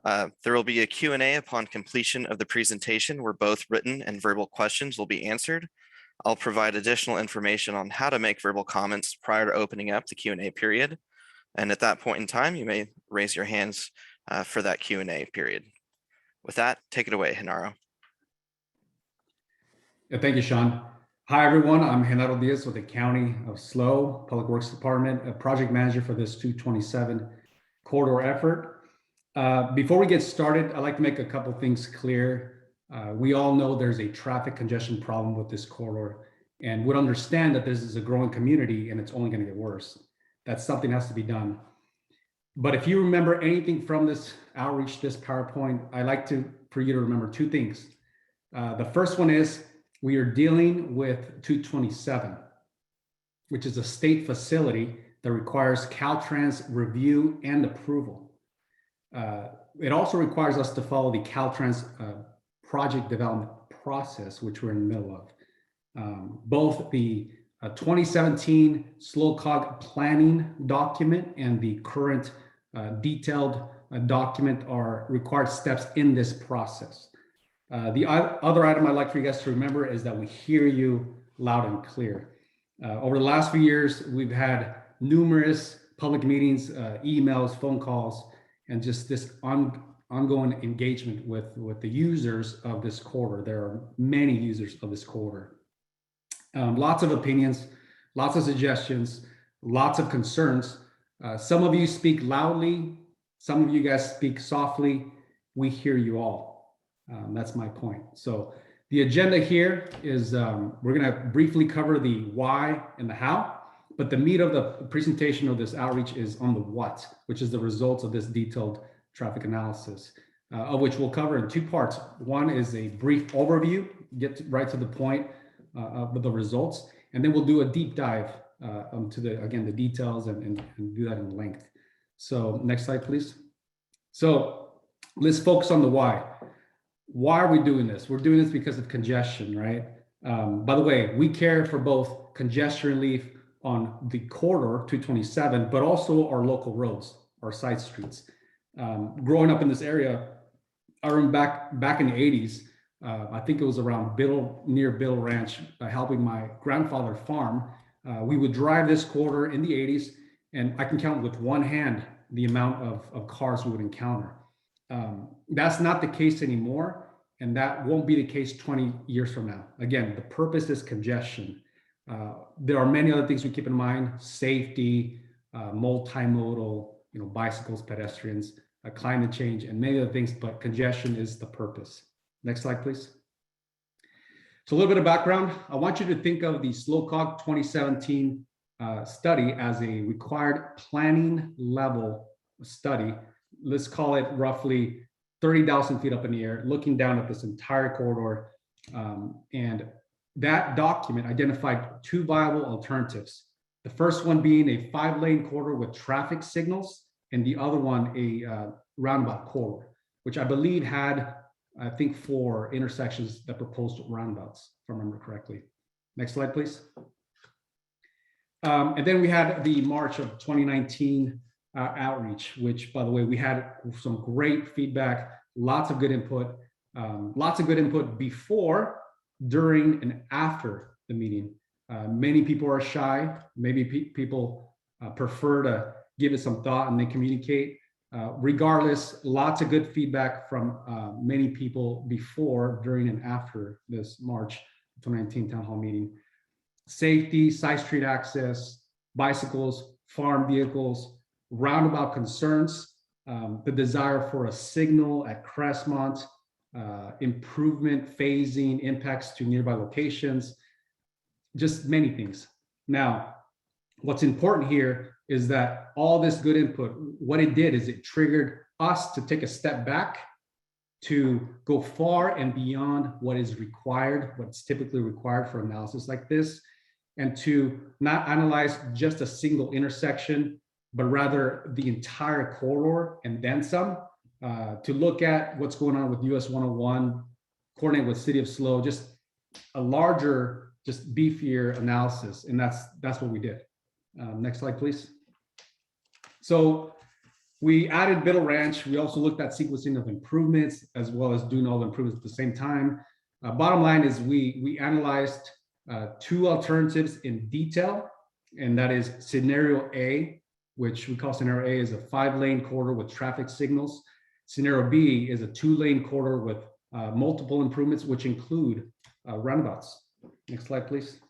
There will be a Q&A upon completion of the presentation where both written and verbal questions will be answered. I'll provide additional information on how to make verbal comments prior to opening up the Q&A period. And at that point in time, you may raise your hands for that Q&A period. With that, take it away, Genaro. Yeah, thank you, Sean. Hi, everyone. I'm Genaro Diaz with the County of SLO Public Works Department, a project manager for this 227 corridor effort. Before we get started, I'd like to make a couple things clear. We all know there's a traffic congestion problem with this corridor, and would understand that this is a growing community and it's only going to get worse. That something has to be done. But if you remember anything from this outreach, this PowerPoint, I'd like for you to remember two things. The first one is we are dealing with 227, which is a state facility that requires Caltrans review and approval. It also requires us to follow the Caltrans project development process, which we're in the middle of. Both the 2017 SLOCOG planning document and the current detailed document are required steps in this process. The other item I'd like for you guys to remember is that we hear you loud and clear. Over the last few years, we've had numerous public meetings, emails, phone calls, and just this ongoing engagement with the users of this corridor. There are many users of this corridor. Lots of opinions, lots of suggestions, lots of concerns. Some of you speak loudly, some of you guys speak softly. We hear you all. That's my point. So the agenda here is we're going to briefly cover the why and the how, but the meat of the presentation of this outreach is on the what, which is the results of this detailed traffic analysis, of which we'll cover in two parts. One is a brief overview, right to the point of the results, and then we'll do a deep dive to the details and do that in length. So next slide, please. So let's focus on the why. Why are we doing this? We're doing this because of congestion, right? By the way, we care for both congestion relief on the corridor 227, but also our local roads, our side streets. Growing up in this area, I remember back in the 80s, I think it was around Biddle, near Biddle Ranch, helping my grandfather farm. We would drive this corridor in the 80s, and I can count with one hand the amount of cars we would encounter. That's not the case anymore, and that won't be the case 20 years from now. Again, the purpose is congestion. There are many other things we keep in mind: safety, multimodal, bicycles, pedestrians, climate change, and many other things, but congestion is the purpose. Next slide, please. So a little bit of background. I want you to think of the SLOCOG 2017 study as a required planning level study. Let's call it roughly 30,000 feet up in the air, looking down at this entire corridor. And that document identified two viable alternatives. The first one being a 5-lane corridor with traffic signals, and the other one a roundabout corridor, which I believe had, I think, 4 intersections that proposed roundabouts, if I remember correctly. Next slide, please. And then we had the March of 2019 outreach, which, by the way, we had some great feedback, lots of good input before, during, and after the meeting. Many people are shy. Maybe people prefer to give it some thought and then communicate. Regardless, lots of good feedback from many people before, during, and after this March 2019 town hall meeting. Safety, side street access, bicycles, farm vehicles, roundabout concerns, the desire for a signal at Crestmont, improvement, phasing, impacts to nearby locations, just many things. Now, what's important here is that all this good input, what it did is it triggered us to take a step back, to go far and beyond what is required, what's typically required for analysis like this, and to not analyze just a single intersection, but rather the entire corridor and then some, to look at what's going on with US 101, coordinate with City of SLO, just a larger, just beefier analysis. And that's what we did. Next slide, please. So We added Biddle Ranch. We also looked at sequencing of improvements as well as doing all the improvements at the same time. Bottom line is we analyzed 2 alternatives in detail, and that is scenario A, which we call scenario A is a 5-lane corridor with traffic signals. Scenario B is a 2-lane corridor with multiple improvements, which include roundabouts. Next slide, please.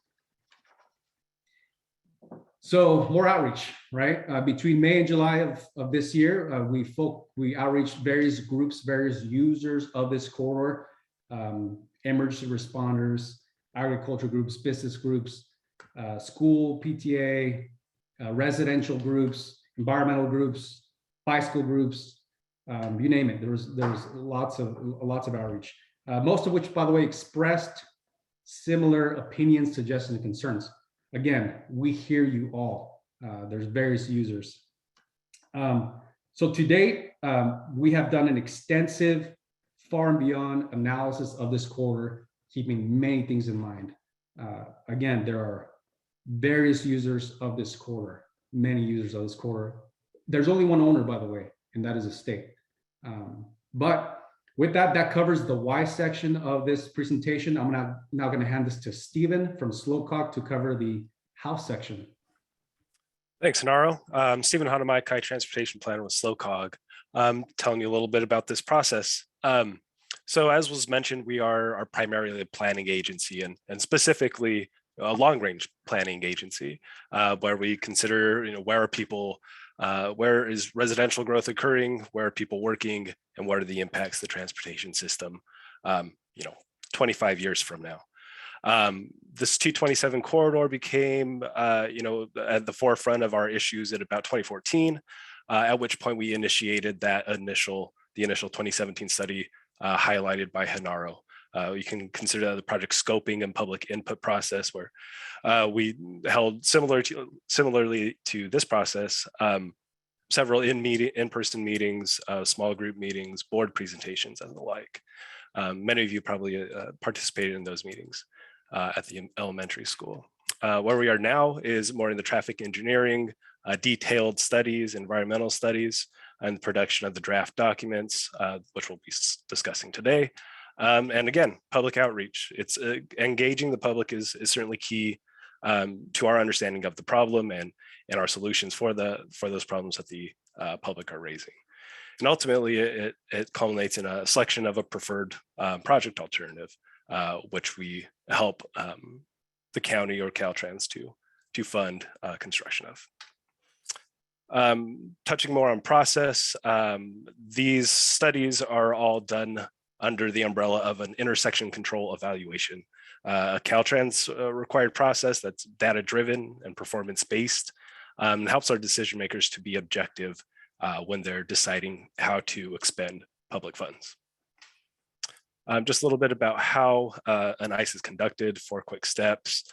So more outreach, right? Between May and July of this year, we outreached various groups, various users of this corridor, emergency responders, agriculture groups, business groups, school, PTA, residential groups, environmental groups, bicycle groups, you name it. There was lots of outreach, most of which, by the way, expressed similar opinions, suggestions, and concerns. Again, we hear you all. There's various users. So to date, we have done an extensive, far and beyond analysis of this corridor, keeping many things in mind. Again, there are various users of this corridor, many users of this corridor. There's only one owner, by the way, and that is a state. But with that, that covers the why section of this presentation. I'm now going to hand this to Stephen from SLOCOG to cover the how section. Thanks, Genaro. Stephen Hanamai, Transportation Planner with SLOCOG. Telling you a little bit about this process. So as was mentioned, we are primarily a planning agency and specifically a long-range planning agency where we consider, where are people, where is residential growth occurring, where are people working, and what are the impacts of the transportation system, 25 years from now. This 227 corridor became, at the forefront of our issues at about 2014, at which point we initiated the initial 2017 study highlighted by Genaro. You can consider that the project scoping and public input process, where we held similarly to this process, several in-person meetings, small group meetings, board presentations, and the like. Many of you probably participated in those meetings at the elementary school. Where we are now is more in the traffic engineering, detailed studies, environmental studies, and the production of the draft documents, which we'll be discussing today. And again, public outreach. It's engaging the public is certainly key to our understanding of the problem and our solutions for those problems that the public are raising. And ultimately, it culminates in a selection of a preferred project alternative, which we help the county or Caltrans to fund construction of. Touching more on process, these studies are all done under the umbrella of an intersection control evaluation, a Caltrans required process that's data-driven and performance-based, helps our decision makers to be objective when they're deciding how to expend public funds. Just a little bit about how an ICE is conducted, 4 quick steps,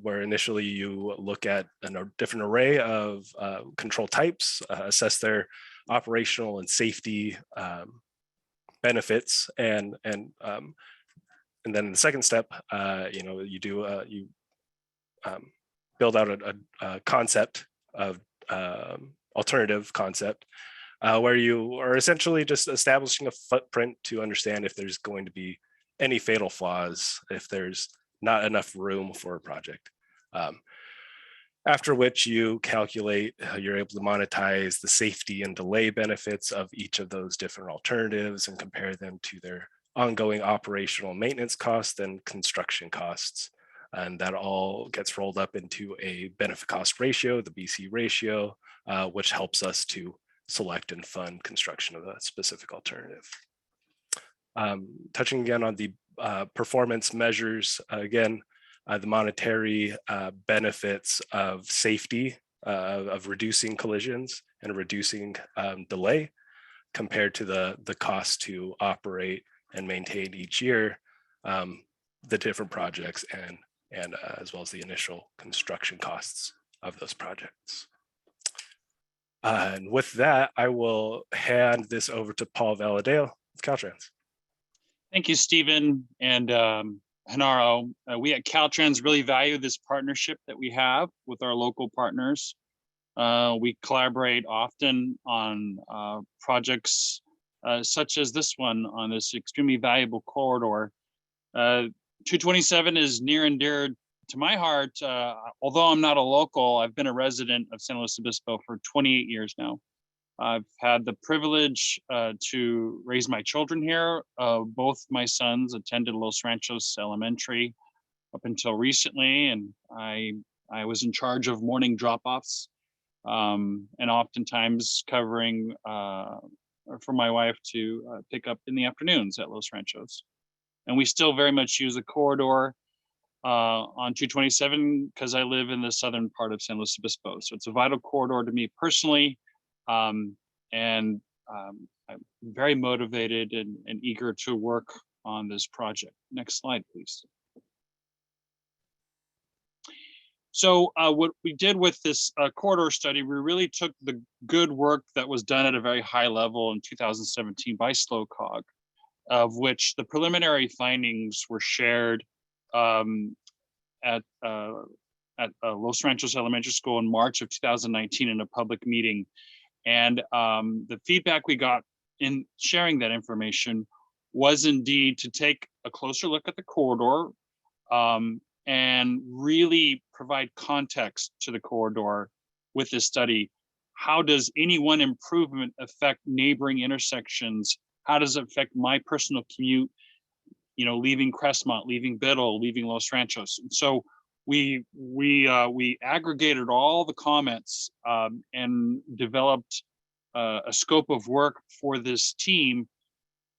where initially you look at a different array of control types, assess their operational and safety benefits, and then in the second step, you build out a concept of alternative concept, where you are essentially just establishing a footprint to understand if there's going to be any fatal flaws, if there's not enough room for a project. After which you calculate, you're able to monetize the safety and delay benefits of each of those different alternatives and compare them to their ongoing operational maintenance costs and construction costs. And that all gets rolled up into a benefit cost ratio, the BC ratio, which helps us to select and fund construction of a specific alternative. Touching again on the performance measures, again, the monetary benefits of safety, of reducing collisions and reducing delay compared to the cost to operate and maintain each year, the different projects and as well as the initial construction costs of those projects. And with that, I will hand this over to Paul Valadeo with Caltrans. Thank you, Stephen and Genaro. We at Caltrans really value this partnership that we have with our local partners. We collaborate often on projects such as this one on this extremely valuable corridor. 227 is near and dear to my heart. Although I'm not a local, I've been a resident of San Luis Obispo for 28 years now. I've had the privilege to raise my children here. Both my sons attended Los Ranchos Elementary up until recently, and I was in charge of morning drop-offs and oftentimes covering for my wife to pick up in the afternoons at Los Ranchos. And we still very much use the corridor on 227 because I live in the southern part of San Luis Obispo. So it's a vital corridor to me personally. I'm very motivated and eager to work on this project. Next slide, please. So what we did with this corridor study, we really took the good work that was done at a very high level in 2017 by SLOCOG, of which the preliminary findings were shared at Los Ranchos Elementary School in March of 2019 in a public meeting. And the feedback we got in sharing that information was indeed to take a closer look at the corridor and really provide context to the corridor with this study. How does any one improvement affect neighboring intersections? How does it affect my personal commute, you know, leaving Crestmont, leaving Biddle, leaving Los Ranchos? And so we aggregated all the comments and developed a scope of work for this team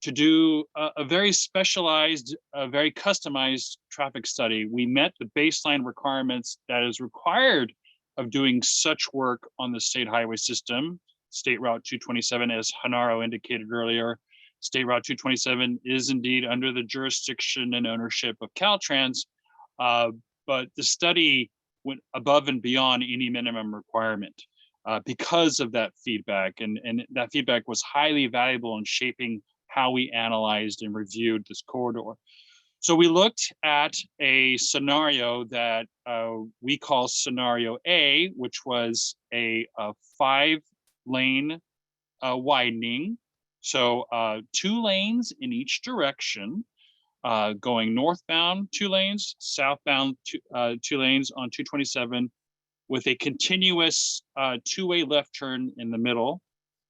to do a very specialized, very customized traffic study. We met the baseline requirements that is required of doing such work on the state highway system, State Route 227, as Hanaro indicated earlier. State Route 227 is indeed under the jurisdiction and ownership of Caltrans, but the study went above and beyond any minimum requirement because of that feedback, and that feedback was highly valuable in shaping how we analyzed and reviewed this corridor. So we looked at a scenario that we call scenario A, which was a 5-lane widening. So 2 lanes in each direction, going northbound 2 lanes, southbound 2 lanes on 227, with a continuous 2-way left turn in the middle,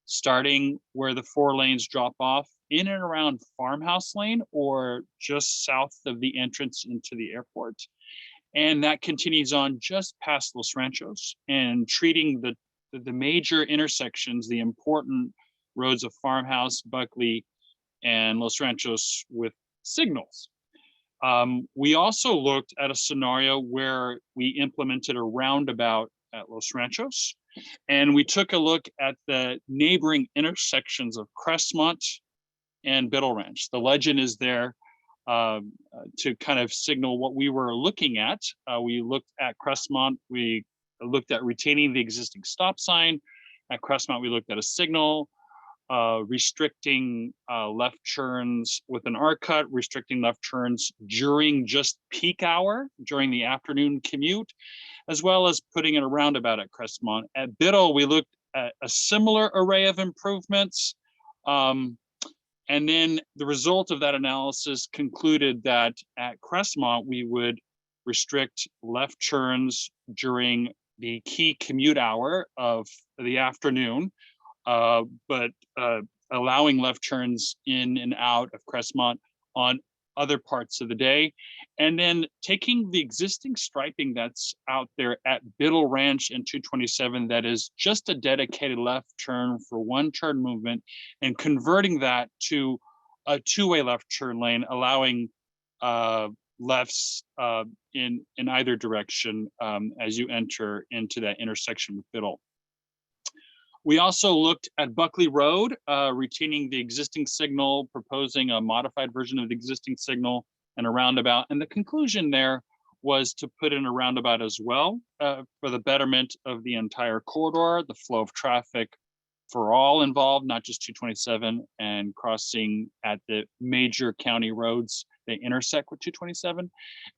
starting where the 4 lanes drop off in and around Farmhouse Lane or just south of the entrance into the airport. And that continues on just past Los Ranchos and treating the major intersections, the important roads of Farmhouse, Buckley, and Los Ranchos with signals. We also looked at a scenario where we implemented a roundabout at Los Ranchos, and we took a look at the neighboring intersections of Crestmont and Biddle Ranch. The legend is there to kind of signal what we were looking at. We looked at Crestmont, we looked at retaining the existing stop sign. At Crestmont, we looked at a signal, restricting left turns with an R cut, restricting left turns during just peak hour, during the afternoon commute, as well as putting in a roundabout at Crestmont. At Biddle, we looked at a similar array of improvements. And then the result of that analysis concluded that at Crestmont, we would restrict left turns during the key commute hour of the afternoon, but allowing left turns in and out of Crestmont on other parts of the day. And then taking the existing striping that's out there at Biddle Ranch and 227, that is just a dedicated left turn for 1 turn movement, and converting that to a 2-way left turn lane, allowing lefts in either direction as you enter into that intersection with Biddle. We also looked at Buckley Road, retaining the existing signal, proposing a modified version of the existing signal and a roundabout. And the conclusion there was to put in a roundabout as well for the betterment of the entire corridor, the flow of traffic for all involved, not just 227 and crossing at the major county roads that intersect with 227.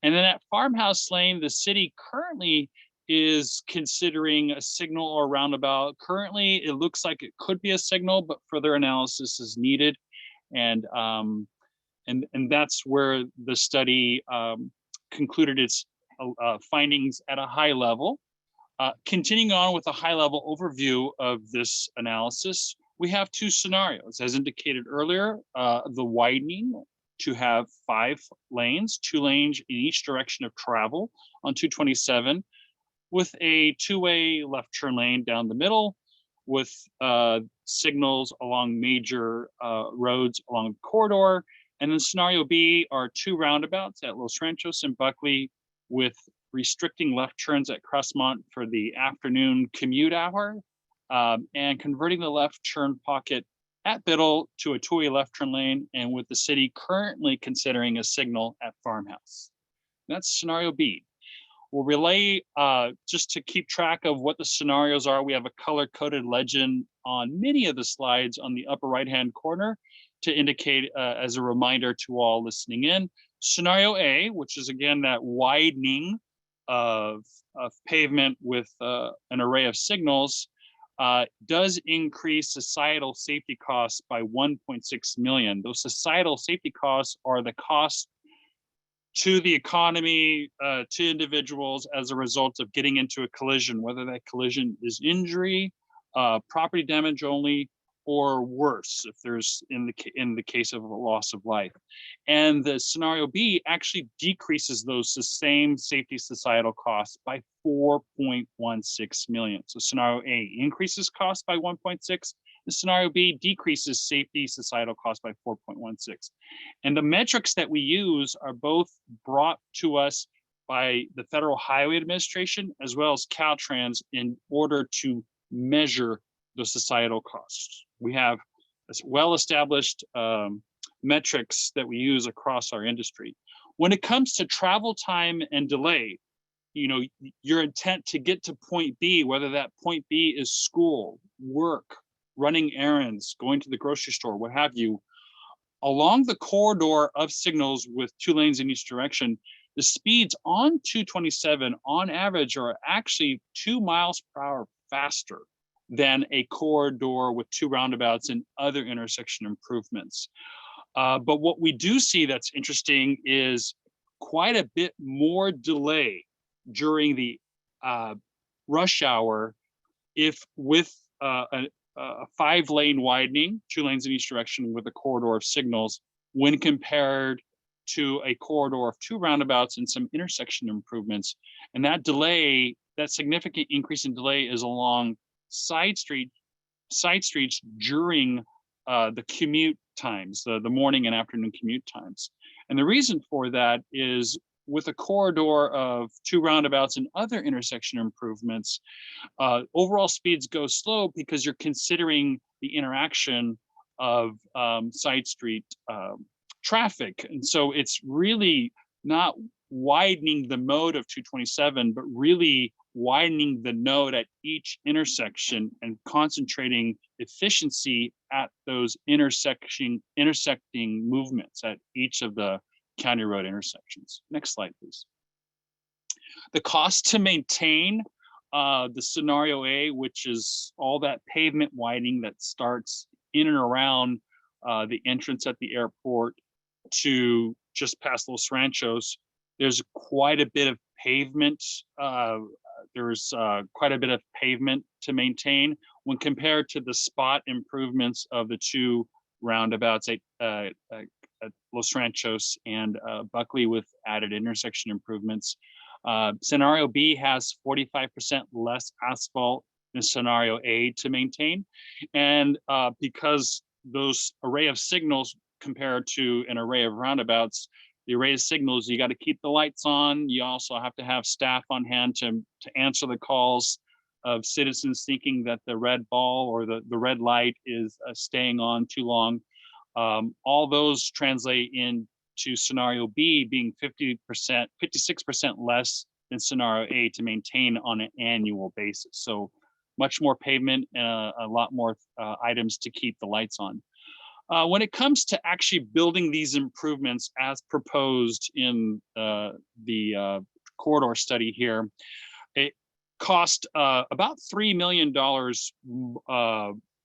And then at Farmhouse Lane, the city currently is considering a signal or roundabout. Currently, it looks like it could be a signal, but further analysis is needed. And that's where the study concluded its findings at a high level. Continuing on with a high level overview of this analysis, we have two scenarios. As indicated earlier, the widening to have 5 lanes, 2 lanes in each direction of travel on 227, with a 2-way left turn lane down the middle, with signals along major roads along the corridor. And then scenario B are 2 roundabouts at Los Ranchos and Buckley, with restricting left turns at Crestmont for the afternoon commute hour, and converting the left turn pocket at Biddle to a 2-way left turn lane, and with the city currently considering a signal at Farmhouse. That's scenario B. We'll relay, just to keep track of what the scenarios are, we have a color-coded legend on many of the slides on the upper right-hand corner to indicate as a reminder to all listening in. Scenario A, which is again that widening of pavement with an array of signals, does increase societal safety costs by 1.6 million. Those societal safety costs are the cost to the economy, to individuals as a result of getting into a collision, whether that collision is injury, property damage only, or worse, if there's in the case of a loss of life. And the scenario B actually decreases those same safety societal costs by 4.16 million. So scenario A increases costs by 1.6. The scenario B decreases safety societal costs by 4.16. And the metrics that we use are both brought to us by the Federal Highway Administration as well as Caltrans in order to measure the societal costs. We have well-established metrics that we use across our industry. When it comes to travel time and delay, you know, your intent to get to point B, whether that point B is school, work, running errands, going to the grocery store, what have you, along the corridor of signals with 2 lanes in each direction, the speeds on 227 on average are actually 2 miles per hour faster than a corridor with 2 roundabouts and other intersection improvements. But what we do see that's interesting is quite a bit more delay during the rush hour if with a 5-lane widening, 2 lanes in each direction with a corridor of signals, when compared to a corridor of 2 roundabouts and some intersection improvements. And that delay, that significant increase in delay is along side streets during the commute times, the morning and afternoon commute times. And the reason for that is with a corridor of 2 roundabouts and other intersection improvements, overall speeds go slow because you're considering the interaction of side street traffic. And so it's really not widening the mode of 227, but really widening the node at each intersection and concentrating efficiency at those intersecting movements at each of the county road intersections. Next slide, please. The cost to maintain the scenario A, which is all that pavement widening that starts in and around the entrance at the airport to just past Los Ranchos, there's quite a bit of pavement. There's quite a bit of pavement to maintain when compared to the spot improvements of the 2 roundabouts at Los Ranchos and Buckley with added intersection improvements. Scenario B has 45% less asphalt than scenario A to maintain. And because those array of signals compared to an array of roundabouts, the array of signals, you got to keep the lights on. You also have to have staff on hand to answer the calls of citizens thinking that the red ball or the red light is staying on too long. All those translate into scenario B being 56% less than scenario A to maintain on an annual basis. So much more pavement and a lot more items to keep the lights on. When it comes to actually building these improvements as proposed in the corridor study here, cost about $3 million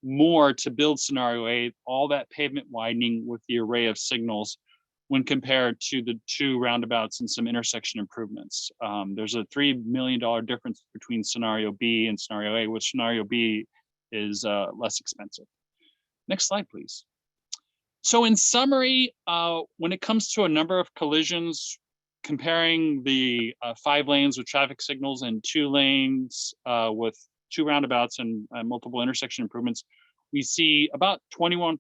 more to build scenario A, all that pavement widening with the array of signals when compared to the 2 roundabouts and some intersection improvements. There's a $3 million difference between scenario B and scenario A, which scenario B is less expensive. Next slide, please. So in summary, when it comes to a number of collisions, comparing the 5 lanes with traffic signals and 2 lanes with 2 roundabouts and multiple intersection improvements, we see about 21%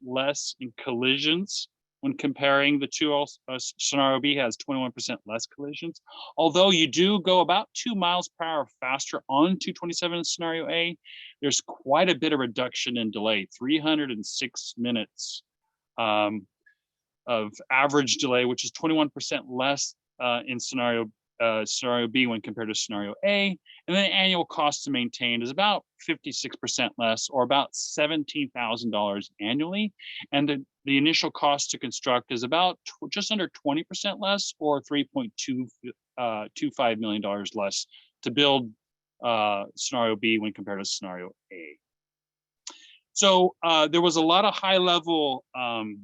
less in collisions when comparing the 2. Scenario B has 21% less collisions. Although you do go about 2 miles per hour faster on 227 in scenario A, there's quite a bit of reduction in delay, 306 minutes of average delay, which is 21% less in scenario B when compared to scenario A. And then the annual cost to maintain is about 56% less, or about $17,000 annually. And the initial cost to construct is about just under 20% less, or $3.25 million less to build scenario B when compared to scenario A. So there was a lot of high level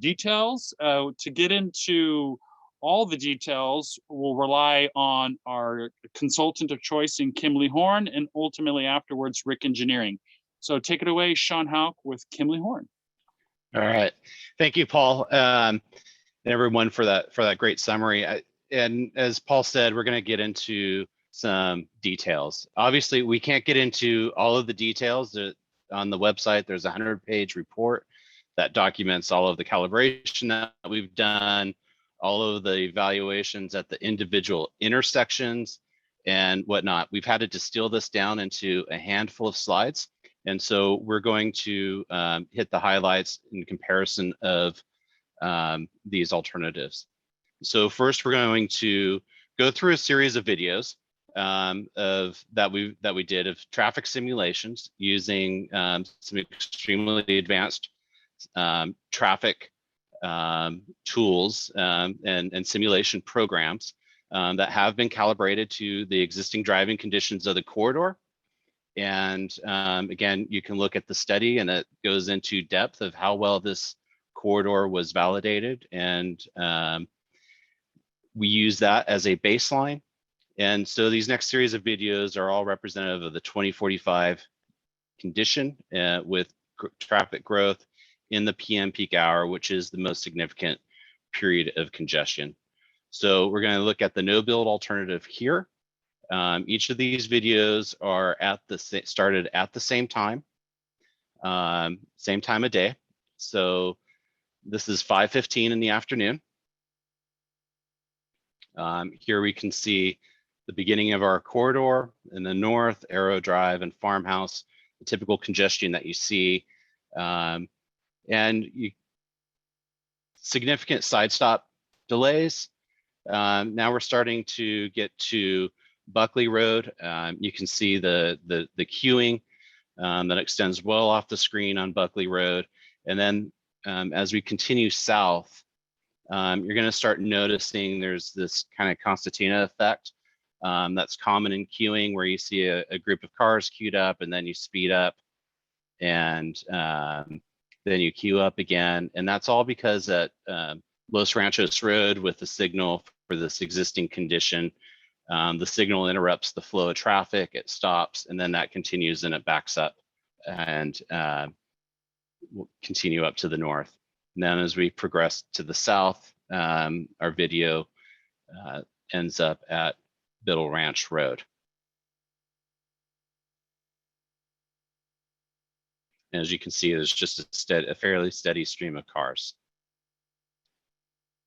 details. To get into all the details, we'll rely on our consultant of choice in Kimley Horn, and ultimately afterwards, Rick Engineering. So take it away, Sean Hauk with Kimley Horn. All right, thank you, Paul, and everyone for that great summary. And as Paul said, we're going to get into some details. Obviously, we can't get into all of the details. On the website, there's a 100-page report that documents all of the calibration that we've done, all of the evaluations at the individual intersections and whatnot. We've had to distill this down into a handful of slides. And so we're going to hit the highlights in comparison of these alternatives. So first, we're going to go through a series of videos that we did of traffic simulations using some extremely advanced traffic tools and simulation programs that have been calibrated to the existing driving conditions of the corridor. And again, you can look at the study, and it goes into depth of how well this corridor was validated. And we use that as a baseline. And so these next series of videos are all representative of the 2045 condition with traffic growth in the PM peak hour, which is the most significant period of congestion. So we're going to look at the no build alternative here. Each of these videos are started at the same time of day. So this is 5:15 in the afternoon. Here we can see the beginning of our corridor in the north, Arrow Drive and Farmhouse, the typical congestion that you see. Significant side stop delays. Now we're starting to get to Buckley Road. You can see the queuing that extends well off the screen on Buckley Road. And then as we continue south, you're going to start noticing there's this kind of concertina effect that's common in queuing, where you see a group of cars queued up and then you speed up and then you queue up again. And that's all because at Los Ranchos Road, with the signal for this existing condition, the signal interrupts the flow of traffic, it stops, and then that continues and it backs up and will continue up to the north. And then as we progress to the south, our video ends up at Biddle Ranch Road. And as you can see, there's just a fairly steady stream of cars.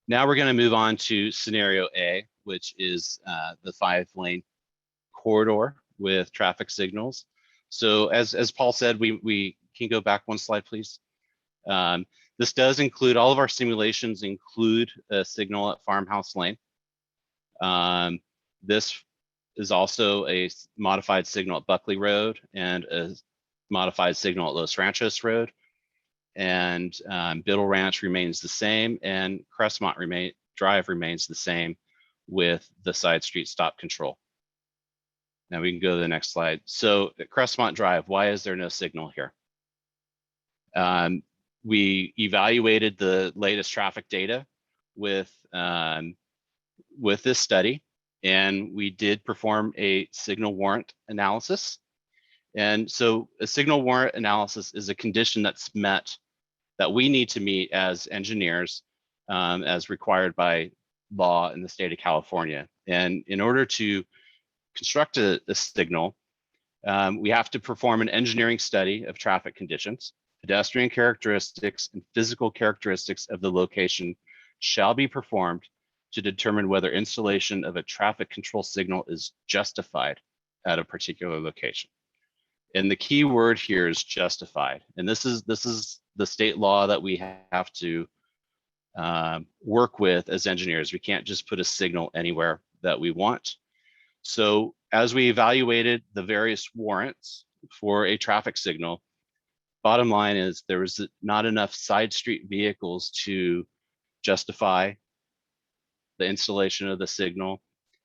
Now we're going to move on to scenario A, which is the 5-lane corridor with traffic signals. So as Paul said, we can go back one slide, please. This does include, all of our simulations include a signal at Farmhouse Lane. This is also a modified signal at Buckley Road and a modified signal at Los Ranchos Road. And Biddle Ranch remains the same, and Crestmont Drive remains the same with the side street stop control. Now we can go to the next slide. So at Crestmont Drive, why is there no signal here? We evaluated the latest traffic data with this study, and we did perform a signal warrant analysis. And so a signal warrant analysis is a condition that's met, that we need to meet as engineers, as required by law in the state of California. And in order to construct a signal, we have to perform an engineering study of traffic conditions, pedestrian characteristics, and physical characteristics of the location shall be performed to determine whether installation of a traffic control signal is justified at a particular location. And the key word here is justified. And this is the state law that we have to work with as engineers. We can't just put a signal anywhere that we want. So as we evaluated the various warrants for a traffic signal, bottom line is there was not enough side street vehicles to justify the installation of the signal,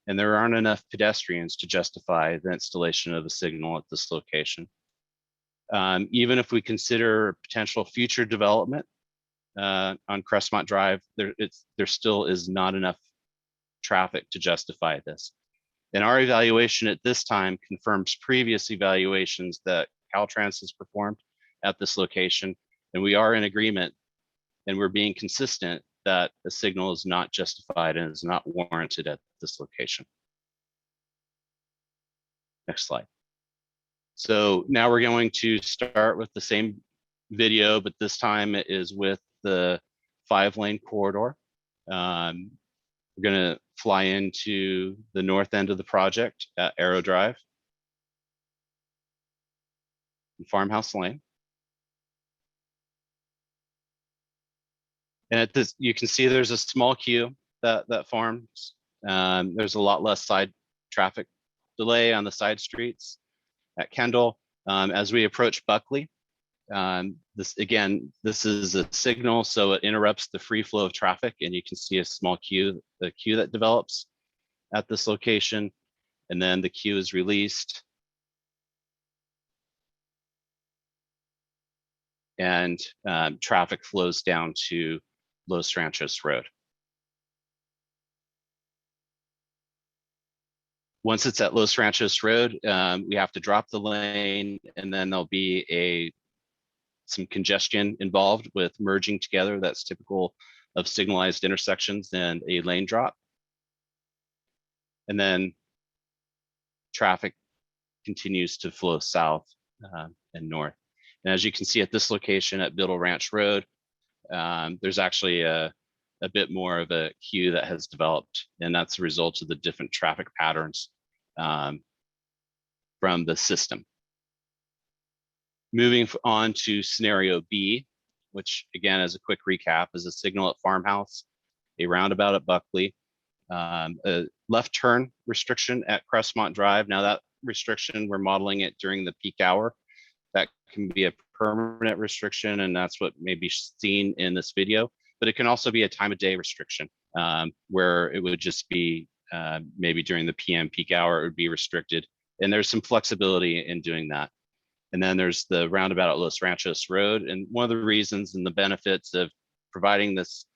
and there aren't enough pedestrians to justify the installation of the signal at this location. Even if we consider potential future development on Crestmont Drive, there still is not enough traffic to justify this. And our evaluation at this time confirms previous evaluations that Caltrans has performed at this location. And we are in agreement, and we're being consistent that a signal is not justified and is not warranted at this location. Next slide. So now we're going to start with the same video, but this time it is with the 5-lane corridor. We're going to fly into the north end of the project at Arrow Drive and Farmhouse Lane. And at this, you can see there's a small queue that forms. There's a lot less side traffic delay on the side streets at Kendall. As we approach Buckley, this is a signal, so it interrupts the free flow of traffic, and you can see a small queue, the queue that develops at this location, and then the queue is released. And traffic flows down to Los Ranchos Road. Once it's at Los Ranchos Road, we have to drop the lane, and then there'll be some congestion involved with merging together. That's typical of signalized intersections and a lane drop. And then traffic continues to flow south and north. And as you can see at this location at Biddle Ranch Road, there's actually a bit more of a queue that has developed, and that's a result of the different traffic patterns from the system. Moving on to scenario B, which again, as a quick recap, is a signal at Farmhouse, a roundabout at Buckley, a left turn restriction at Crestmont Drive. Now that restriction, we're modeling it during the peak hour. That can be a permanent restriction, and that's what may be seen in this video, but it can also be a time of day restriction, where it would just be maybe during the PM peak hour, it would be restricted. And there's some flexibility in doing that. And then there's the roundabout at Los Ranchos Road. And one of the reasons and the benefits of providing this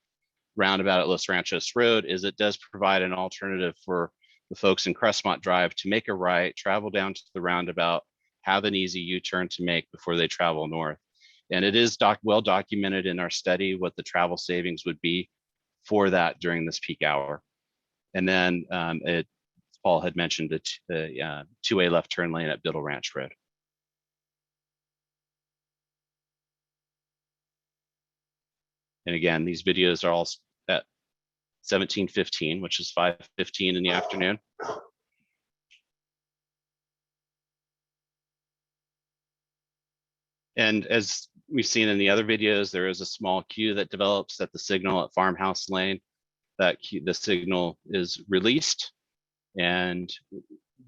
roundabout at Los Ranchos Road is it does provide an alternative for the folks in Crestmont Drive to make a right, travel down to the roundabout, have an easy U-turn to make before they travel north. And it is well documented in our study what the travel savings would be for that during this peak hour. And then Paul had mentioned the two-way left turn lane at Biddle Ranch Road. And again, these videos are all at 17:15, which is 5:15 in the afternoon. And as we've seen in the other videos, there is a small queue that develops at the signal at Farmhouse Lane. That queue, the signal is released, and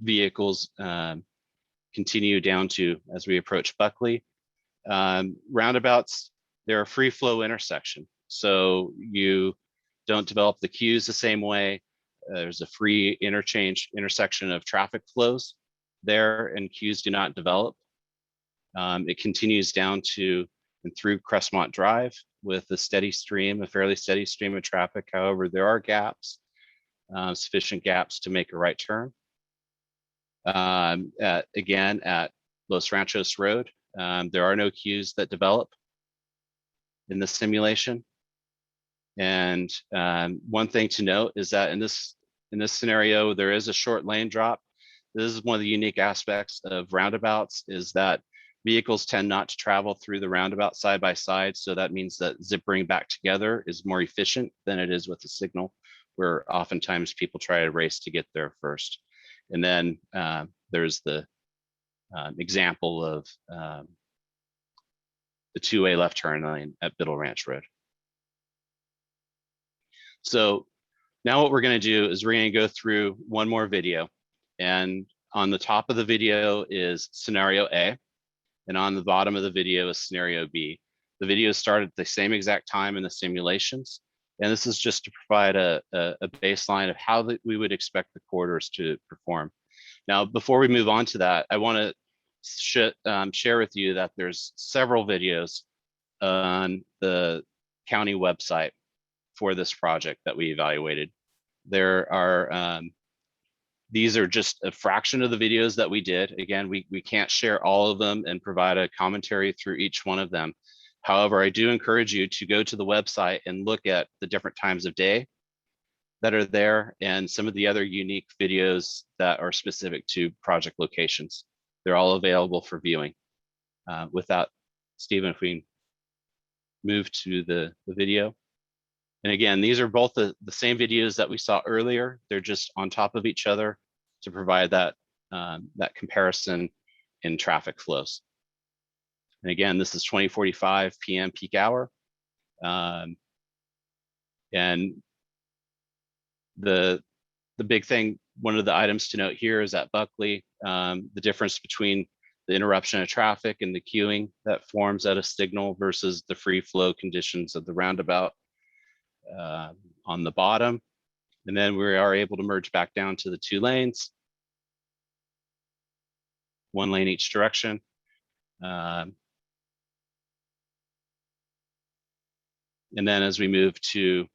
vehicles continue down to, as we approach Buckley. Roundabouts, they're a free flow intersection. So you don't develop the queues the same way. There's a free intersection of traffic flows. there and queues do not develop. It continues down to and through Crestmont Drive with a steady stream, a fairly steady stream of traffic. However, there are gaps, sufficient gaps to make a right turn. Again, at Los Ranchos Road, there are no queues that develop in the simulation. And one thing to note is that in this scenario, there is a short lane drop. This is one of the unique aspects of roundabouts, is that vehicles tend not to travel through the roundabout side by side. So that means that zippering back together is more efficient than it is with a signal, where oftentimes people try to race to get there first. And then there's the example of the two-way left turn lane at Biddle Ranch Road. So now what we're going to do is we're going to go through one more video. And on the top of the video is scenario A. And on the bottom of the video is scenario B. The videos start at the same exact time in the simulations. And this is just to provide a baseline of how we would expect the corridors to perform. Now, before we move on to that, I want to share with you that there's several videos on the county website for this project that we evaluated. There are, these are just a fraction of the videos that we did. Again, we can't share all of them and provide a commentary through each one of them. However, I do encourage you to go to the website and look at the different times of day that are there and some of the other unique videos that are specific to project locations. They're all available for viewing. With that, Stephen, if we can move to the video. And again, these are both the same videos that we saw earlier. They're just on top of each other to provide that, that comparison in traffic flows. And again, this is 20:45 p.m. peak hour. And the big thing, one of the items to note here is at Buckley, the difference between the interruption of traffic and the queuing that forms at a signal versus the free flow conditions of the roundabout on the bottom. And then we are able to merge back down to the 2 lanes, 1 lane each direction. And then as we move to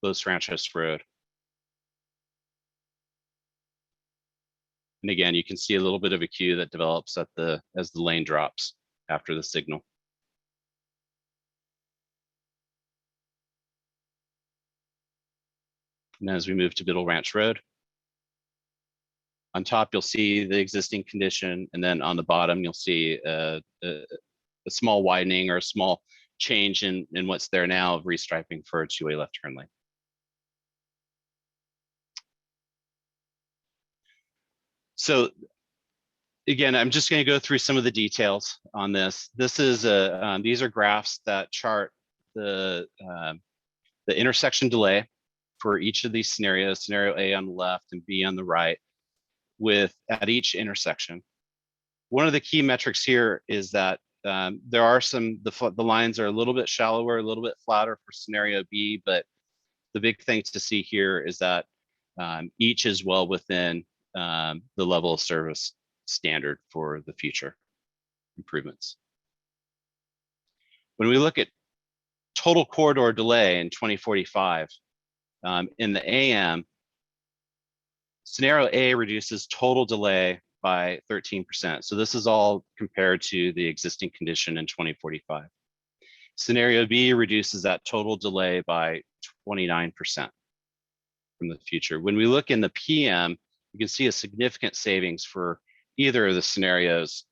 Los Ranchos Road. And again, you can see a little bit of a queue that develops at as the lane drops after the signal. And as we move to Biddle Ranch Road, on top, you'll see the existing condition. And then on the bottom, you'll see a small widening or a small change in what's there now of restriping for a 2-way left turn lane. So again, I'm just going to go through some of the details on this. This is these are graphs that chart the intersection delay for each of these scenarios, scenario A on the left and B on the right, with at each intersection. One of the key metrics here is that there are the lines are a little bit shallower, a little bit flatter for scenario B, but the big thing to see here is that each is well within the level of service standard for the future improvements. When we look at total corridor delay in 2045, in the AM, scenario A reduces total delay by 13%. So this is all compared to the existing condition in 2045. Scenario B reduces that total delay by 29% from the future. When we look in the PM, you can see a significant savings for either of the scenarios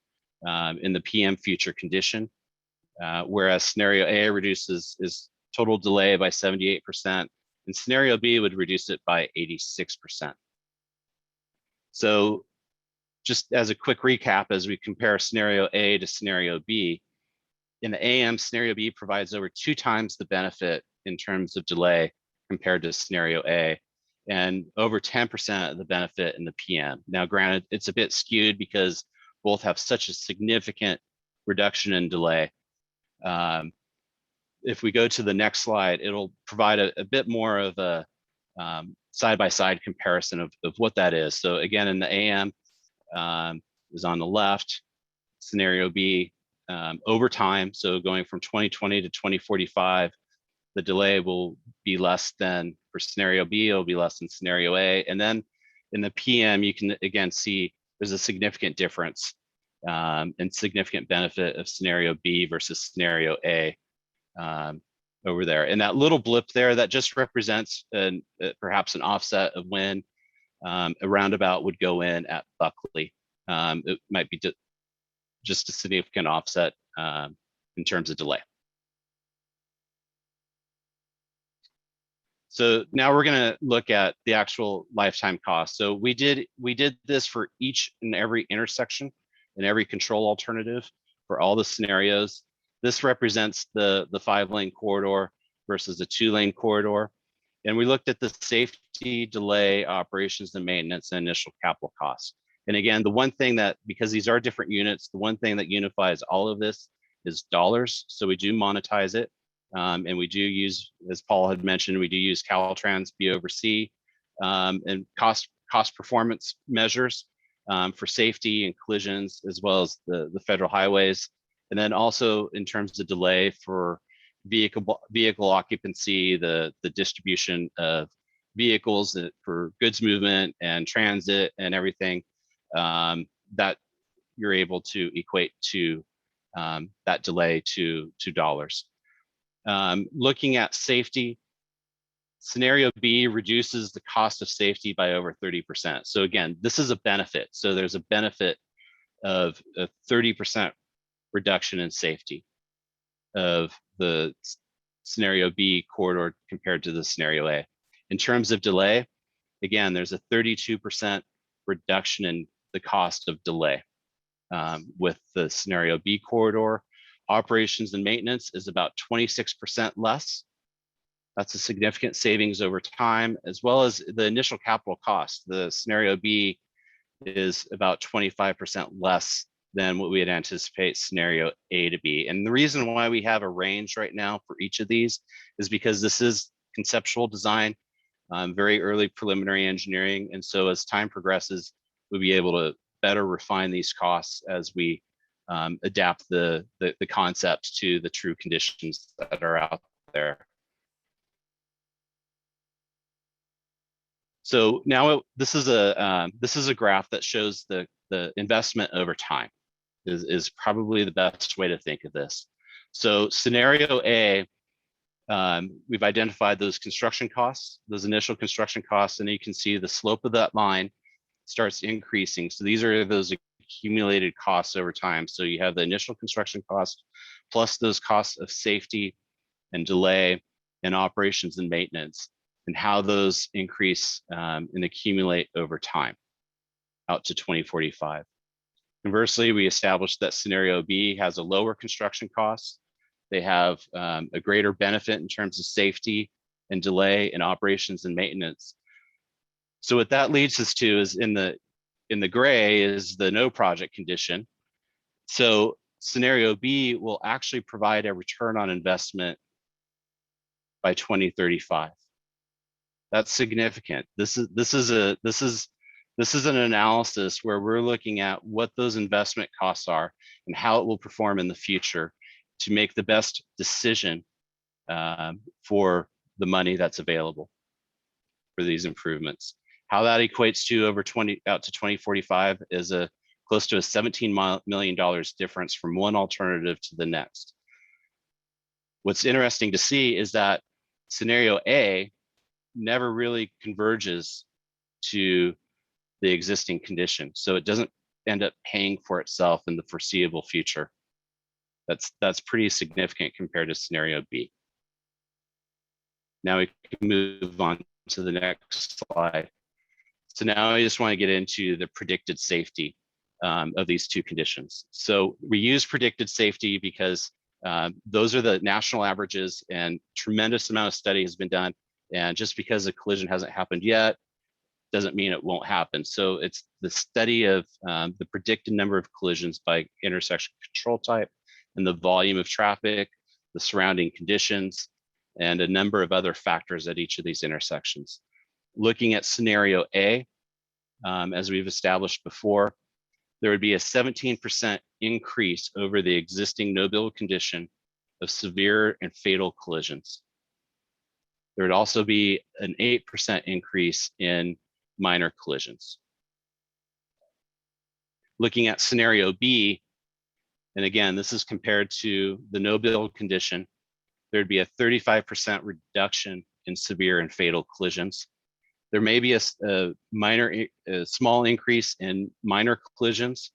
in the PM future condition, whereas scenario A reduces total delay by 78%, and scenario B would reduce it by 86%. So just as a quick recap, as we compare scenario A to scenario B, in the AM, scenario B provides over 2 times the benefit in terms of delay compared to scenario A, and over 10% of the benefit in the PM. Now, granted, it's a bit skewed because both have such a significant reduction in delay. If we go to the next slide, it'll provide a bit more of a side-by-side comparison of what that is. So again, in the AM is on the left, scenario B over time. So going from 2020 to 2045, the delay will be less than for scenario B, it'll be less than scenario A. And then in the PM, you can again see there's a significant difference and significant benefit of scenario B versus scenario A over there. And that little blip there, that just represents perhaps an offset of when a roundabout would go in at Buckley. It might be just a significant offset in terms of delay. So now we're going to look at the actual lifetime cost. So we did this for each and every intersection and every control alternative for all the scenarios. This represents the 5-lane corridor versus a 2-lane corridor. And we looked at the safety, delay, operations, and maintenance and initial capital costs. And again, the one thing that, because these are different units, the one thing that unifies all of this is dollars. So we do monetize it. And we do use, as Paul had mentioned, we do use Caltrans B over C and cost performance measures for safety and collisions, as well as the federal highways. And then also in terms of delay for vehicle occupancy, the distribution of vehicles for goods movement and transit and everything that you're able to equate to that delay to dollars. Looking at safety, scenario B reduces the cost of safety by over 30%. So again, this is a benefit. So there's a benefit of a 30% reduction in safety of the scenario B corridor compared to the scenario A. In terms of delay, again, there's a 32% reduction in the cost of delay with the scenario B corridor. Operations and maintenance is about 26% less. That's a significant savings over time, as well as the initial capital cost. The scenario B is about 25% less than what we had anticipate scenario A to be. And the reason why we have a range right now for each of these is because this is conceptual design, very early preliminary engineering. And so as time progresses, we'll be able to better refine these costs as we adapt the concepts to the true conditions that are out there. So now this is a graph that shows the investment over time is probably the best way to think of this. So scenario A, we've identified those construction costs, those initial construction costs, and you can see the slope of that line starts increasing. So these are those accumulated costs over time. So you have the initial construction cost plus those costs of safety and delay and operations and maintenance, and how those increase and accumulate over time out to 2045. Conversely, we established that scenario B has a lower construction cost. They have a greater benefit in terms of safety and delay and operations and maintenance. So what that leads us to is in the gray is the no project condition. So scenario B will actually provide a return on investment by 2035. That's significant. This is an analysis where we're looking at what those investment costs are and how it will perform in the future to make the best decision for the money that's available for these improvements. How that equates to out to 2045 is close to a $17 million difference from one alternative to the next. What's interesting to see is that scenario A never really converges to the existing condition. So it doesn't end up paying for itself in the foreseeable future. That's pretty significant compared to scenario B. Now we can move on to the next slide. So now I just want to get into the predicted safety of these two conditions. So we use predicted safety because those are the national averages, and tremendous amount of study has been done. And just because a collision hasn't happened yet, doesn't mean it won't happen. So it's the study of the predicted number of collisions by intersection control type and the volume of traffic, the surrounding conditions, and a number of other factors at each of these intersections. Looking at scenario A, as we've established before, there would be a 17% increase over the existing no build condition of severe and fatal collisions. There would also be an 8% increase in minor collisions. Looking at scenario B, and again, this is compared to the no build condition, there'd be a 35% reduction in severe and fatal collisions. There may be a small increase in minor collisions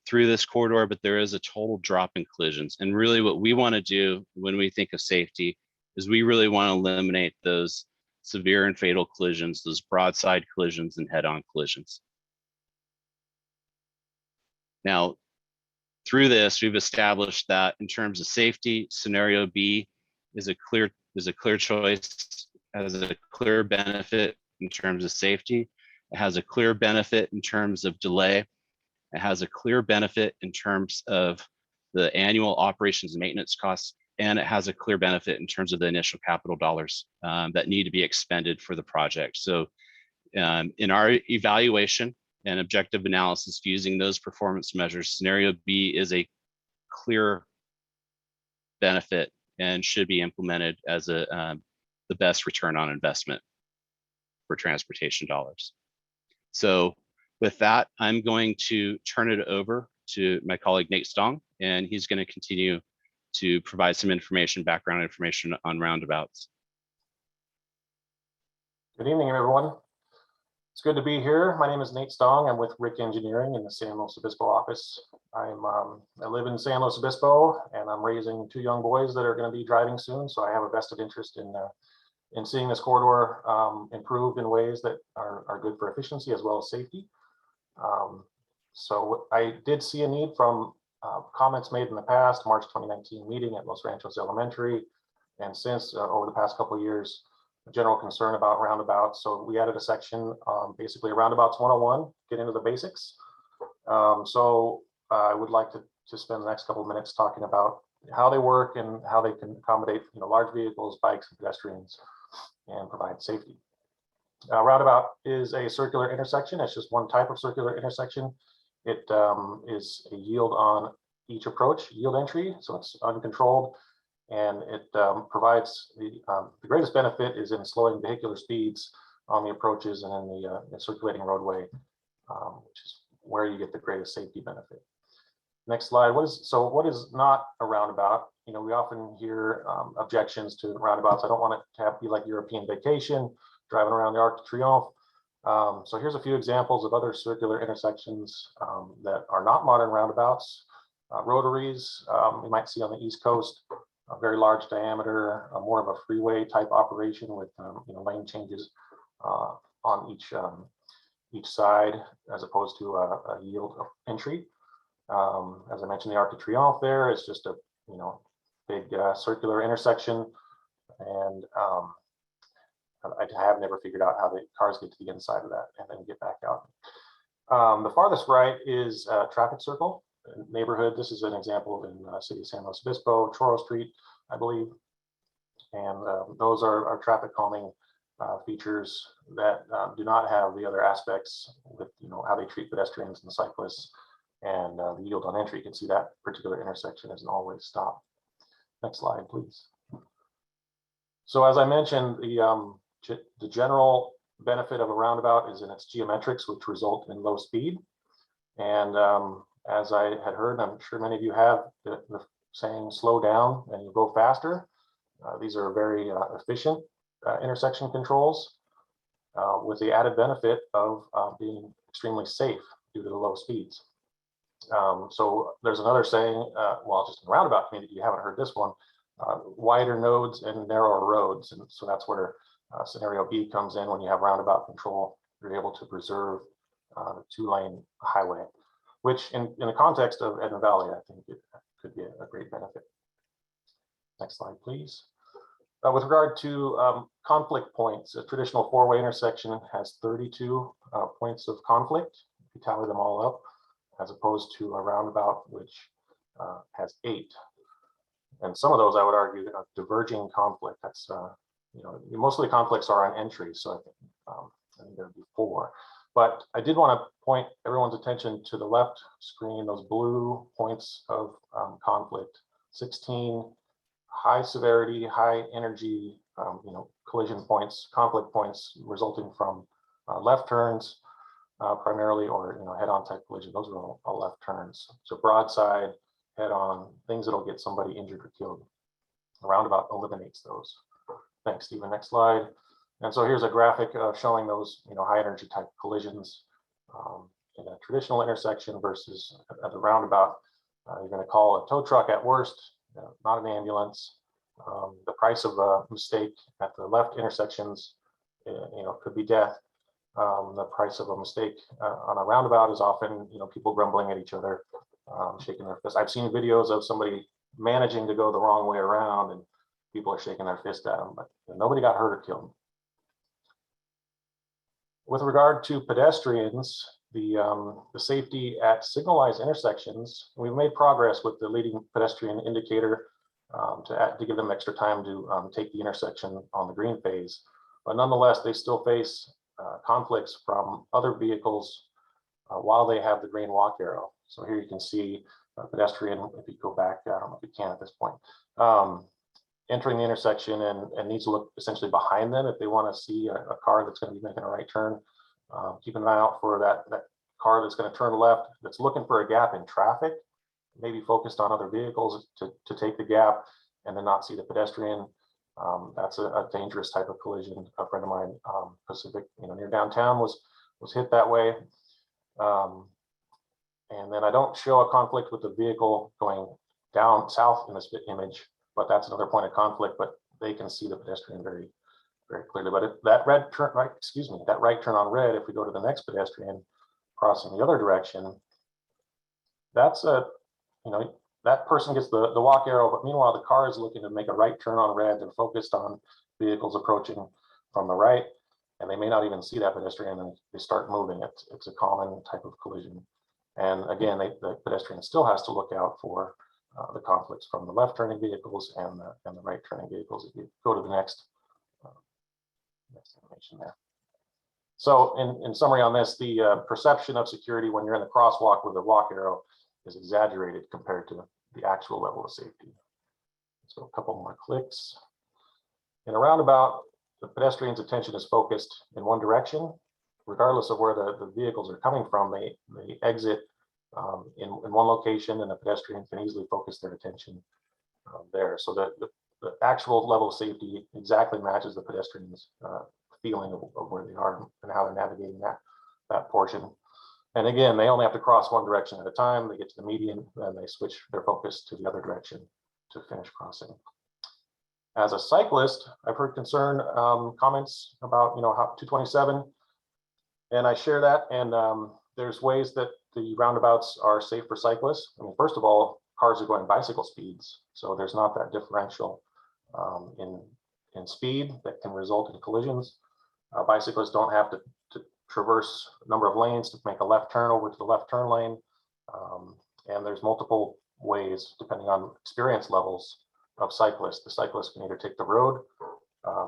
through this corridor, but there is a total drop in collisions. And really what we want to do when we think of safety is we really want to eliminate those severe and fatal collisions, those broadside collisions and head-on collisions. Now, through this, we've established that in terms of safety, scenario B is a clear choice, has a clear benefit in terms of safety. It has a clear benefit in terms of delay. It has a clear benefit in terms of the annual operations and maintenance costs, and it has a clear benefit in terms of the initial capital dollars that need to be expended for the project. So in our evaluation and objective analysis using those performance measures, scenario B is a clear benefit and should be implemented as the best return on investment for transportation dollars. So with that, I'm going to turn it over to my colleague Nate Stong, and he's going to continue to provide some information, background information on roundabouts. Good evening, everyone. It's good to be here. My name is Nate Stong. I'm with Rick Engineering in the San Luis Obispo office. I live in San Luis Obispo, and I'm raising 2 young boys that are going to be driving soon. So I have a vested interest in seeing this corridor improved in ways that are good for efficiency as well as safety. So I did see a need from comments made in the past, March 2019 meeting at Los Ranchos Elementary, and since over the past couple of years, general concern about roundabouts. So we added a section, basically Roundabouts 101, get into the basics. So I would like to spend the next couple of minutes talking about how they work and how they can accommodate large vehicles, bikes, and pedestrians, and provide safety. Roundabout is a circular intersection. It's just one type of circular intersection. It is a yield on each approach, yield entry, so it's uncontrolled. And it provides the greatest benefit is in slowing vehicular speeds on the approaches and in the circulating roadway, which is where you get the greatest safety benefit. Next slide. What is not a roundabout? We often hear objections to roundabouts. I don't want it to be like European vacation, driving around the Arc de Triomphe. So here's a few examples of other circular intersections that are not modern roundabouts. Rotaries, you might see on the East Coast. A very large diameter, more of a freeway type operation with lane changes on each side, as opposed to a yield entry. As I mentioned, the Arc de Triomphe there is just a big circular intersection, and I have never figured out how the cars get to the inside of that and then get back out. The farthest right is a traffic circle. Neighborhood. This is an example in City of San Luis Obispo, Choro Street, I believe. And those are traffic calming features that do not have the other aspects with how they treat pedestrians and cyclists and the yield on entry. You can see that particular intersection is an always stop. Next slide, please. So as I mentioned, the general benefit of a roundabout is in its geometrics, which result in low speed. And as I had heard, I'm sure many of you have, the saying slow down and you go faster. These are very efficient intersection controls with the added benefit of being extremely safe due to the low speeds. So there's another saying, well, just in the roundabout community, you haven't heard this one, wider nodes and narrower roads. And so that's where scenario B comes in. When you have roundabout control, you're able to preserve the 2-lane highway, which in the context of Edna Valley, I think it could be a great benefit. Next slide, please. With regard to conflict points, a traditional 4-way intersection has 32 points of conflict, if you tally them all up, as opposed to a roundabout, which has 8. And some of those, I would argue, are diverging conflict. That's most of the conflicts are on entry, so I think there'd be 4. But I did want to point everyone's attention to the left screen, those blue points of conflict. 16 high severity, high energy, collision points, conflict points resulting from left turns primarily, or head-on type collision. Those are all left turns. So broadside, head-on, things that'll get somebody injured or killed. The roundabout eliminates those. Thanks, Stephen. Next slide. And so here's a graphic showing those high energy type collisions in a traditional intersection versus at the roundabout. You're going to call a tow truck at worst, not an ambulance. The price of a mistake at the left intersections, could be death. The price of a mistake on a roundabout is often, people grumbling at each other, shaking their fists. I've seen videos of somebody managing to go the wrong way around, and people are shaking their fist at them, but nobody got hurt or killed. With regard to pedestrians, the safety at signalized intersections, we've made progress with the leading pedestrian indicator to give them extra time to take the intersection on the green phase. But nonetheless, they still face conflicts from other vehicles while they have the green walk arrow. So here you can see a pedestrian, if you go back, I don't know if you can at this point, entering the intersection and needs to look essentially behind them if they want to see a car that's going to be making a right turn. Keep an eye out for that car that's going to turn left, that's looking for a gap in traffic, maybe focused on other vehicles to take the gap and then not see the pedestrian. That's a dangerous type of collision. A friend of mine, Pacific, near downtown was hit that way. And then I don't show a conflict with the vehicle going down south in this image, but that's another point of conflict, but they can see the pedestrian very, very clearly. But if that right turn on red, if we go to the next pedestrian crossing the other direction, that's that person gets the walk arrow, but meanwhile, the car is looking to make a right turn on red. They're focused on vehicles approaching from the right, and they may not even see that pedestrian, and they start moving. It's a common type of collision. And again, the pedestrian still has to look out for the conflicts from the left turning vehicles and the right turning vehicles. If you go to the next animation there. So in summary on this, the perception of security when you're in the crosswalk with a walk arrow is exaggerated compared to the actual level of safety. So a couple more clicks. In a roundabout, the pedestrian's attention is focused in one direction, regardless of where the vehicles are coming from. They exit in one location, and the pedestrian can easily focus their attention there. So the actual level of safety exactly matches the pedestrian's feeling of where they are and how they're navigating that portion. And again, they only have to cross one direction at a time. They get to the median, then they switch their focus to the other direction to finish crossing. As a cyclist, I've heard comments about how 227, and I share that. And there's ways that the roundabouts are safe for cyclists. I mean, first of all, cars are going bicycle speeds, so there's not that differential in speed that can result in collisions. Bicyclists don't have to traverse a number of lanes to make a left turn over to the left turn lane. And there's multiple ways, depending on experience levels of cyclists. The cyclist can either take the road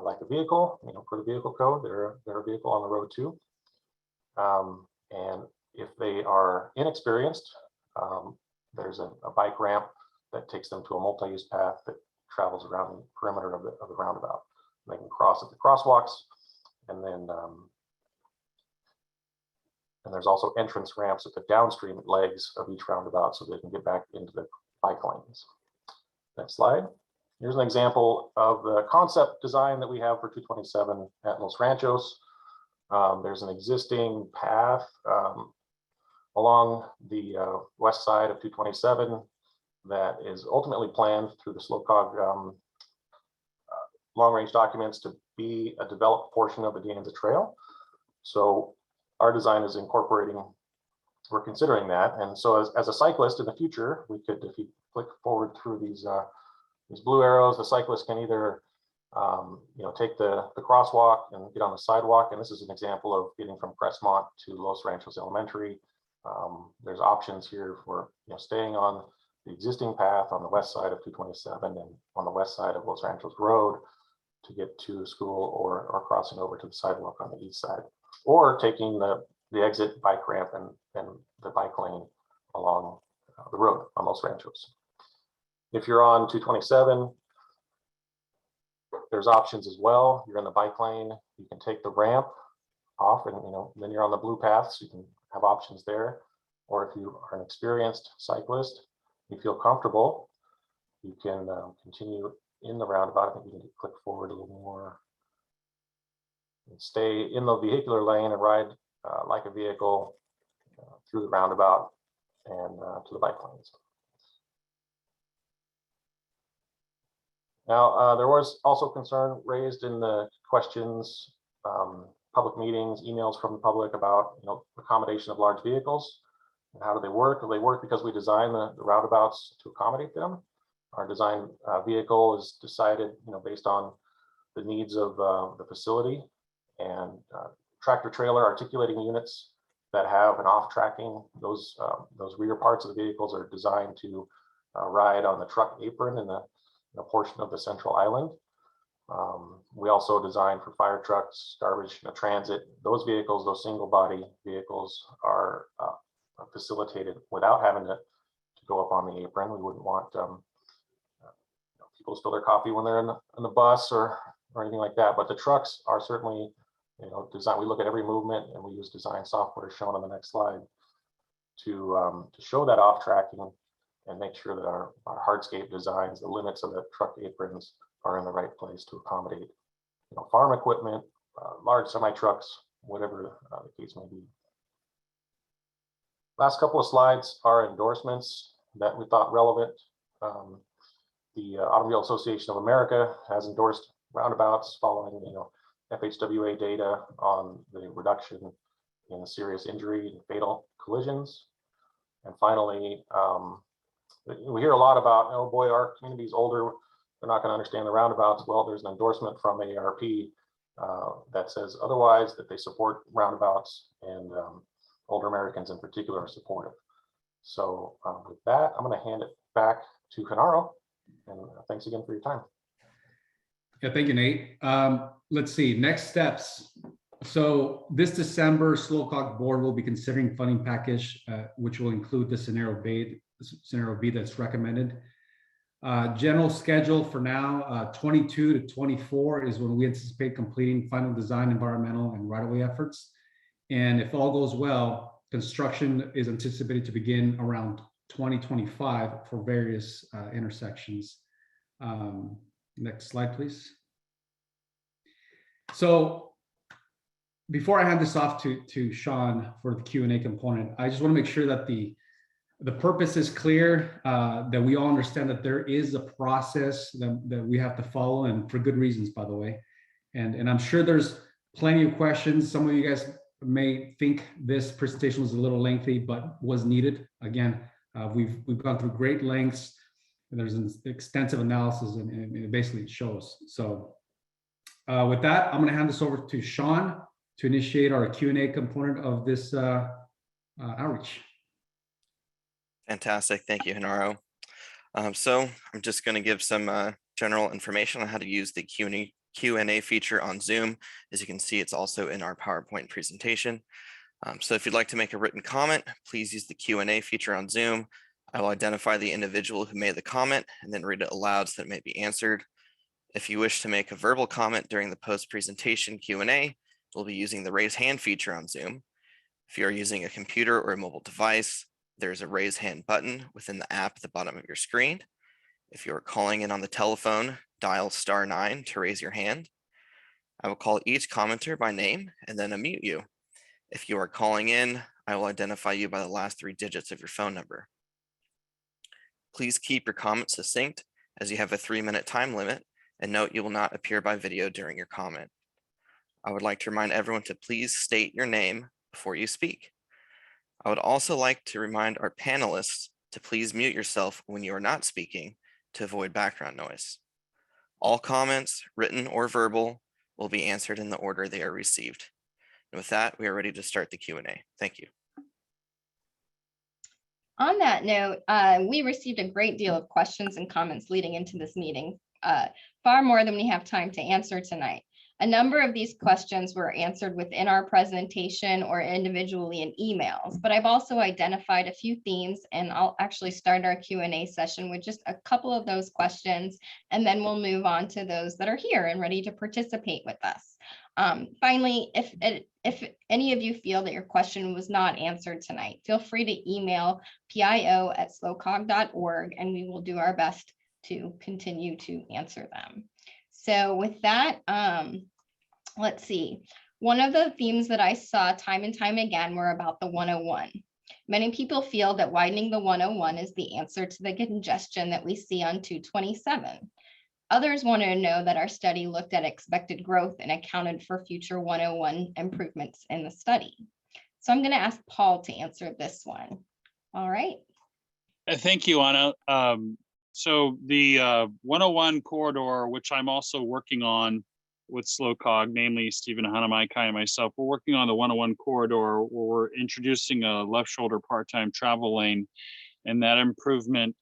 like a vehicle, for the vehicle code, they're a vehicle on the road too. And if they are inexperienced, there's a bike ramp that takes them to a multi-use path that travels around the perimeter of the roundabout. They can cross at the crosswalks, and then and there's also entrance ramps at the downstream legs of each roundabout so they can get back into the bike lanes. Next slide. Here's an example of the concept design that we have for 227 at Los Ranchos. There's an existing path along the west side of 227 that is ultimately planned through the SLOCOG long-range documents to be a developed portion of the De Anza Trail. So our design is incorporating, we're considering that. And so as a cyclist in the future, we could, if you click forward through these blue arrows, the cyclist can either take the crosswalk and get on the sidewalk. And this is an example of getting from Crestmont to Los Ranchos Elementary. There's options here for staying on the existing path on the west side of 227 and on the west side of Los Ranchos Road to get to school or crossing over to the sidewalk on the east side, or taking the exit bike ramp and the bike lane along the road on Los Ranchos. If you're on 227, there's options as well. You're in the bike lane, you can take the ramp off, and then you're on the blue path, so you can have options there. Or if you are an experienced cyclist, you feel comfortable, you can continue in the roundabout. I think you can click forward a little more and stay in the vehicular lane and ride like a vehicle through the roundabout and to the bike lanes. Now, there was also concern raised in the questions, public meetings, emails from the public about accommodation of large vehicles. And how do they work? Do they work because we design the roundabouts to accommodate them? Our design vehicle is decided based on the needs of the facility, and tractor trailer articulating units that have an off tracking, those rear parts of the vehicles are designed to ride on the truck apron in a portion of the central island. We also design for fire trucks, garbage, transit. Those vehicles, those single body vehicles, are facilitated without having to go up on the apron. We wouldn't want people to spill their coffee when they're in the bus or anything like that. But the trucks are certainly designed. We look at every movement, and we use design software shown on the next slide to show that off tracking and make sure that our hardscape designs, the limits of the truck aprons, are in the right place to accommodate farm equipment, large semi trucks, whatever the case may be. Last couple of slides are endorsements that we thought relevant. The Automobile Association of America has endorsed roundabouts following FHWA data on the reduction in serious injury and fatal collisions. And finally, we hear a lot about, oh boy, our community's older, they're not going to understand the roundabouts. Well, there's an endorsement from ARP that says otherwise, that they support roundabouts, and older Americans in particular are supportive. So with that, I'm going to hand it back to Genaro, and thanks again for your time. Yeah, thank you, Nate. Let's see, next steps. So this December, SLOCOG board will be considering funding package, which will include the scenario B that's recommended. General schedule for now, 22 to 24 is when we anticipate completing final design, environmental, and right-of-way efforts. And if all goes well, construction is anticipated to begin around 2025 for various intersections. Next slide, please. So before I hand this off to Sean for the Q&A component, I just want to make sure that the purpose is clear, that we all understand that there is a process that we have to follow, and for good reasons, by the way. And I'm sure there's plenty of questions. Some of you guys may think this presentation was a little lengthy, but was needed. Again, we've gone through great lengths, and there's an extensive analysis, and it basically shows. So with that, I'm going to hand this over to Sean to initiate our Q&A component of this outreach. Fantastic. Thank you, Genaro. So I'm just going to give some general information on how to use the Q&A feature on Zoom. As you can see, it's also in our PowerPoint presentation. So if you'd like to make a written comment, please use the Q&A feature on Zoom. I will identify the individual who made the comment and then read it aloud so that it may be answered. If you wish to make a verbal comment during the post-presentation Q&A, we'll be using the raise hand feature on Zoom. If you are using a computer or a mobile device, there's a raise hand button within the app at the bottom of your screen. If you are calling in on the telephone, dial *9 to raise your hand. I will call each commenter by name and then unmute you. If you are calling in, I will identify you by the last 3 digits of your phone number. Please keep your comments succinct, as you have a 3-minute time limit, and note you will not appear by video during your comment. I would like to remind everyone to please state your name before you speak. I would also like to remind our panelists to please mute yourself when you are not speaking to avoid background noise. All comments, written or verbal, will be answered in the order they are received. And with that, we are ready to start the Q&A. Thank you. On that note, we received a great deal of questions and comments leading into this meeting. far more than we have time to answer tonight. A number of these questions were answered within our presentation or individually in emails, but I've also identified a few themes, and I'll actually start our Q&A session with just a couple of those questions, and then we'll move on to those that are here and ready to participate with us. Finally, if any of you feel that your question was not answered tonight, feel free to email pio@slocog.org, and we will do our best to continue to answer them. So with that, let's see. One of the themes that I saw time and time again were about the 101. Many people feel that widening the 101 is the answer to the congestion that we see on 227. Others want to know that our study looked at expected growth and accounted for future 101 improvements in the study. So I'm going to ask Paul to answer this one. All right. Thank you, Anna. So the 101 corridor, which I'm also working on with SLOCOG, namely Stephen Hanamaikai and myself, we're working on the 101 corridor where we're introducing a left shoulder part-time travel lane. And that improvement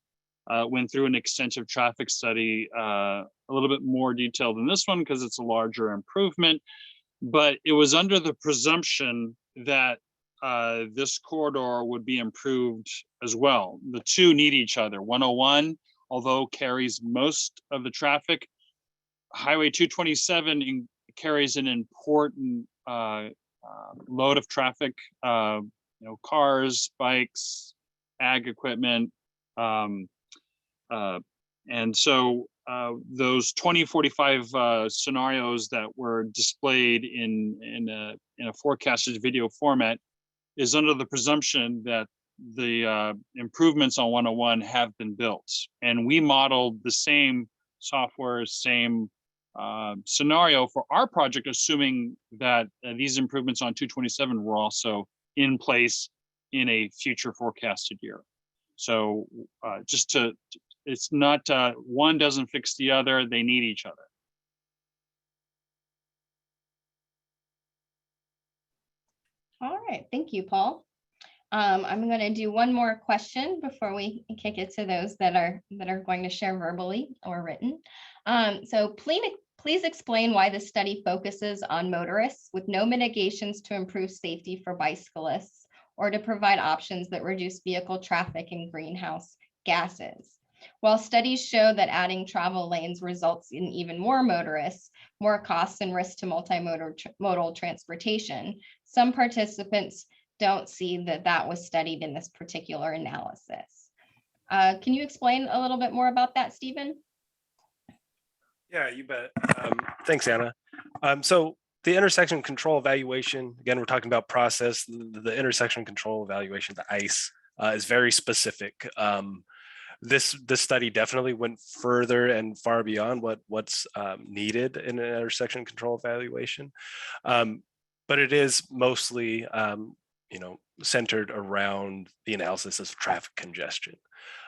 went through an extensive traffic study, a little bit more detailed than this one because it's a larger improvement, but it was under the presumption that this corridor would be improved as well. The two need each other. 101, although carries most of the traffic, Highway 227 carries an important load of traffic, cars, bikes, ag equipment. And so those 2045 scenarios that were displayed in a forecasted video format is under the presumption that the improvements on 101 have been built. And we modeled the same software, same scenario for our project, assuming that these improvements on 227 were also in place in a future forecasted year. So it's not, one doesn't fix the other, they need each other. All right, thank you, Paul. I'm going to do one more question before we kick it to those that are going to share verbally or written. So please explain why the study focuses on motorists with no mitigations to improve safety for bicyclists or to provide options that reduce vehicle traffic and greenhouse gases. While studies show that adding travel lanes results in even more motorists, more costs and risks to multimodal transportation, some participants don't see that was studied in this particular analysis. Can you explain a little bit more about that, Stephen? Yeah, you bet. Thanks, Anna. So the intersection control evaluation, again, we're talking about process. The intersection control evaluation, the ICE, is very specific. This study definitely went further and far beyond what's needed in an intersection control evaluation, but it is mostly centered around the analysis of traffic congestion.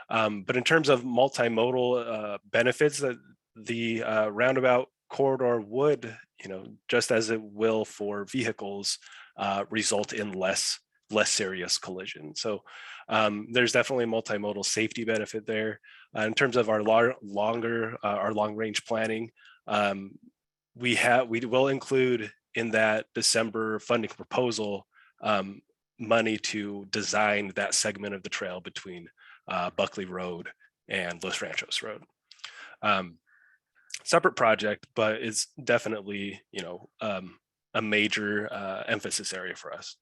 But in terms of multimodal benefits, that the roundabout corridor would, just as it will for vehicles, result in less serious collisions. So there's definitely a multimodal safety benefit there. In terms of our long range planning, we will include in that December funding proposal money to design that segment of the trail between Buckley Road and Los Ranchos Road. Separate project, but it's definitely a major emphasis area for us.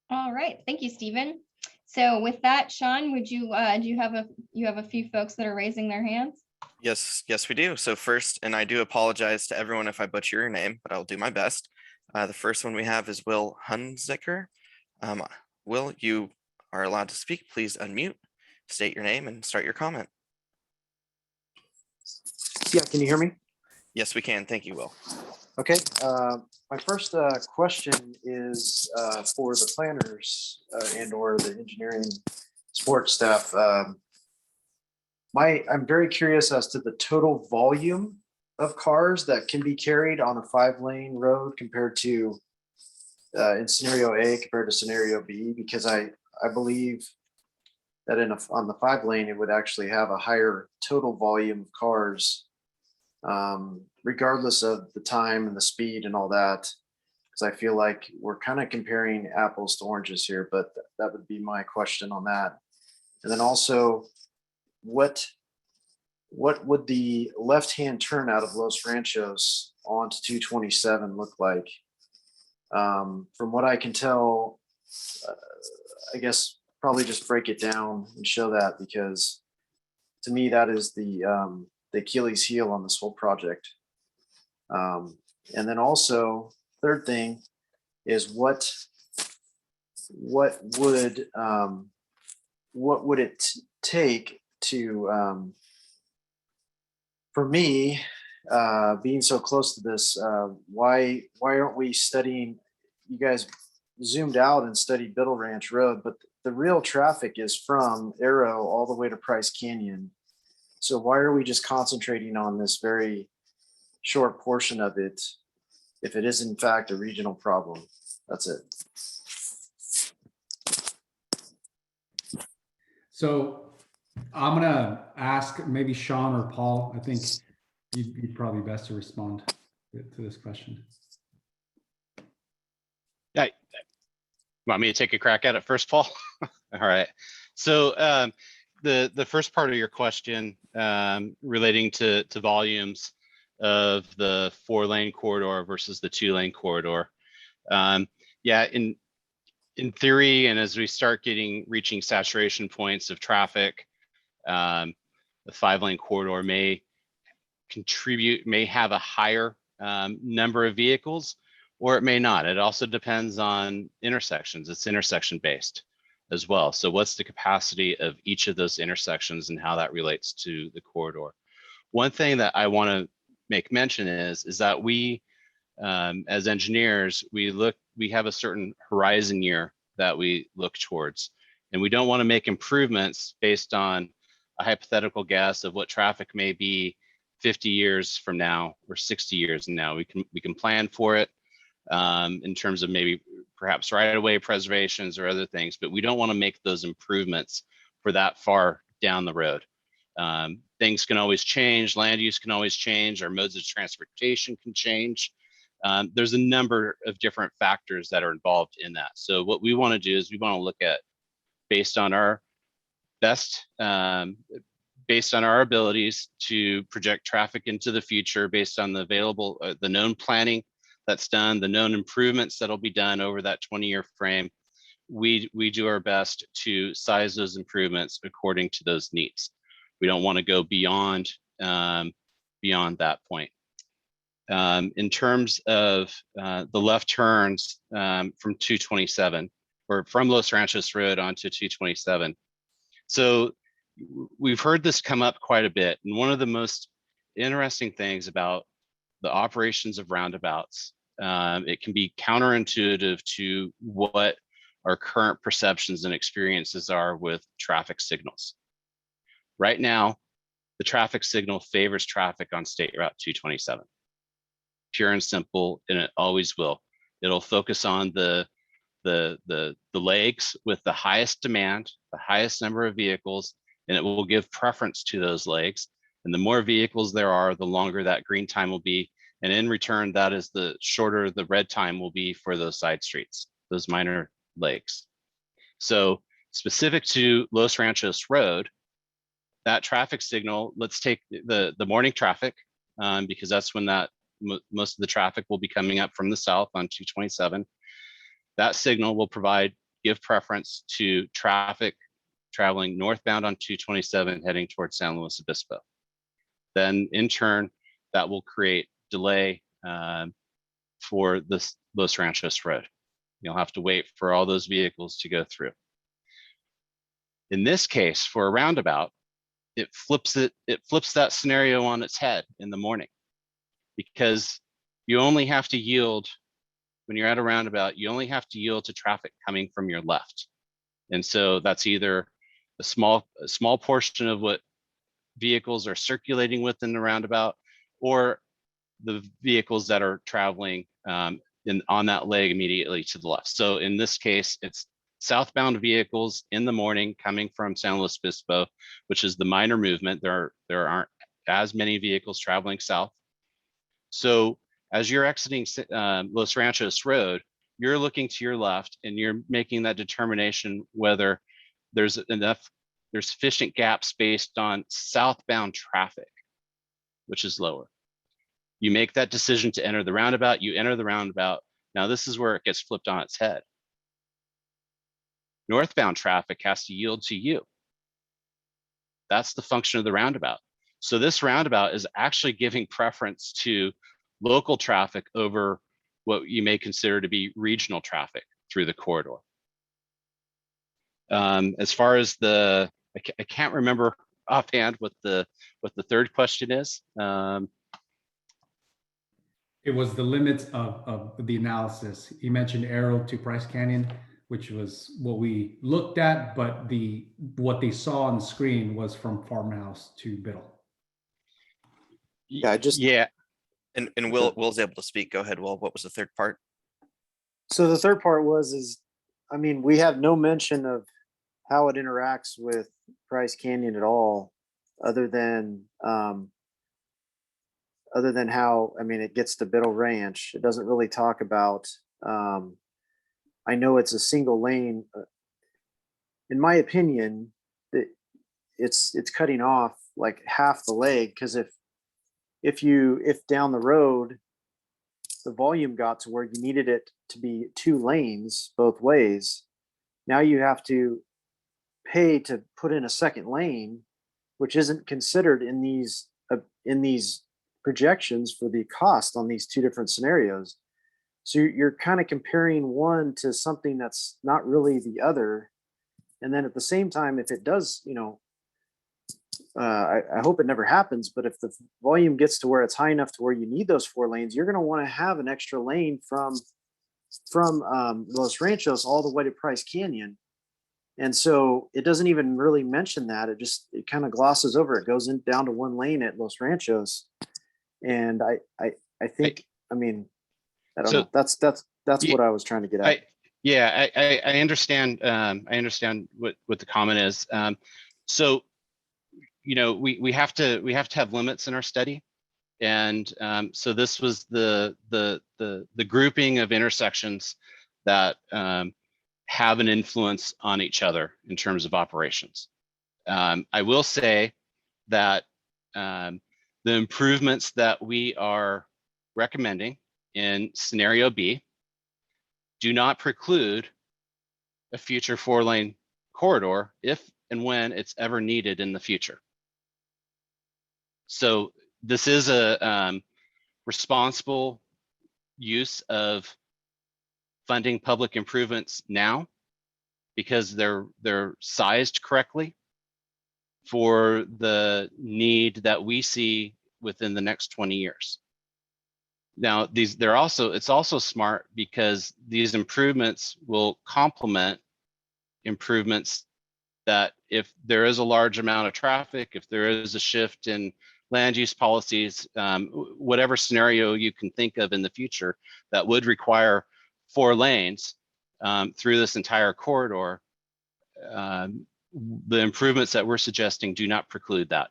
All right, thank you, Stephen. So with that, Sean, would you you have a few folks that are raising their hands? Yes, we do. So first, and I do apologize to everyone if I butcher your name, but I'll do my best. The first one we have is Will Hunziker. Will, you are allowed to speak. Please unmute, state your name, and start your comment. Yeah, can you hear me? Yes, we can. Thank you, Will. Okay. My first question is for the planners and or the engineering support staff. I'm very curious as to the total volume of cars that can be carried on a 5-lane road compared to in scenario A compared to scenario B? Because I believe that on the 5-lane, it would actually have a higher total volume of cars, regardless of the time and the speed and all that. Because I feel like we're kind of comparing apples to oranges here, but that would be my question on that. And then also, what would the left-hand turn out of Los Ranchos onto 227 look like? From what I can tell, I guess probably just break it down and show that, because to me that is the Achilles heel on this whole project. And then also, third thing is what would it take to for me, being so close to this, why aren't we studying? You guys zoomed out and studied Biddle Ranch Road, but the real traffic is from Arrow all the way to Price Canyon. So why are we just concentrating on this very short portion of it if it is in fact a regional problem? That's it. So I'm gonna ask maybe Sean or Paul. I think you'd probably best to respond to this question. Yeah. Want me to take a crack at it first, Paul? All right. So the first part of your question relating to volumes of the 4-lane corridor versus the 2-lane corridor. Yeah, in theory, and as we start reaching saturation points of traffic, the 5-lane corridor may have a higher number of vehicles, or it may not. It also depends on intersections. It's intersection based as well. So what's the capacity of each of those intersections and how that relates to the corridor? One thing that I want to make mention is that we, as engineers, we have a certain horizon year that we look towards, and we don't want to make improvements based on a hypothetical guess of what traffic may be 50 years from now or 60 years from now. We can plan for it in terms of maybe perhaps right-of-way preservations or other things, but we don't want to make those improvements for that far down the road. Things can always change, land use can always change, our modes of transportation can change. There's a number of different factors that are involved in that. So what we want to do is we want to look at, based on our based on our abilities to project traffic into the future, based on the available, the known planning that's done, the known improvements that'll be done over that 20-year frame, we do our best to size those improvements according to those needs. We don't want to go beyond that point. In terms of the left turns from 227 or from Los Ranchos Road onto 227. So we've heard this come up quite a bit. And one of the most interesting things about the operations of roundabouts, it can be counterintuitive to what our current perceptions and experiences are with traffic signals. Right now, the traffic signal favors traffic on State Route 227. Pure and simple, and it always will. It'll focus on the legs with the highest demand, the highest number of vehicles, and it will give preference to those legs. And the more vehicles there are, the longer that green time will be. And in return, that is the shorter the red time will be for those side streets, those minor legs. So specific to Los Ranchos Road, that traffic signal, let's take the morning traffic, because that's when most of the traffic will be coming up from the south on 227. That signal will give preference to traffic traveling northbound on 227 heading towards San Luis Obispo. Then in turn, that will create delay for this Los Ranchos Road. You'll have to wait for all those vehicles to go through. In this case, for a roundabout, it flips that scenario on its head in the morning, because you only have to yield, when you're at a roundabout, you only have to yield to traffic coming from your left. And so that's either a small portion of what vehicles are circulating within the roundabout, or the vehicles that are traveling on that leg immediately to the left. So in this case, it's southbound vehicles in the morning coming from San Luis Obispo, which is the minor movement. There aren't as many vehicles traveling south. So as you're exiting Los Ranchos Road, you're looking to your left and you're making that determination whether there's sufficient gaps based on southbound traffic, which is lower. You make that decision to enter the roundabout, you enter the roundabout. Now this is where it gets flipped on its head. Northbound traffic has to yield to you. That's the function of the roundabout. So this roundabout is actually giving preference to local traffic over what you may consider to be regional traffic through the corridor. As far as I can't remember offhand what the third question is. It was the limits of the analysis. You mentioned Arrow to Bryce Canyon, which was what we looked at, but what they saw on the screen was from Farmhouse to Biddle. Yeah. And Will's able to speak. Go ahead, Will. What was the third part? So the third part I mean, we have no mention of how it interacts with Bryce Canyon at all, other than how, I mean, it gets to Biddle Ranch. It doesn't really talk about, I know it's a single lane. In my opinion, it's cutting off like half the leg, because if down the road the volume got to where you needed it to be 2 lanes both ways, now you have to pay to put in a second lane, which isn't considered in these projections for the cost on these 2 different scenarios. So you're kind of comparing one to something that's not really the other. And then at the same time, if it does, I hope it never happens, but if the volume gets to where it's high enough to where you need those 4 lanes, you're going to want to have an extra lane from Los Ranchos all the way to Bryce Canyon. And so it doesn't even really mention that. It kind of glosses over. It goes down to 1 lane at Los Ranchos. And I think, I mean, I don't know. That's what I was trying to get at. I understand. I understand what the comment is. So, we have to have limits in our study, and so this was the grouping of intersections that have an influence on each other in terms of operations. I will say that the improvements that we are recommending in scenario B do not preclude a future 4-lane corridor if and when it's ever needed in the future. So this is a responsible use of funding public improvements now, because they're sized correctly for the need that we see within the next 20 years. Now, it's also smart because these improvements will complement improvements that if there is a large amount of traffic, if there is a shift in land use policies, whatever scenario you can think of in the future that would require 4 lanes through this entire corridor, the improvements that we're suggesting do not preclude that.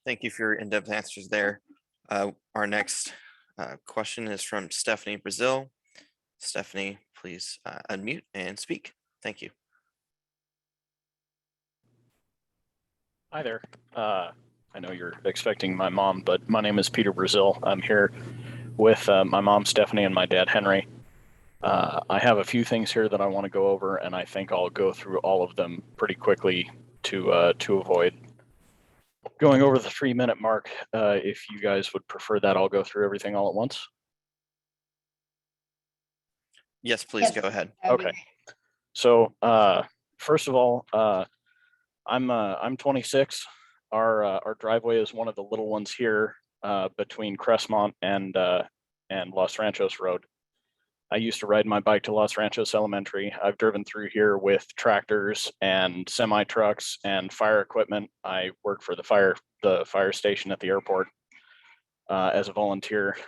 Thank you for your in-depth answers there. Our next question is from Stephanie Brazil. Stephanie, please unmute and speak. Thank you. Hi there. I know you're expecting my mom, but my name is Peter Brazil. I'm here with my mom, Stephanie, and my dad, Henry. I have a few things here that I want to go over, and I think I'll go through all of them pretty quickly to avoid going over the 3-minute mark. If you guys would prefer that, I'll go through everything all at once. Yes, please go ahead. Okay. So first of all, I'm 26. Our driveway is one of the little ones here between Crestmont and Los Ranchos Road. I used to ride my bike to Los Ranchos Elementary. I've driven through here with tractors and semi trucks and fire equipment. I work for the fire station at the airport as a volunteer.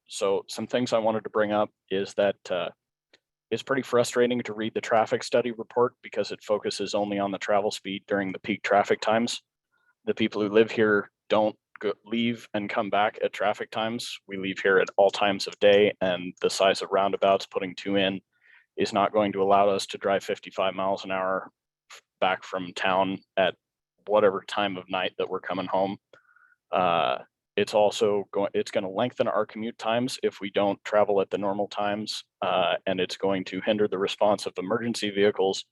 So some things I wanted to bring up is that it's pretty frustrating to read the traffic study report because it focuses only on the travel speed during the peak traffic times. The people who live here don't leave and come back at traffic times. We leave here at all times of day, and the size of roundabouts putting 2 in is not going to allow us to drive 55 miles an hour back from town at whatever time of night that we're coming home. It's also going to lengthen our commute times if we don't travel at the normal times, and it's going to hinder the response of emergency vehicles,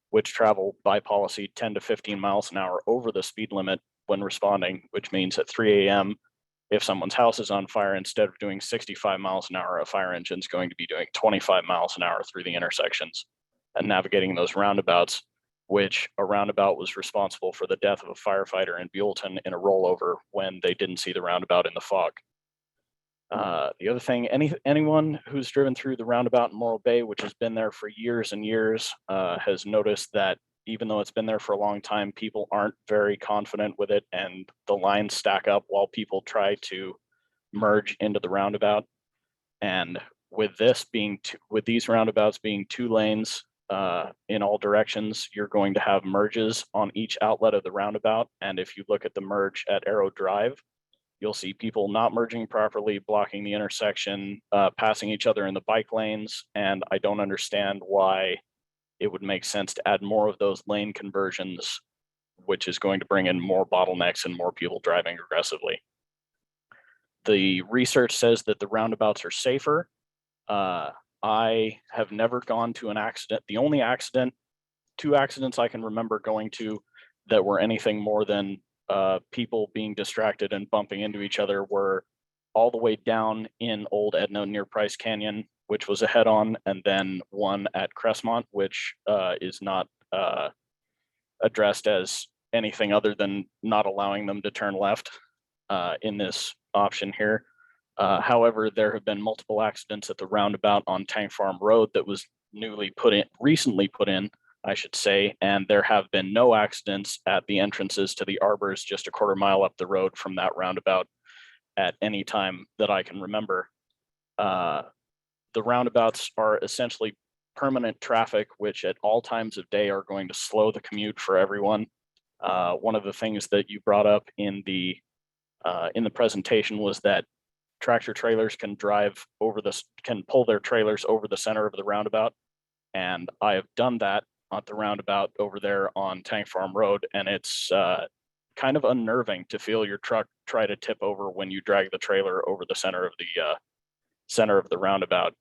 which travel by policy 10 to 15 miles an hour over the speed limit when responding, which means at 3 a.m., if someone's house is on fire, instead of doing 65 miles an hour, a fire engine is going to be doing 25 miles an hour through the intersections and navigating those roundabouts, which a roundabout was responsible for the death of a firefighter in Buellton in a rollover when they didn't see the roundabout in the fog. The other thing, anyone who's driven through the roundabout in Morro Bay, which has been there for years and years, has noticed that even though it's been there for a long time, people aren't very confident with it, and the lines stack up while people try to merge into the roundabout. And with these roundabouts being 2 lanes in all directions, you're going to have merges on each outlet of the roundabout. And if you look at the merge at Arrow Drive, you'll see people not merging properly, blocking the intersection, passing each other in the bike lanes. And I don't understand why it would make sense to add more of those lane conversions, which is going to bring in more bottlenecks and more people driving aggressively. The research says that the roundabouts are safer. I have never gone to an accident. The only 2 accidents I can remember going to that were anything more than people being distracted and bumping into each other were all the way down in Old Edna near Price Canyon, which was a head-on, and then one at Crestmont, which is not addressed as anything other than not allowing them to turn left in this option here. However, there have been multiple accidents at the roundabout on Tank Farm Road that was recently put in, I should say, and there have been no accidents at the entrances to the arbors just a quarter mile up the road from that roundabout at any time that I can remember. The roundabouts are essentially permanent traffic, which at all times of day are going to slow the commute for everyone. One of the things that you brought up in the presentation was that tractor trailers can pull their trailers over the center of the roundabout. And I have done that at the roundabout over there on Tank Farm Road. And it's kind of unnerving to feel your truck try to tip over when you drag the trailer over the center of the roundabout.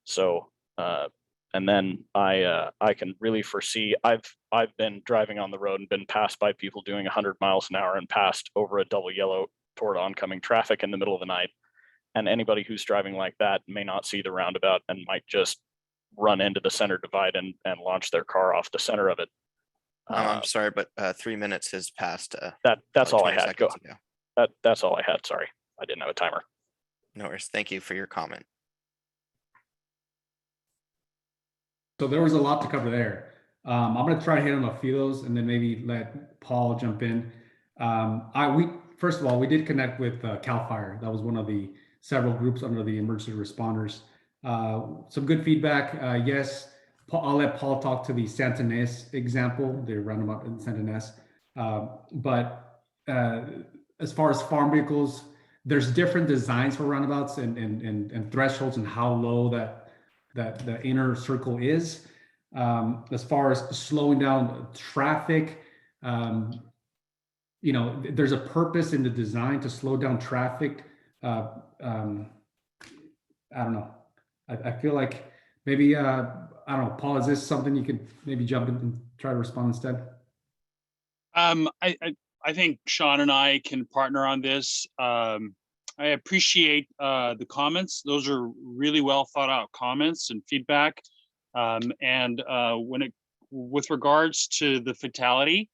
So, and then I can really foresee, I've been driving on the road and been passed by people doing 100 miles an hour and passed over a double yellow toward oncoming traffic in the middle of the night. And anybody who's driving like that may not see the roundabout and might just run into the center divide and launch their car off the center of it. I'm sorry, but 3 minutes has passed. That's all I 20 had. seconds ago. That's all I had. Sorry, I didn't have a timer. No worries. Thank you for your comment. So there was a lot to cover there. I'm going to try to hit on a few of those and then maybe let Paul jump in. First of all, we did connect with CAL FIRE. That was one of the several groups under the emergency responders. Some good feedback. Yes, I'll let Paul talk to the Santa Ynez example, the roundabout in Santa Ynez. But as far as farm vehicles, there's different designs for roundabouts and thresholds and how low that the inner circle is. As far as slowing down traffic, there's a purpose in the design to slow down traffic. I don't know. I feel like maybe, I don't know, Paul, is this something you could maybe jump in and try to respond instead? I think Sean and I can partner on this. I appreciate the comments. Those are really well thought out comments and feedback. With regards to the fatality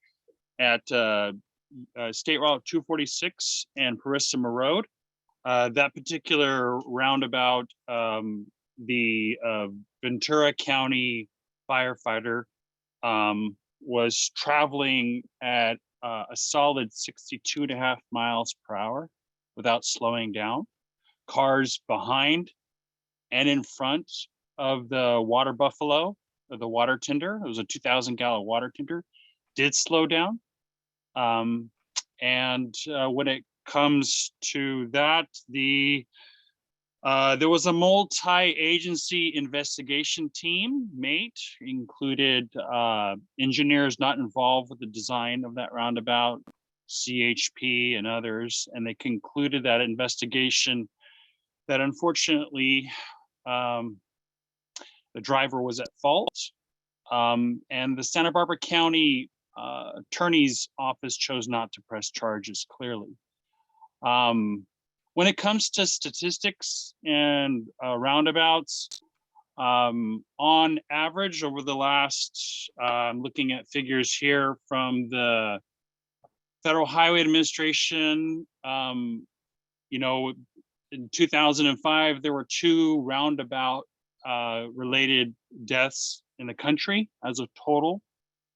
at State Route 246 and Parissima Road, that particular roundabout the Ventura County firefighter was traveling at a solid 62.5 miles per hour without slowing down. Cars behind and in front of the water buffalo, or the water tender, it was a 2,000-gallon water tender, did slow down. When it comes to that, there was a multi-agency investigation team, MATE, included engineers not involved with the design of that roundabout, CHP and others, and they concluded that investigation that unfortunately the driver was at fault. And the Santa Barbara County Attorney's Office chose not to press charges, clearly. When it comes to statistics and roundabouts, on average over the last, I'm looking at figures here from the Federal Highway Administration, in 2005, there were 2 roundabout related deaths in the country as a total.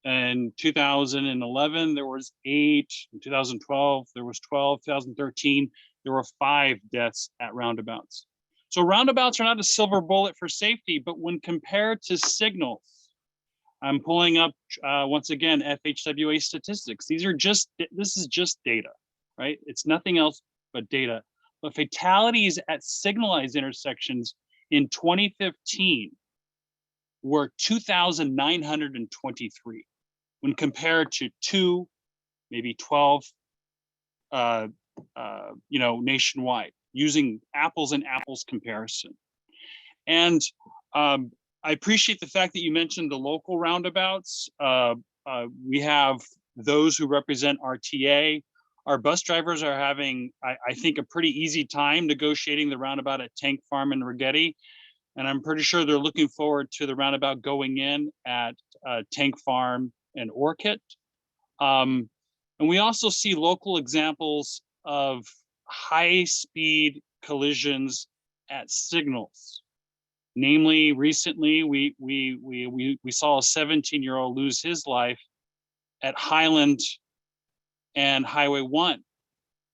In 2011, there was 8. In 2012, there was 12. 2013, there were 5 deaths at roundabouts. So roundabouts are not a silver bullet for safety, but when compared to signals, I'm pulling up once again FHWA statistics. This is just data, right? It's nothing else but data. But fatalities at signalized intersections in 2015 were 2,923 when compared to 2, maybe 12, nationwide, using apples and apples comparison. And I appreciate the fact that you mentioned the local roundabouts. We have those who represent RTA. Our bus drivers are having, I think, a pretty easy time negotiating the roundabout at Tank Farm and Rigetti. And I'm pretty sure they're looking forward to the roundabout going in at Tank Farm and Orchid. And we also see local examples of high-speed collisions at signals. Namely, recently we saw a 17-year-old lose his life at Highland and Highway 1.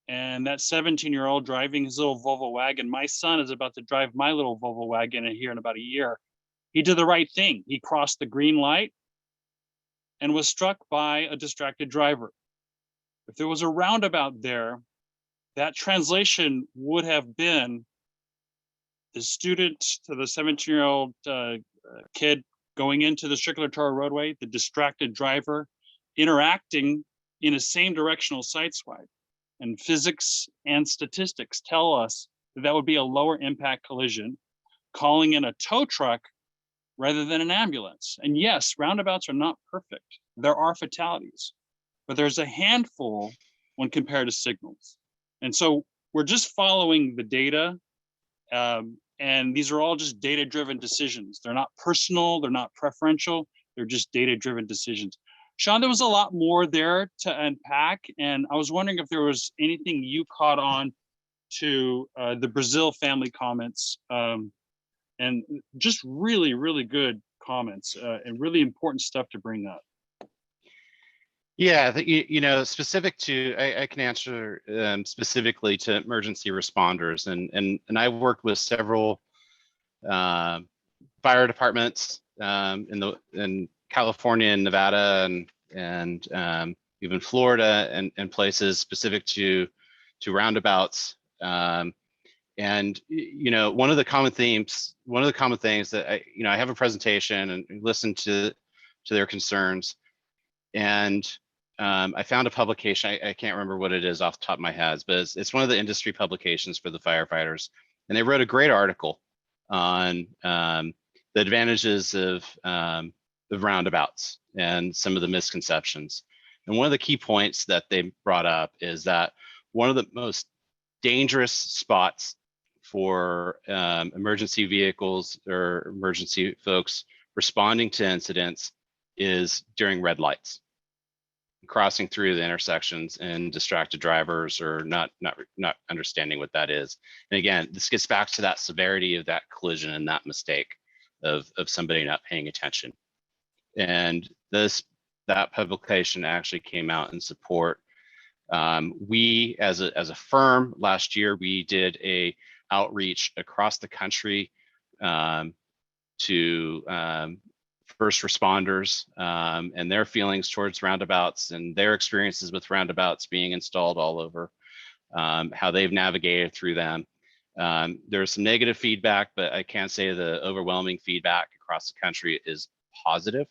And that 17-year-old driving his little Volvo wagon, my son is about to drive my little Volvo wagon here in about a year. He did the right thing. He crossed the green light and was struck by a distracted driver. If there was a roundabout there, that translation would have been the student to the 17-year-old kid going into the circulatory roadway, the distracted driver interacting in a same directional sight swipe. And physics and statistics tell us that that would be a lower impact collision, calling in a tow truck rather than an ambulance. And yes, roundabouts are not perfect. There are fatalities, but there's a handful when compared to signals. And so we're just following the data. And these are all just data-driven decisions. They're not personal, they're not preferential, they're just data-driven decisions. Sean, there was a lot more there to unpack, and I was wondering if there was anything you caught on to the Brazil family comments, and just really, really good comments and really important stuff to bring up. Yeah, specific to, I can answer specifically to emergency responders, and I've worked with several fire departments in California and Nevada and even Florida and places specific to roundabouts. And one of the common things that I have a presentation and listen to their concerns, and I found a publication. I can't remember what it is off the top of my head, but it's one of the industry publications for the firefighters, and they wrote a great article on the advantages of roundabouts and some of the misconceptions. And one of the key points that they brought up is that one of the most dangerous spots for emergency vehicles or emergency folks responding to incidents is during red lights. crossing through the intersections and distracted drivers or not understanding what that is. And again, this gets back to that severity of that collision and that mistake of somebody not paying attention. And that publication actually came out in support. We as a firm last year, we did a outreach across the country to first responders and their feelings towards roundabouts and their experiences with roundabouts being installed all over, how they've navigated through them. There's some negative feedback, but I can't say the overwhelming feedback across the country is positive.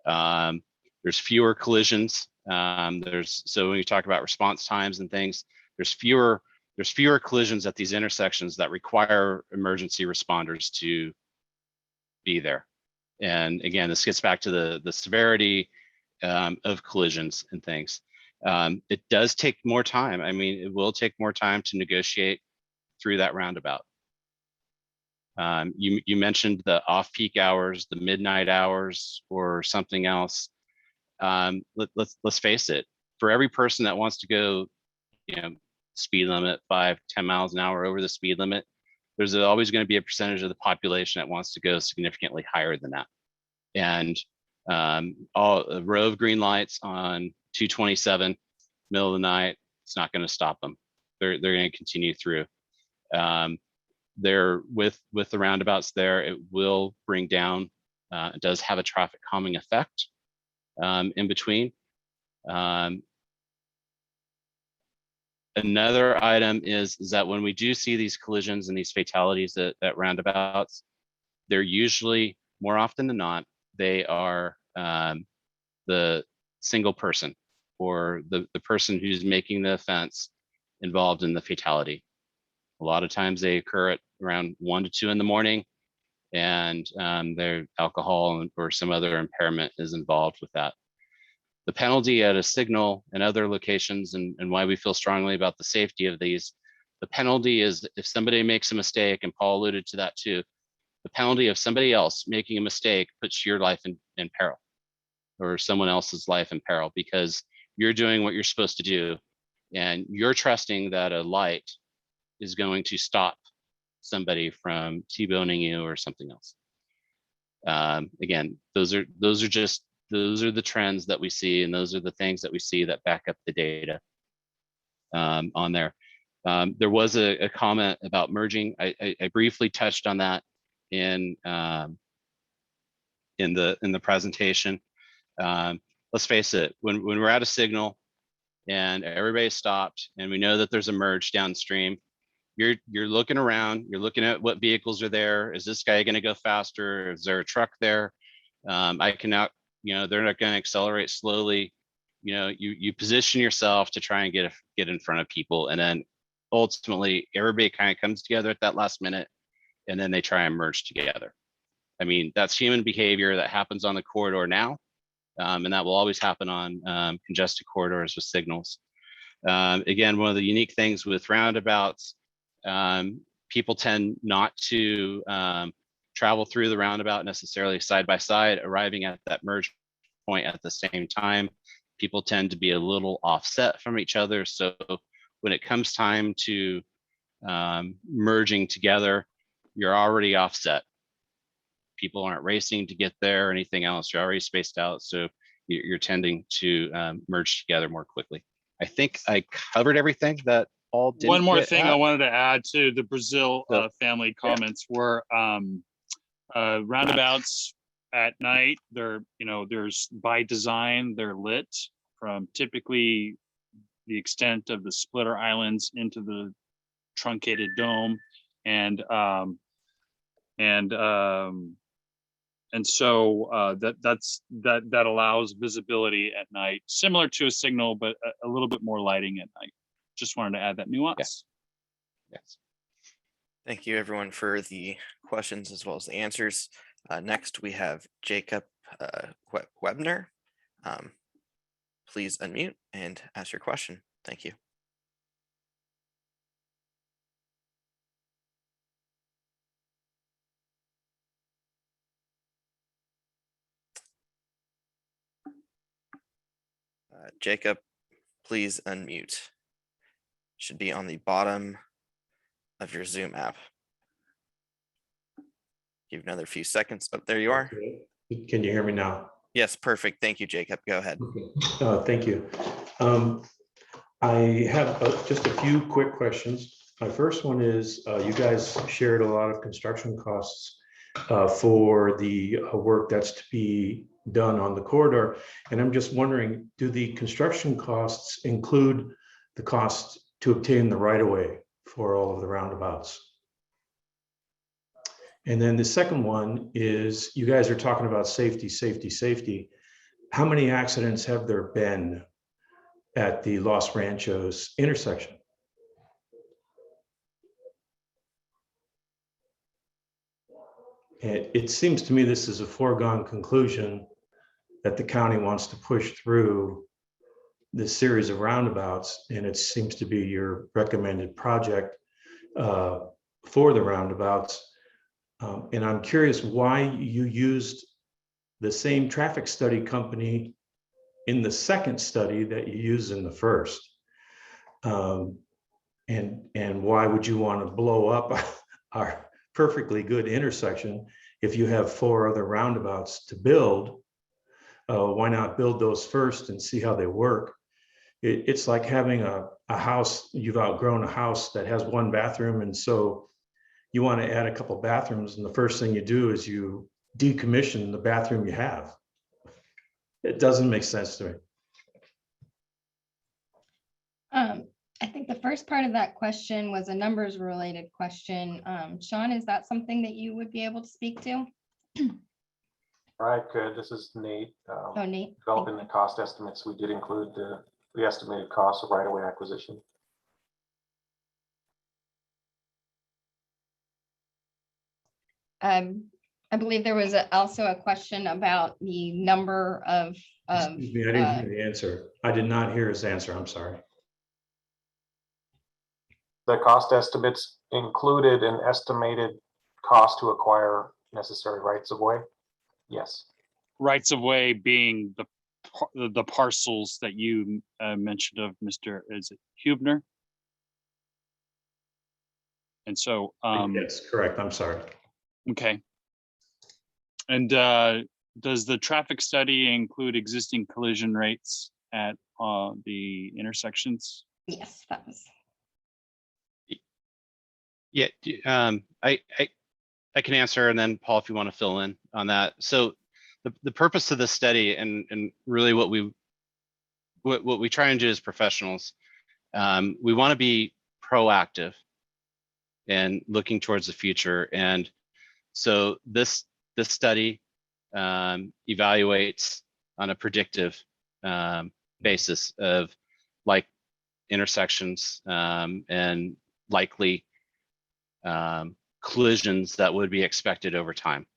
There's fewer collisions. So when you talk about response times and things, there's fewer collisions at these intersections that require emergency responders to be there. And again, this gets back to the severity of collisions and things. It does take more time. I mean, it will take more time to negotiate through that roundabout. You mentioned the off-peak hours, the midnight hours, or something else. Let's face it. For every person that wants to go, speed limit 5-10 miles an hour over the speed limit, there's always going to be a percentage of the population that wants to go significantly higher than that. And a row of green lights on 227, middle of the night, it's not going to stop them. They're going to continue through. There with the roundabouts there, it will bring down. It does have a traffic calming effect in between. Another item is that when we do see these collisions and these fatalities at roundabouts, they're usually, more often than not, they are the single person or the person who's making the offense involved in the fatality. A lot of times they occur at around 1 to 2 in the morning, and their alcohol or some other impairment is involved with that. The penalty at a signal and other locations, and why we feel strongly about the safety of these, the penalty is if somebody makes a mistake, and Paul alluded to that too, the penalty of somebody else making a mistake puts your life in peril, or someone else's life in peril, because you're doing what you're supposed to do, and you're trusting that a light is going to stop somebody from T-boning you or something else. Again, those are the trends that we see, and those are the things that we see that back up the data on there. There was a comment about merging. I briefly touched on that in the presentation. Let's face it, when we're at a signal and everybody stopped and we know that there's a merge downstream, you're looking around, you're looking at what vehicles are there. Is this guy going to go faster? Is there a truck there? I can now, they're not going to accelerate slowly. You position yourself to try and get in front of people, and then ultimately everybody kind of comes together at that last minute, and then they try and merge together. I mean, that's human behavior that happens on the corridor now, and that will always happen on congested corridors with signals. Again, one of the unique things with roundabouts, people tend not to travel through the roundabout necessarily side by side, arriving at that merge point at the same time. People tend to be a little offset from each other. So when it comes time to merging together, you're already offset. People aren't racing to get there or anything else. You're already spaced out. So you're tending to merge together more quickly. I think I covered everything that Paul didn't. One more thing I wanted to add to the Brazil family comments were roundabouts at night. There's by design, they're lit from typically the extent of the splitter islands into the truncated dome, and so that allows visibility at night, similar to a signal, but a little bit more lighting at night. Just wanted to add that nuance. Yes. Thank you, everyone, for the questions as well as the answers. Next, we have Jacob Webner. Please unmute and ask your question. Thank you. Jacob, please unmute. Should be on the bottom of your Zoom app. Give another few seconds. Oh, there you are. Okay. Can you hear me now? Yes, perfect. Thank you, Jacob. Go ahead. Okay. Thank you. I have just a few quick questions. My first one is, you guys shared a lot of construction costs for the work that's to be done on the corridor. And I'm just wondering, do the construction costs include the cost to obtain the right-of-way for all of the roundabouts? And then the second one is, you guys are talking about safety, safety, safety. How many accidents have there been at the Los Ranchos intersection? It seems to me this is a foregone conclusion that the county wants to push through this series of roundabouts, and it seems to be your recommended project for the roundabouts. And I'm curious why you used the same traffic study company in the second study that you used in the first. And why would you want to blow up our perfectly good intersection if you have 4 other roundabouts to build? Why not build those first and see how they work? It's like having a house, you've outgrown a house that has 1 bathroom, and so you want to add a couple bathrooms, and the first thing you do is you decommission the bathroom you have. It doesn't make sense to me. I think the first part of that question was a numbers related question. Sean, is that something that you would be able to speak to? I could. This is Nate. Oh, Nate. Developing the cost estimates, we did include the estimated cost of right-of-way acquisition. I believe there was also a question about the number of. Excuse me, I didn't hear the answer. I did not hear his answer. I'm sorry. The cost estimates included an estimated cost to acquire necessary rights of way. Yes. Rights of way being the parcels that you mentioned of Mr. Is it Hubner? And so Yes, correct. I'm sorry. okay. And does the traffic study include existing collision rates at the intersections? Yes, that was. Yeah, I can answer, and then Paul, if you want to fill in on that. So the purpose of this study, and really what we try and do as professionals, we want to be proactive and looking towards the future. And so this study evaluates on a predictive basis of like intersections and likely collisions that would be expected over time.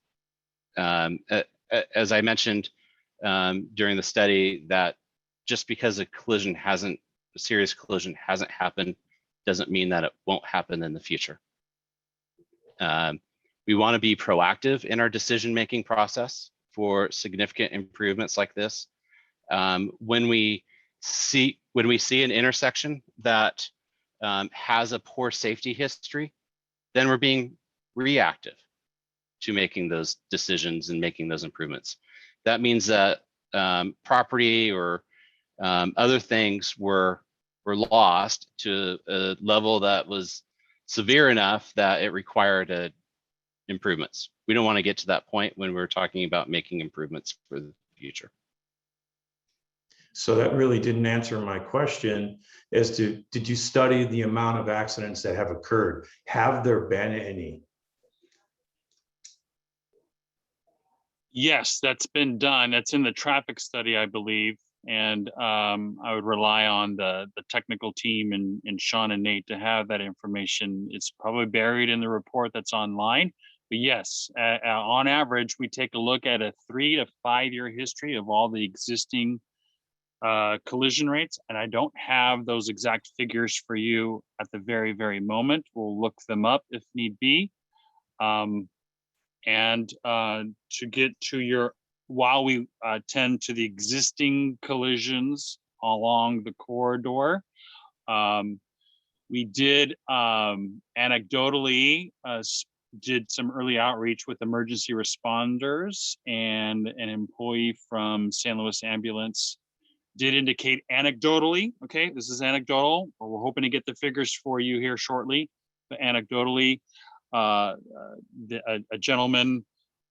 As I mentioned during the study, that just because a serious collision hasn't happened, doesn't mean that it won't happen in the future. We want to be proactive in our decision-making process for significant improvements like this. When we see an intersection that has a poor safety history, then we're being reactive to making those decisions and making those improvements. That means that property or other things were lost to a level that was severe enough that it required improvements. We don't want to get to that point when we're talking about making improvements for the future. So that really didn't answer my question as to, did you study the amount of accidents that have occurred? Have there been any? Yes, that's been done. That's in the traffic study, I believe. And I would rely on the technical team and Sean and Nate to have that information. It's probably buried in the report that's online. But yes, on average, we take a look at a 3 to 5 year history of all the existing collision rates. And I don't have those exact figures for you at the very, very moment. We'll look them up if need be. And to get to while we tend to the existing collisions along the corridor. We did anecdotally did some early outreach with emergency responders, and an employee from San Luis Ambulance did indicate anecdotally, okay, this is anecdotal, but we're hoping to get the figures for you here shortly, but anecdotally, a gentleman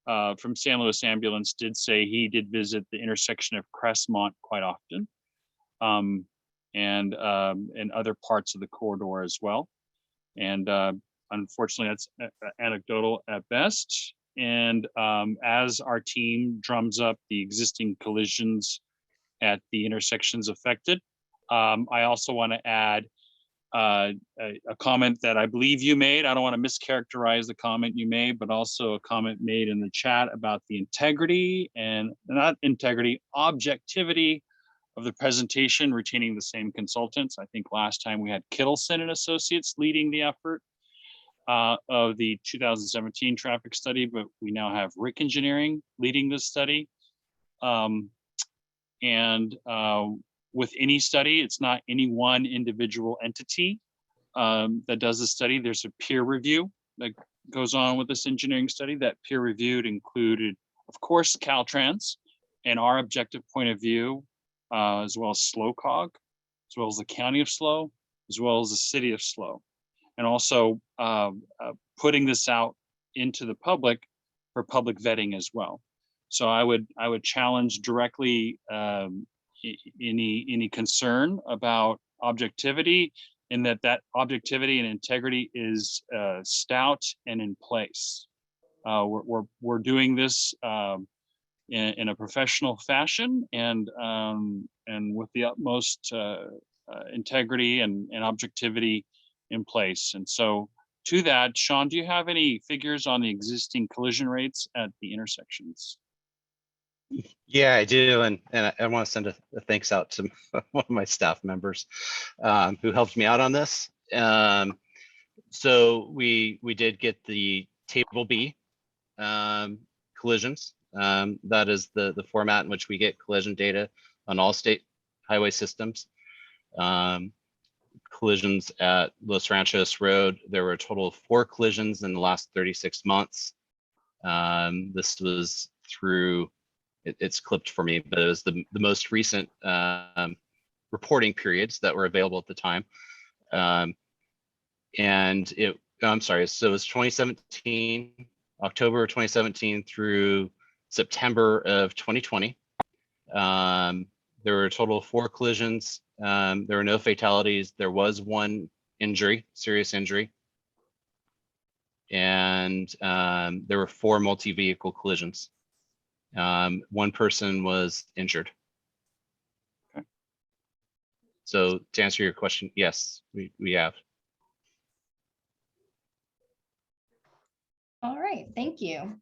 from San Luis Ambulance did say he did visit the intersection of Crestmont quite often, and in other parts of the corridor as well. And unfortunately, that's anecdotal at best. And as our team drums up the existing collisions at the intersections affected, I also want to add a comment that I believe you made. I don't want to mischaracterize the comment you made, but also a comment made in the chat about the integrity, and not integrity, objectivity of the presentation, retaining the same consultants. I think last time we had Kittleson and Associates leading the effort of the 2017 traffic study, but we now have Rick Engineering leading this study. With any study, it's not any one individual entity that does the study. There's a peer review that goes on with this engineering study. That peer reviewed included, of course, Caltrans and our objective point of view, as well as SLOCOG, as well as the County of SLO, as well as the City of SLO, and also putting this out into the public for public vetting as well. So I would challenge directly any concern about objectivity, in that objectivity and integrity is stout and in place. We're doing this in a professional fashion, and with the utmost integrity and objectivity in place. And so to that, Sean, do you have any figures on the existing collision rates at the intersections? Yeah, I do, and I want to send a thanks out to one of my staff members who helped me out on this. So we did get the Table B collisions. That is the format in which we get collision data on all state highway systems. Collisions at Los Ranchos Road, there were a total of 4 collisions in the last 36 months. This was through, it's clipped for me, but it was the most recent reporting periods that were available at the time. And I'm sorry, so it was 2017, October 2017 through September of 2020. There were a total of 4 collisions. There were no fatalities. There was 1 injury, serious injury. And there were 4 multi-vehicle collisions. 1 person was injured. Okay. So to answer your question, yes, we have. All right, thank you.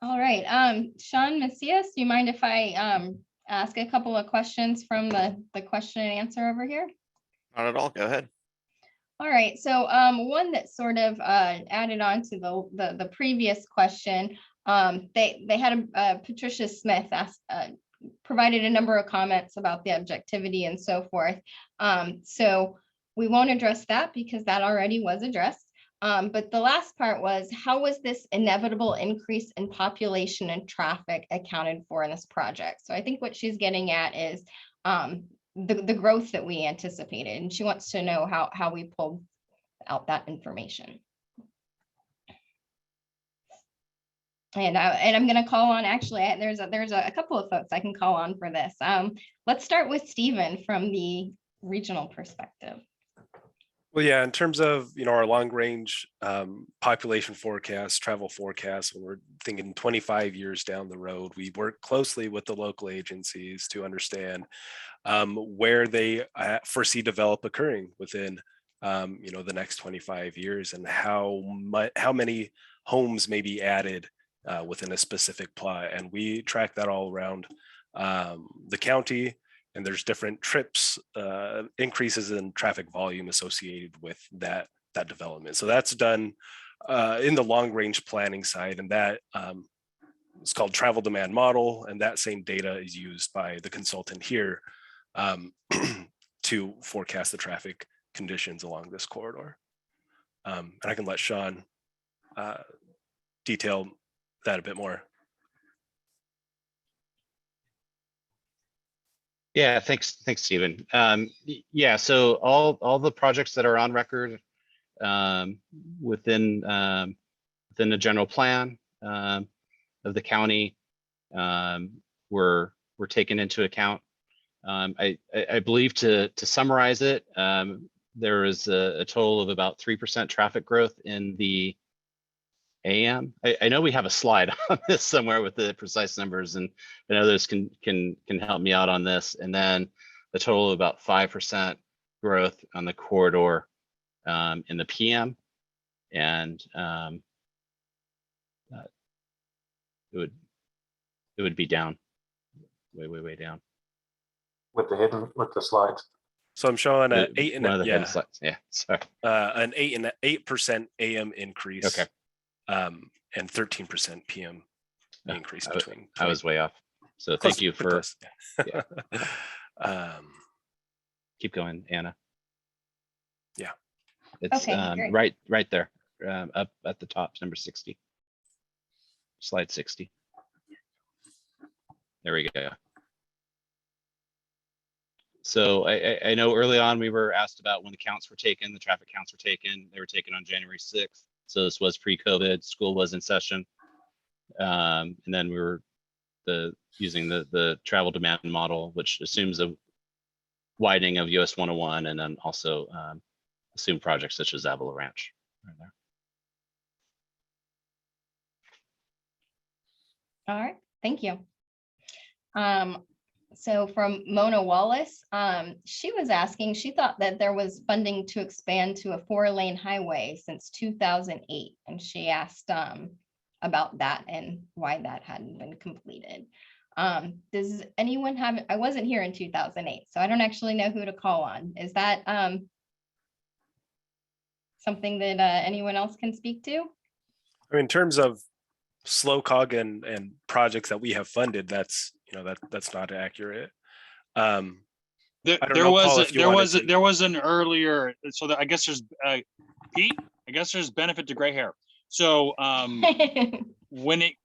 All right, Sean Macias, do you mind if I ask a couple of questions from the question and answer over here? Not at all, go ahead. All right, so one that sort of added on to the previous question, they had Patricia Smith provided a number of comments about the objectivity and so forth. So we won't address that because that already was addressed. But the last part was, how was this inevitable increase in population and traffic accounted for in this project? So I think what she's getting at is the growth that we anticipated, and she wants to know how we pulled out that information. And I'm going to call on, actually, there's a couple of folks I can call on for this. Let's start with Stephen from the regional perspective. Well, yeah, in terms of, our long range population forecast, travel forecast, when we're thinking 25 years down the road, we work closely with the local agencies to understand where they foresee develop occurring within, the next 25 years, and how many homes may be added within a specific plot. And we track that all around the county. And there's different trips, increases in traffic volume associated with that development. So that's done in the long range planning side, and that it's called travel demand model. And that same data is used by the consultant here to forecast the traffic conditions along this corridor. And I can let Sean detail that a bit more. Yeah, thanks, Stephen. Yeah, so all the projects that are on record within the general plan of the county were taken into account. I believe to summarize it, there is a total of about 3% traffic growth in the AM. I know we have a slide on this somewhere with the precise numbers, and I know others can help me out on this. And then a total of about 5% growth on the corridor in the PM, and it would be down, way down. With the slides. So I'm showing an 8 and one of the hidden yeah, slides. Yeah, sorry. an 8% AM increase. Okay. And 13% PM increase between. I was way off. So thank you for. Yeah. Keep going, Anna. Yeah. It's Okay, right there, up at the top, number 60. Slide 60. There we go. So I know early on we were asked about when the counts were taken, the traffic counts were taken. They were taken on January 6th. So this was pre-COVID, school was in session. And then we were using the travel demand model, which assumes a widening of US 101, and then also assume projects such as Avila Ranch. Right there. All right, thank you. So from Mona Wallace, she was asking, she thought that there was funding to expand to a 4-lane highway since 2008. And she asked about that and why that hadn't been completed. Does anyone have, I wasn't here in 2008, so I don't actually know who to call on. Is that something that anyone else can speak to? I mean, in terms of SLOCOG and projects that we have funded, that's, that's not accurate. There was an earlier, so that I guess there's Pete, I guess there's benefit to gray hair. So when it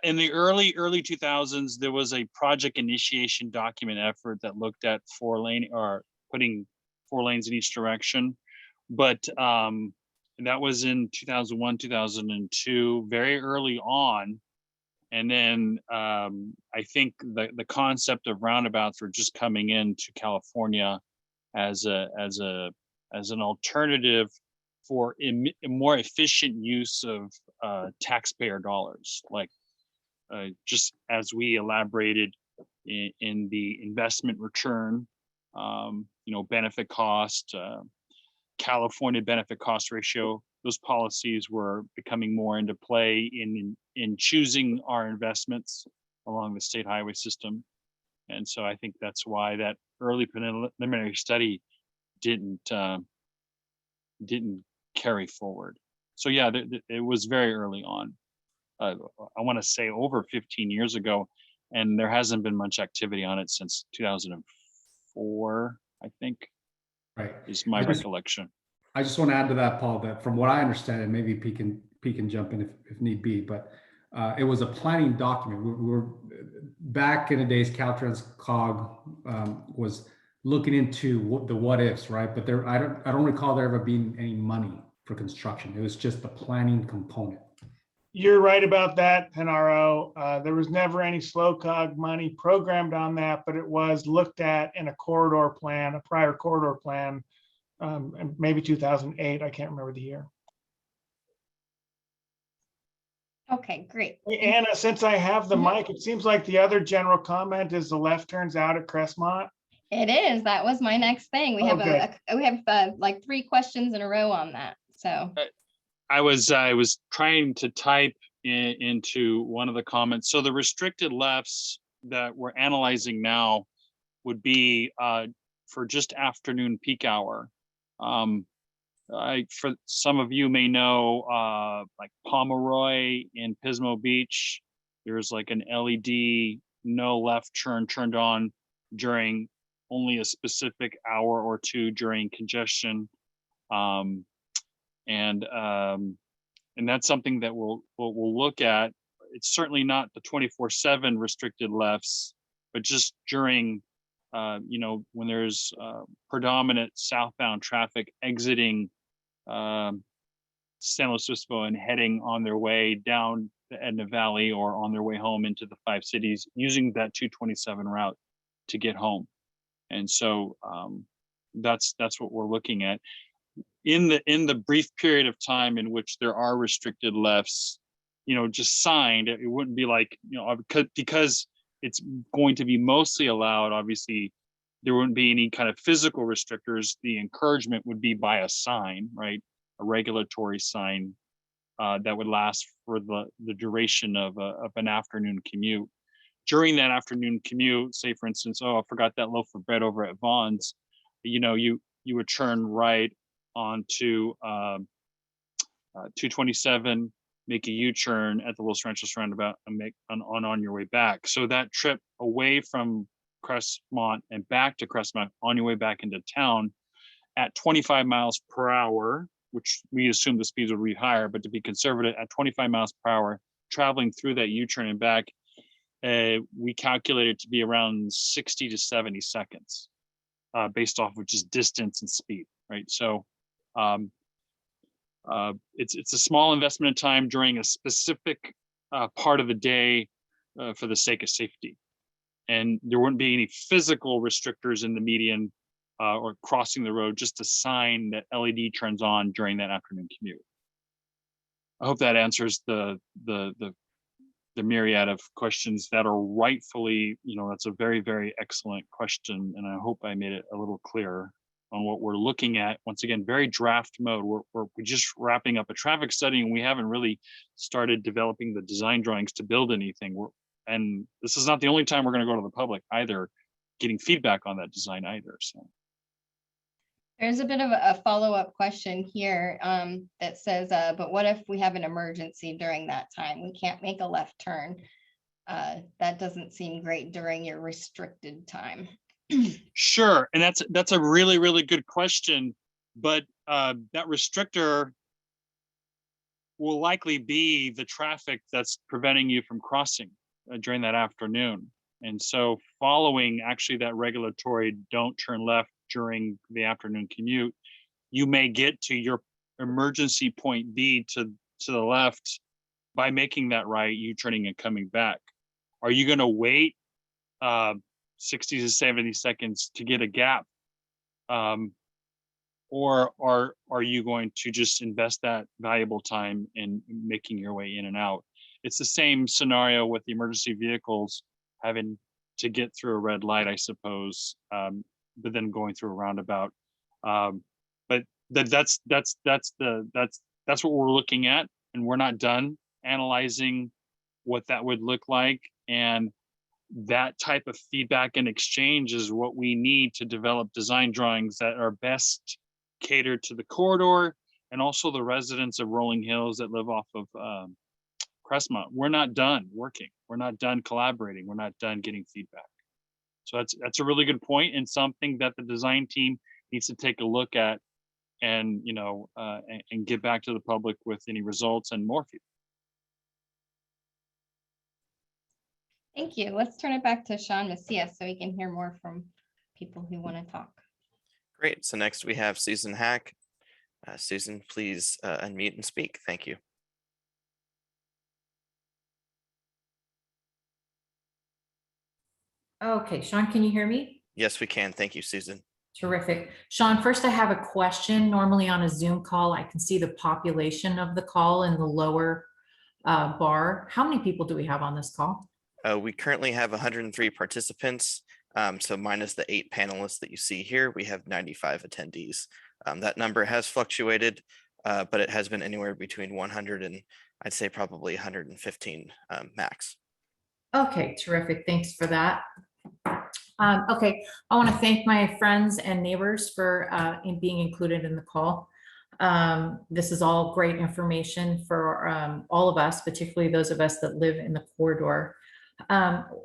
in the early 2000s, there was a project initiation document effort that looked at 4-lane or putting 4 lanes in each direction, but that was in 2001, 2002, very early on. And then I think the concept of roundabouts were just coming into California as an alternative for a more efficient use of taxpayer dollars, like just as we elaborated in the investment return, benefit cost, California benefit cost ratio. Those policies were becoming more into play in choosing our investments along the state highway system. And so I think that's why that early preliminary study didn't carry forward. So yeah, it was very early on. I want to say over 15 years ago, and there hasn't been much activity on it since 2004, I think. Right. Is my recollection. I just want to add to that, Paul, that from what I understand, and maybe Pete can jump in if need be, but it was a planning document. We were back in the days, Caltrans COG was looking into the what ifs, right? But I don't recall there ever being any money for construction. It was just the planning component. You're right about that, Genaro. There was never any SLOCOG money programmed on that, but it was looked at in a corridor plan, a prior corridor plan, and maybe 2008. I can't remember the year. Okay, great. Anna, since I have the mic, it seems like the other general comment is the left turns out at Crestmont. It is. That was my next thing. We have like 3 questions in a row on that. So I was trying to type into one of the comments. So the restricted lefts that we're analyzing now would be for just afternoon peak hour. For some of you may know, like Pomeroy in Pismo Beach, there's like an LED no left turn turned on during only a specific hour or two during congestion. And that's something that we'll look at. It's certainly not the 24/7 restricted lefts, but just during, when there's predominant southbound traffic exiting San Luis Obispo and heading on their way down the Edna Valley or on their way home into the 5 cities, using that 227 route to get home. And so that's what we're looking at. In the brief period of time in which there are restricted lefts, just signed, it wouldn't be like, because it's going to be mostly allowed, obviously, there wouldn't be any kind of physical restrictors. The encouragement would be by a sign, right? A regulatory sign that would last for the duration of an afternoon commute. During that afternoon commute, say for instance, oh, I forgot that loaf of bread over at Vaughn's, you would turn right onto 227, make a U-turn at the Los Ranchos roundabout and make on your way back. So that trip away from Crestmont and back to Crestmont on your way back into town at 25 miles per hour, which we assume the speeds would be higher, but to be conservative, at 25 miles per hour, traveling through that U-turn and back, we calculated to be around 60 to 70 seconds based off of just distance and speed, right? So it's a small investment in time during a specific part of the day for the sake of safety. And there wouldn't be any physical restrictors in the median or crossing the road, just a sign that LED turns on during that afternoon commute. I hope that answers the myriad of questions that are rightfully, that's a very, very excellent question. And I hope I made it a little clearer on what we're looking at. Once again, very draft mode. We're just wrapping up a traffic study and we haven't really started developing the design drawings to build anything. And this is not the only time we're going to go to the public either, getting feedback on that design either. So there's a bit of a follow-up question here that says, but what if we have an emergency during that time? We can't make a left turn. That doesn't seem great during your restricted time. Sure, and that's a really, really good question. But that restrictor will likely be the traffic that's preventing you from crossing during that afternoon. And so following actually that regulatory don't turn left during the afternoon commute, you may get to your emergency point B to the left by making that right, U-turning and coming back. Are you going to wait 60 to 70 seconds to get a gap? Or are you going to just invest that valuable time in making your way in and out? It's the same scenario with the emergency vehicles having to get through a red light, I suppose, but then going through a roundabout. But that's what we're looking at, and we're not done analyzing what that would look like. And that type of feedback and exchange is what we need to develop design drawings that are best catered to the corridor and also the residents of Rolling Hills that live off of Crestmont. We're not done working. We're not done collaborating. We're not done getting feedback. So that's a really good point, and something that the design team needs to take a look at and and get back to the public with any results and more feedback. Thank you. Let's turn it back to Sean Macias so we can hear more from people who want to talk. Great. So next we have Susan Hack. Susan, please unmute and speak. Thank you. Okay, Sean, can you hear me? Yes, we can. Thank you, Susan. Terrific. Sean, first I have a question. Normally on a Zoom call, I can see the population of the call in the lower bar. How many people do we have on this call? We currently have 103 participants. So minus the 8 panelists that you see here, we have 95 attendees. That number has fluctuated, but it has been anywhere between 100 and I'd say probably 115 max. Okay, terrific. Thanks for that. Okay, I want to thank my friends and neighbors for being included in the call. This is all great information for all of us, particularly those of us that live in the corridor.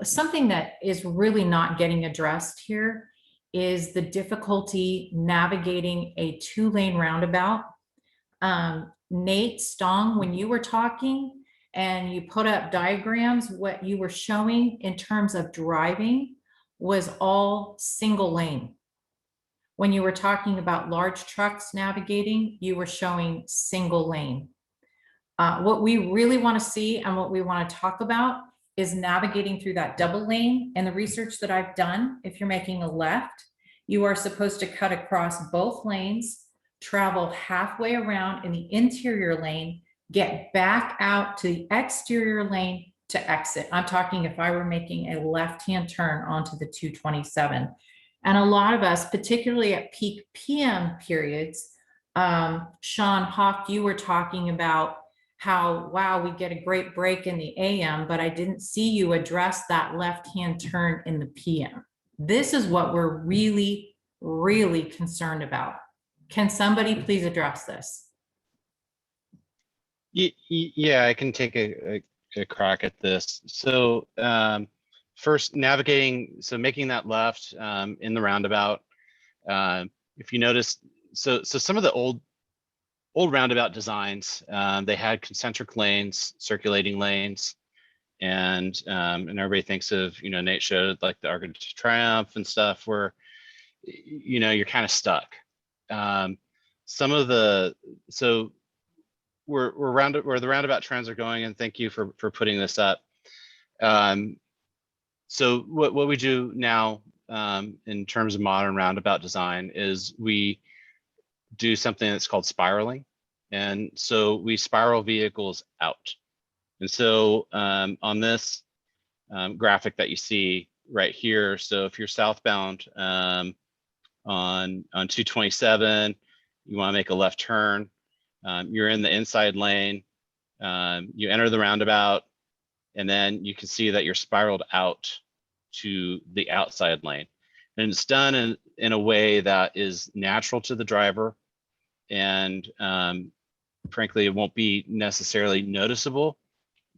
Something that is really not getting addressed here is the difficulty navigating a 2-lane roundabout. Nate Stong, when you were talking and you put up diagrams, what you were showing in terms of driving was all single lane. When you were talking about large trucks navigating, you were showing single lane. What we really want to see and what we want to talk about is navigating through that double lane. And the research that I've done, if you're making a left, you are supposed to cut across both lanes, travel halfway around in the interior lane, get back out to the exterior lane to exit. I'm talking if I were making a left-hand turn onto the 227. And a lot of us, particularly at peak PM periods, Sean Hawk, you were talking about how, wow, we get a great break in the AM, but I didn't see you address that left-hand turn in the PM. This is what we're really, really concerned about. Can somebody please address this? Yeah, I can take a crack at this. So first, navigating, so making that left in the roundabout. If you notice, so some of the old roundabout designs, they had concentric lanes, circulating lanes, and everybody thinks of, Nate showed like the Arc of Triumph and stuff where, you're kind of stuck. Some of the, so where the roundabout trends are going, and thank you for putting this up. So what we do now in terms of modern roundabout design is we do something that's called spiraling. And so we spiral vehicles out. And so on this graphic that you see right here, so if you're southbound on 227, you want to make a left turn, you're in the inside lane, you enter the roundabout, and then you can see that you're spiraled out to the outside lane. And it's done in a way that is natural to the driver, and frankly, it won't be necessarily noticeable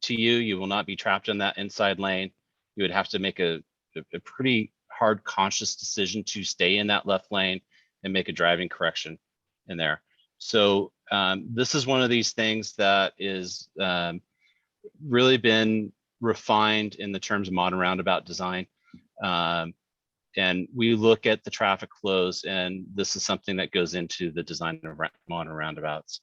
to you. You will not be trapped in that inside lane. You would have to make a pretty hard conscious decision to stay in that left lane and make a driving correction in there. So this is one of these things that is really been refined in the terms of modern roundabout design. And we look at the traffic flows, and this is something that goes into the design of modern roundabouts.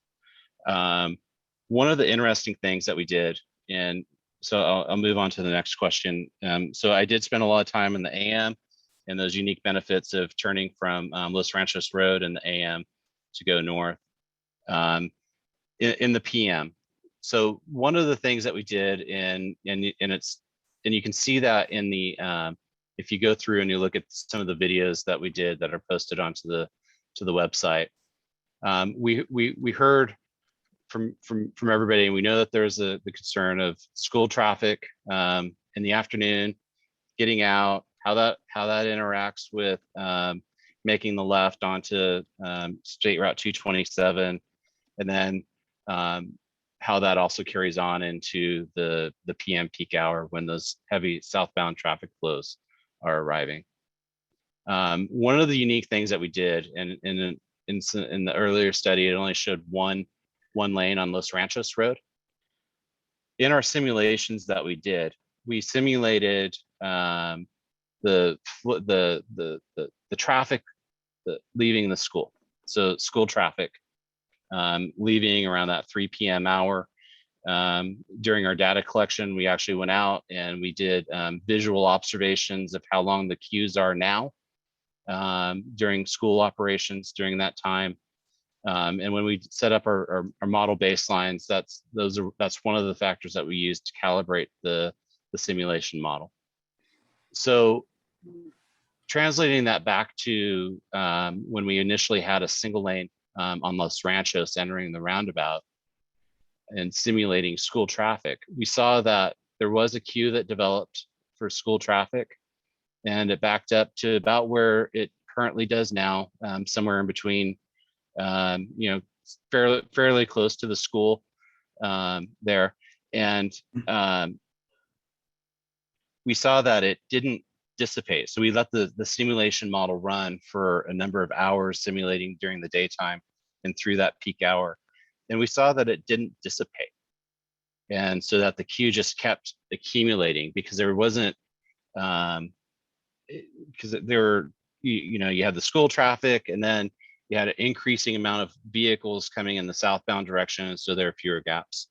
One of the interesting things that we did, and so I'll move on to the next question. So I did spend a lot of time in the AM and those unique benefits of turning from Los Ranchos Road in the AM to go north in the PM. So one of the things that we did, and you can see that in the if you go through and you look at some of the videos that we did that are posted onto the website, we heard from everybody, and we know that there's the concern of school traffic in the afternoon, getting out, how that interacts with making the left onto State Route 227, and then how that also carries on into the PM peak hour when those heavy southbound traffic flows are arriving. One of the unique things that we did, and in the earlier study, it only showed one lane on Los Ranchos Road. In our simulations that we did, we simulated the traffic leaving the school. So school traffic leaving around that 3 p.m. hour. During our data collection, we actually went out and we did visual observations of how long the queues are now during school operations during that time. And when we set up our model baselines, that's one of the factors that we use to calibrate the simulation model. So translating that back to when we initially had a single lane on Los Ranchos entering the roundabout and simulating school traffic, we saw that there was a queue that developed for school traffic, and it backed up to about where it currently does now, somewhere in between, fairly close to the school there. And we saw that it didn't dissipate. So we let the simulation model run for a number of hours, simulating during the daytime and through that peak hour. And we saw that it didn't dissipate. And so that the queue just kept accumulating because there wasn't, because there were, you had the school traffic, and then you had an increasing amount of vehicles coming in the southbound direction. And so there are fewer gaps.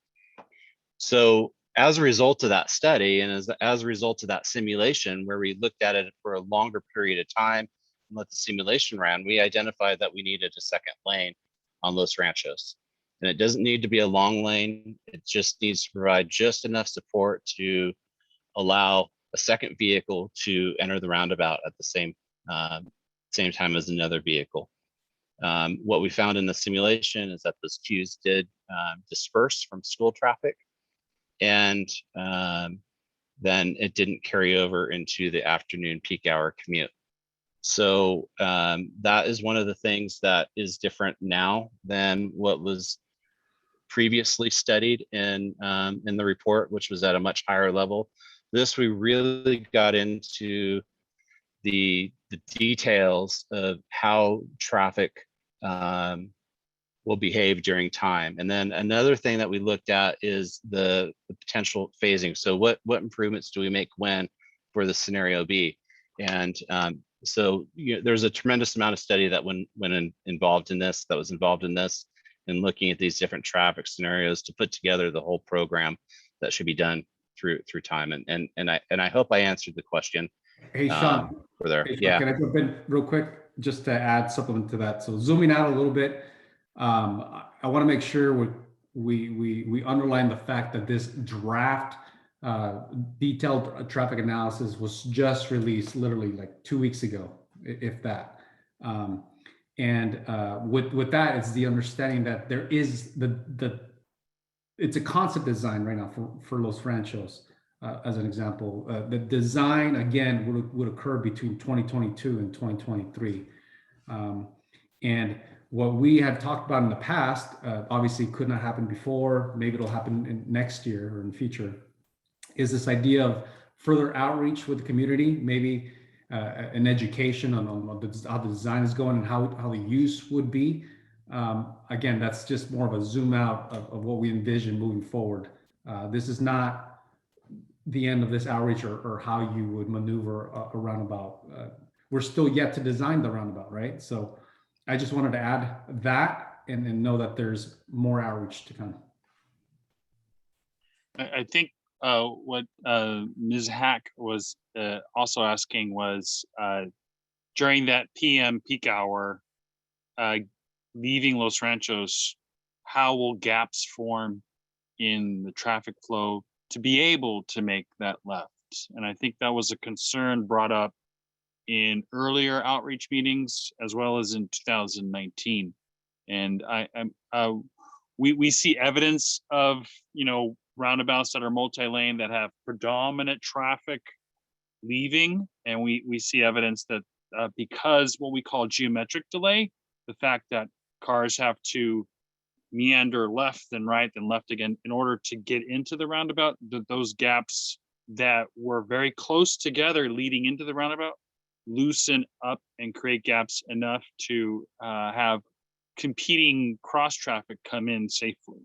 So as a result of that study, and as a result of that simulation, where we looked at it for a longer period of time and let the simulation run, we identified that we needed a second lane on Los Ranchos. And it doesn't need to be a long lane. It just needs to provide just enough support to allow a second vehicle to enter the roundabout at the same time as another vehicle. What we found in the simulation is that those queues did disperse from school traffic, and then it didn't carry over into the afternoon peak hour commute. So that is one of the things that is different now than what was previously studied in the report, which was at a much higher level. This, we really got into the details of how traffic will behave during time. And then another thing that we looked at is the potential phasing. So what improvements do we make when for the scenario B? And so there's a tremendous amount of study that was involved in this, and looking at these different traffic scenarios to put together the whole program that should be done through time. And I hope I answered the question. Hey, Sean. For there. Hey, Sean, yeah. Can I jump in real quick just to add supplement to that? So zooming out a little bit, I want to make sure we underline the fact that this draft detailed traffic analysis was just released literally like 2 weeks ago, if that. With that, it's the understanding that there is it's a concept design right now for Los Ranchos. As an example, the design again would occur between 2022 and 2023. And what we had talked about in the past, obviously could not happen before, maybe it'll happen in next year or in the future, is this idea of further outreach with the community, maybe an education on how the design is going and how the use would be. Again, that's just more of a zoom out of what we envision moving forward. This is not the end of this outreach or how you would maneuver a roundabout. We're still yet to design the roundabout, right? So I just wanted to add that and know that there's more outreach to come. I think what Ms. Hack was also asking was during that PM peak hour, leaving Los Ranchos, how will gaps form in the traffic flow to be able to make that left? And I think that was a concern brought up in earlier outreach meetings as well as in 2019. And we see evidence of roundabouts that are multi-lane that have predominant traffic leaving, and we see evidence that because what we call geometric delay, the fact that cars have to meander left and right and left again in order to get into the roundabout, those gaps that were very close together leading into the roundabout loosen up and create gaps enough to have competing cross traffic come in safely.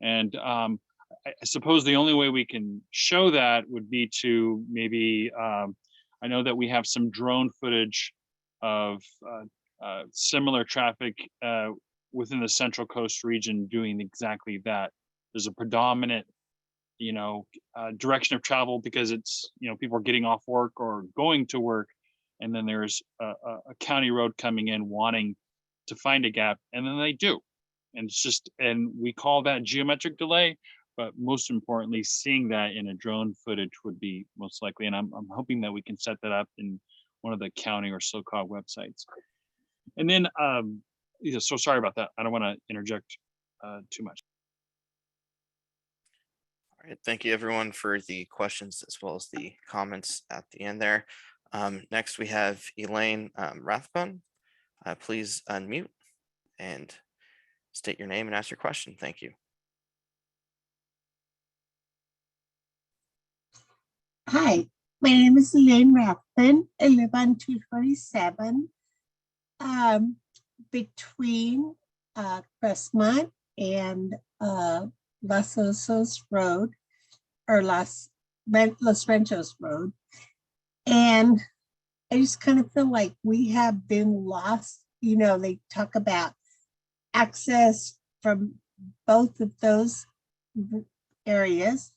And I suppose the only way we can show that would be to maybe, I know that we have some drone footage of similar traffic within the Central Coast region doing exactly that. There's a predominant, direction of travel because it's, people are getting off work or going to work. And then there's a county road coming in wanting to find a gap, and then they do. And it's just, and we call that geometric delay, but most importantly, seeing that in a drone footage would be most likely. And I'm hoping that we can set that up in one of the county or SLOCOG websites. And then, so sorry about that. I don't want to interject too much. All right, thank you everyone for the questions as well as the comments at the end there. Next we have Elaine Rathbun. Please unmute and state your name and ask your question. Thank you. Hi, My name is Elaine Rathman. I live on 227 between Crestmont and Los Osos Road, or Los Ranchos Road. And I just kind of feel like we have been lost. You know, they talk about access from both of those areas,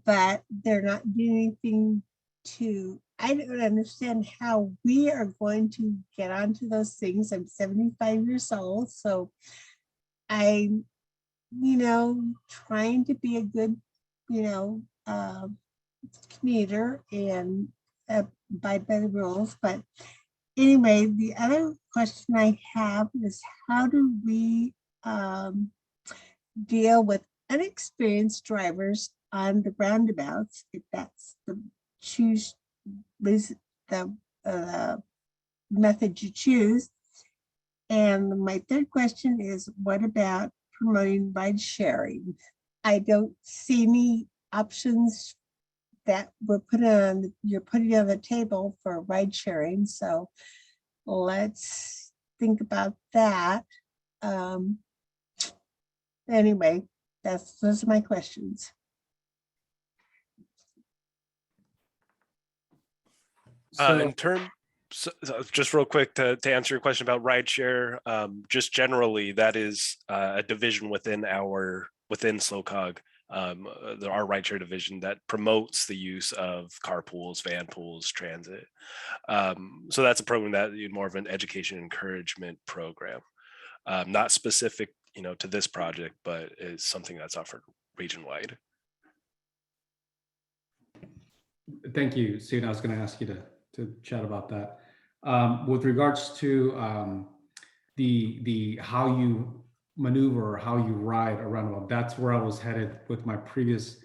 but they're not doing anything to, I don't understand how we are going to get onto those things. I'm 75 years old, so I'm, you know, trying to be a good, you know, commuter and abide by the rules. But anyway, the other question I have is, how do we deal with inexperienced drivers on the roundabouts, if that's the method you choose? And my third question is, what about promoting ride sharing? I don't see any options that you're putting on the table for ride sharing. So let's think about that. Anyway, those are my questions. In terms, just real quick to answer your question about rideshare, just generally, that is a division within SLOCOG, our rideshare division that promotes the use of carpools, van pools, transit. So that's a program that more of an education encouragement program, not specific, to this project, but is something that's offered region-wide. Thank you, Stephen. I was going to ask you to chat about that. With regards to the how you maneuver or how you ride around about, that's where I was headed with my previous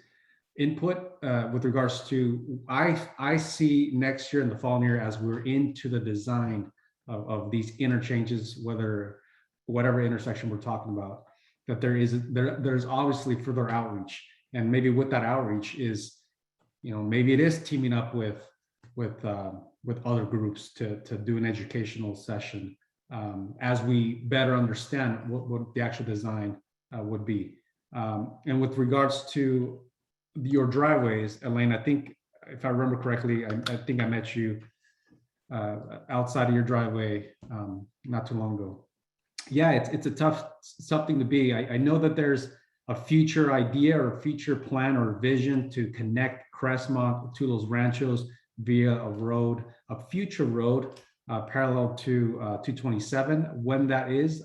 input. With regards to, I see next year and the following year, as we're into the design of these interchanges, whatever intersection we're talking about, that there's obviously further outreach, and maybe with that outreach is, maybe it is teaming up with other groups to do an educational session as we better understand what the actual design would be. And with regards to your driveways, Elaine, I think if I remember correctly, I think I met you outside of your driveway not too long ago. Yeah, it's a tough something to be. I know that there's a future idea or future plan or vision to connect Crestmont to Los Ranchos via a future road parallel to 227. When that is,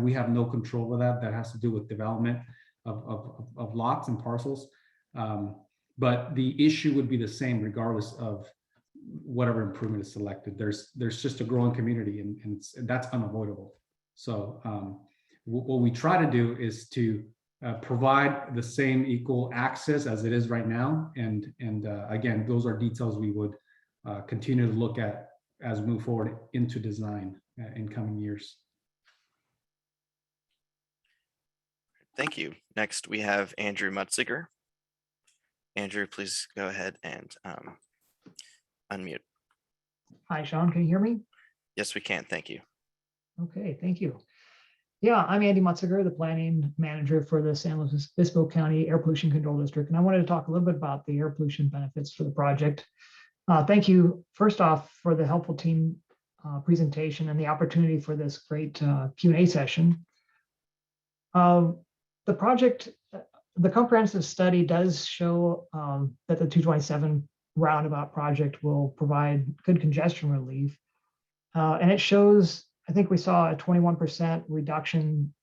we have no control over that. That has to do with development of lots and parcels. But the issue would be the same regardless of whatever improvement is selected. There's just a growing community, and that's unavoidable. So what we try to do is to provide the same equal access as it is right now. And again, those are details we would continue to look at as we move forward into design in coming years. Thank you. Next, we have Andrew Mutziger. Andrew, please go ahead and unmute. Hi, Sean, can you hear me? Yes, we can. Thank you. Okay, thank you. Yeah, I'm Andy Mutziger, the planning manager for the San Luis Obispo County Air Pollution Control District. And I wanted to talk a little bit about the air pollution benefits for the project. Thank you, first off, for the helpful team presentation and the opportunity for this great Q&A session. The project, the comprehensive study does show that the 227 roundabout project will provide good congestion relief. And it shows, I think we saw a 21% reduction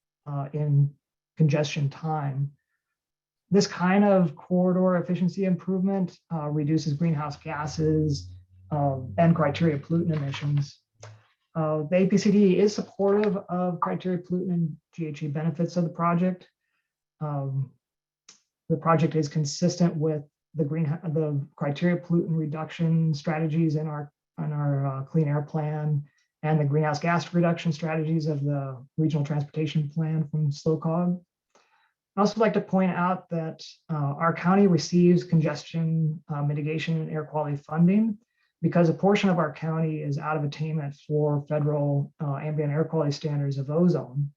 in congestion time. This kind of corridor efficiency improvement reduces greenhouse gases and criteria pollutant emissions. The APCD is supportive of criteria pollutant and GHG benefits of the project. The project is consistent with the criteria pollutant reduction strategies in our clean air plan and the greenhouse gas reduction strategies of the regional transportation plan from SLOCOG. I'd also like to point out that our county receives congestion mitigation and air quality funding because a portion of our county is out of attainment for federal ambient air quality standards of ozone.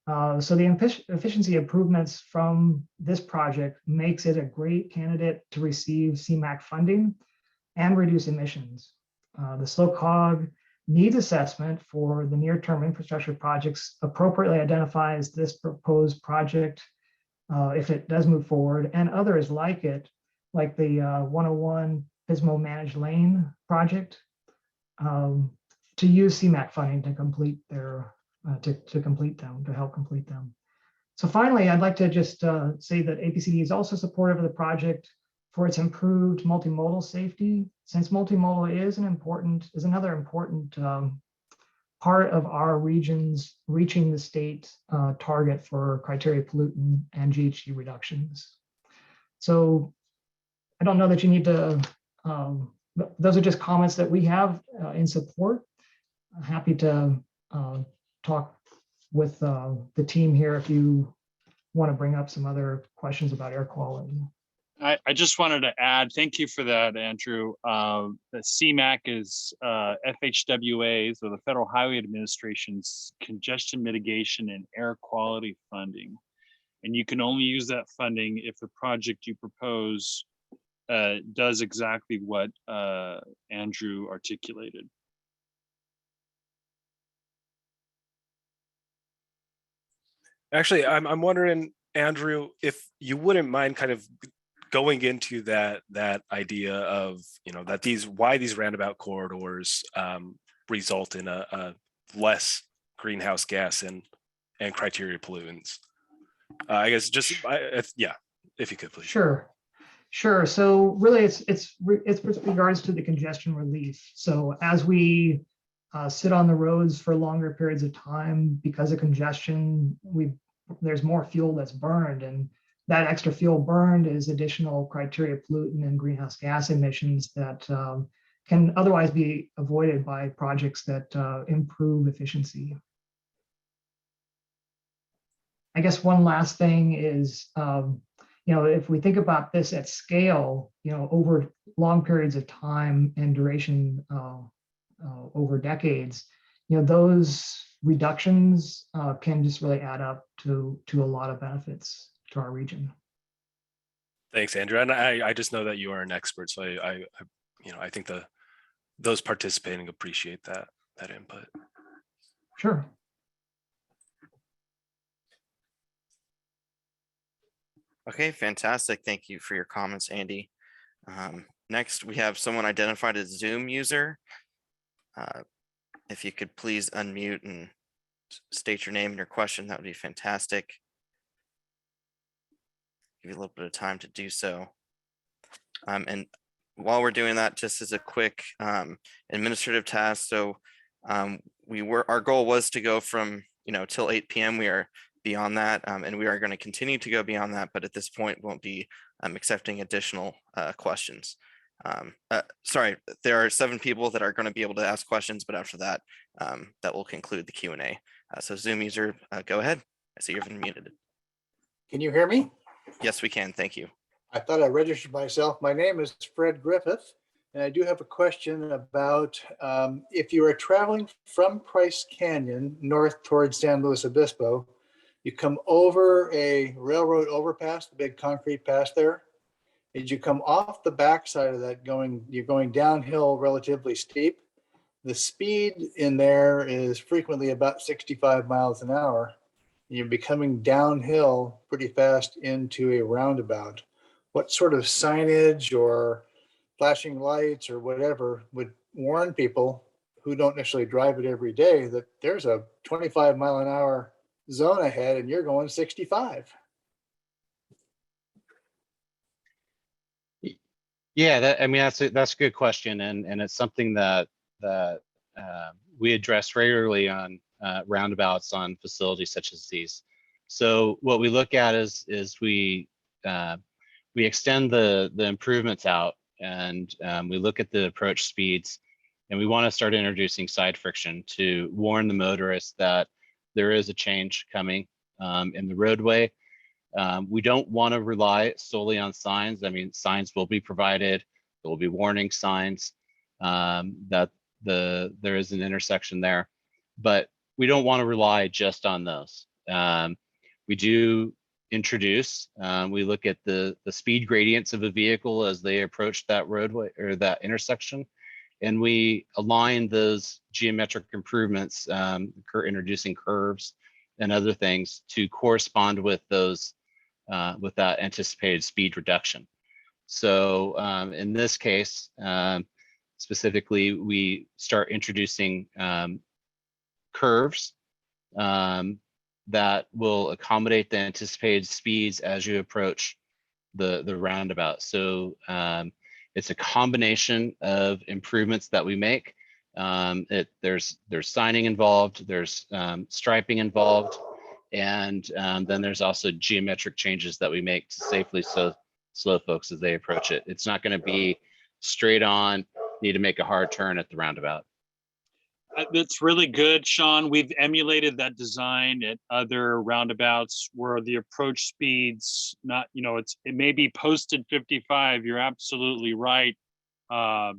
So the efficiency improvements from this project makes it a great candidate to receive CMAQ funding and reduce emissions. The SLOCOG needs assessment for the near-term infrastructure projects appropriately identifies this proposed project if it does move forward, and others like it, like the 101 Pismo Managed Lane project, to use CMAQ funding to complete their to complete them, to help complete them. So finally, I'd like to just say that APCD is also supportive of the project for its improved multimodal safety, since multimodal is another important part of our region's reaching the state target for criteria pollutant and GHG reductions. So I don't know that you need to, those are just comments that we have in support. I'm happy to talk with the team here if you want to bring up some other questions about air quality. I just wanted to add, thank you for that, Andrew. The CMAQ is FHWA, so the Federal Highway Administration's congestion mitigation and air quality funding. And you can only use that funding if the project you propose does exactly what Andrew articulated. Actually, I'm wondering, Andrew, if you wouldn't mind kind of going into that idea of, that why these roundabout corridors result in a less greenhouse gas and criteria pollutants. I guess just yeah, if you could please. Sure. So really, it's with regards to the congestion relief. So as we sit on the roads for longer periods of time because of congestion, there's more fuel that's burned, and that extra fuel burned is additional criteria pollutant and greenhouse gas emissions that can otherwise be avoided by projects that improve efficiency. I guess one last thing is, if we think about this at scale, over long periods of time and duration over decades, those reductions can just really add up to a lot of benefits to our region. Thanks, Andrew. And I just know that you are an expert, so I think those participating appreciate that input. Sure. Okay, fantastic. Thank you for your comments, Andy. Next, we have someone identified as Zoom user. If you could please unmute and state your name and your question, that would be fantastic. Give you a little bit of time to do so. And while we're doing that, just as a quick administrative task. So our goal was to go from, till 8 p.m. We are beyond that, and we are going to continue to go beyond that, but at this point won't be accepting additional questions. Sorry, there are 7 people that are going to be able to ask questions, but after that, that will conclude the Q&A. So Zoom user, go ahead. I see you've been muted. Can you hear me? Yes, we can. Thank you. I thought I registered myself. My name is Fred Griffith, and I do have a question about if you are traveling from Price Canyon north towards San Luis Obispo, you come over a railroad overpass, the big concrete pass there. As you come off the backside of that, you're going downhill relatively steep. The speed in there is frequently about 65 miles an hour. You're becoming downhill pretty fast into a roundabout. What sort of signage or flashing lights or whatever would warn people who don't necessarily drive it every day that there's a 25 mile an hour zone ahead and you're going 65? Yeah, that's a good question, and it's something that we address regularly on roundabouts on facilities such as these. So what we look at is we extend the improvements out, and we look at the approach speeds, and we want to start introducing side friction to warn the motorists that there is a change coming in the roadway. We don't want to rely solely on signs. I mean, signs will be provided. There will be warning signs that there is an intersection there, but we don't want to rely just on those. We do introduce, we look at the speed gradients of a vehicle as they approach that roadway or that intersection, and we align those geometric improvements, introducing curves and other things to correspond with those, with that anticipated speed reduction. So in this case, specifically, we start introducing curves that will accommodate the anticipated speeds as you approach the roundabout. So it's a combination of improvements that we make. There's signing involved, there's striping involved, and then there's also geometric changes that we make to safely slow folks as they approach it. It's not going to be straight on, need to make a hard turn at the roundabout. That's really good, Sean. We've emulated that design at other roundabouts where the approach speeds, not, you know, it may be posted 55. You're absolutely right. But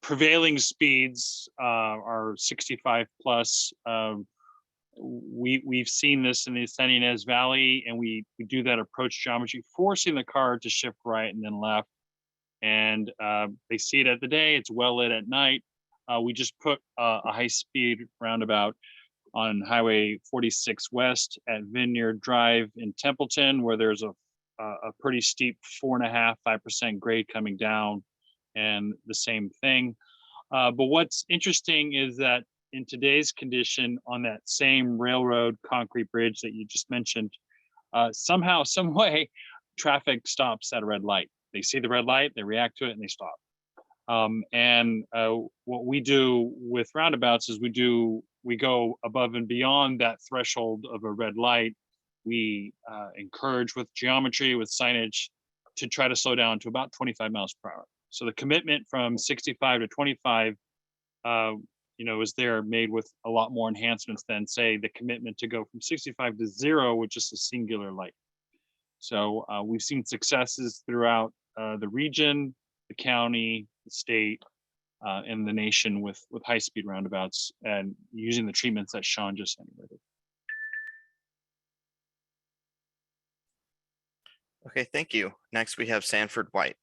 prevailing speeds are 65 plus. We've seen this in the San Ynez Valley, and we do that approach geometry, forcing the car to shift right and then left. And they see it at the day, it's well lit at night. We just put a high-speed roundabout on Highway 46 West at Vineyard Drive in Templeton, where there's a pretty steep 4.5–5% grade coming down, and the same thing. But what's interesting is that in today's condition on that same railroad concrete bridge that you just mentioned, somehow, some way, traffic stops at a red light. They see the red light, they react to it, and they stop. What we do with roundabouts is we go above and beyond that threshold of a red light. We encourage with geometry, with signage, to try to slow down to about 25 miles per hour. So the commitment from 65 to 25, is there, made with a lot more enhancements than, say, the commitment to go from 65 to 0, which is a singular light. So we've seen successes throughout the region, the county, the state, and the nation with high-speed roundabouts and using the treatments that Sean just enumerated. Okay, thank you. Next, we have Sanford White.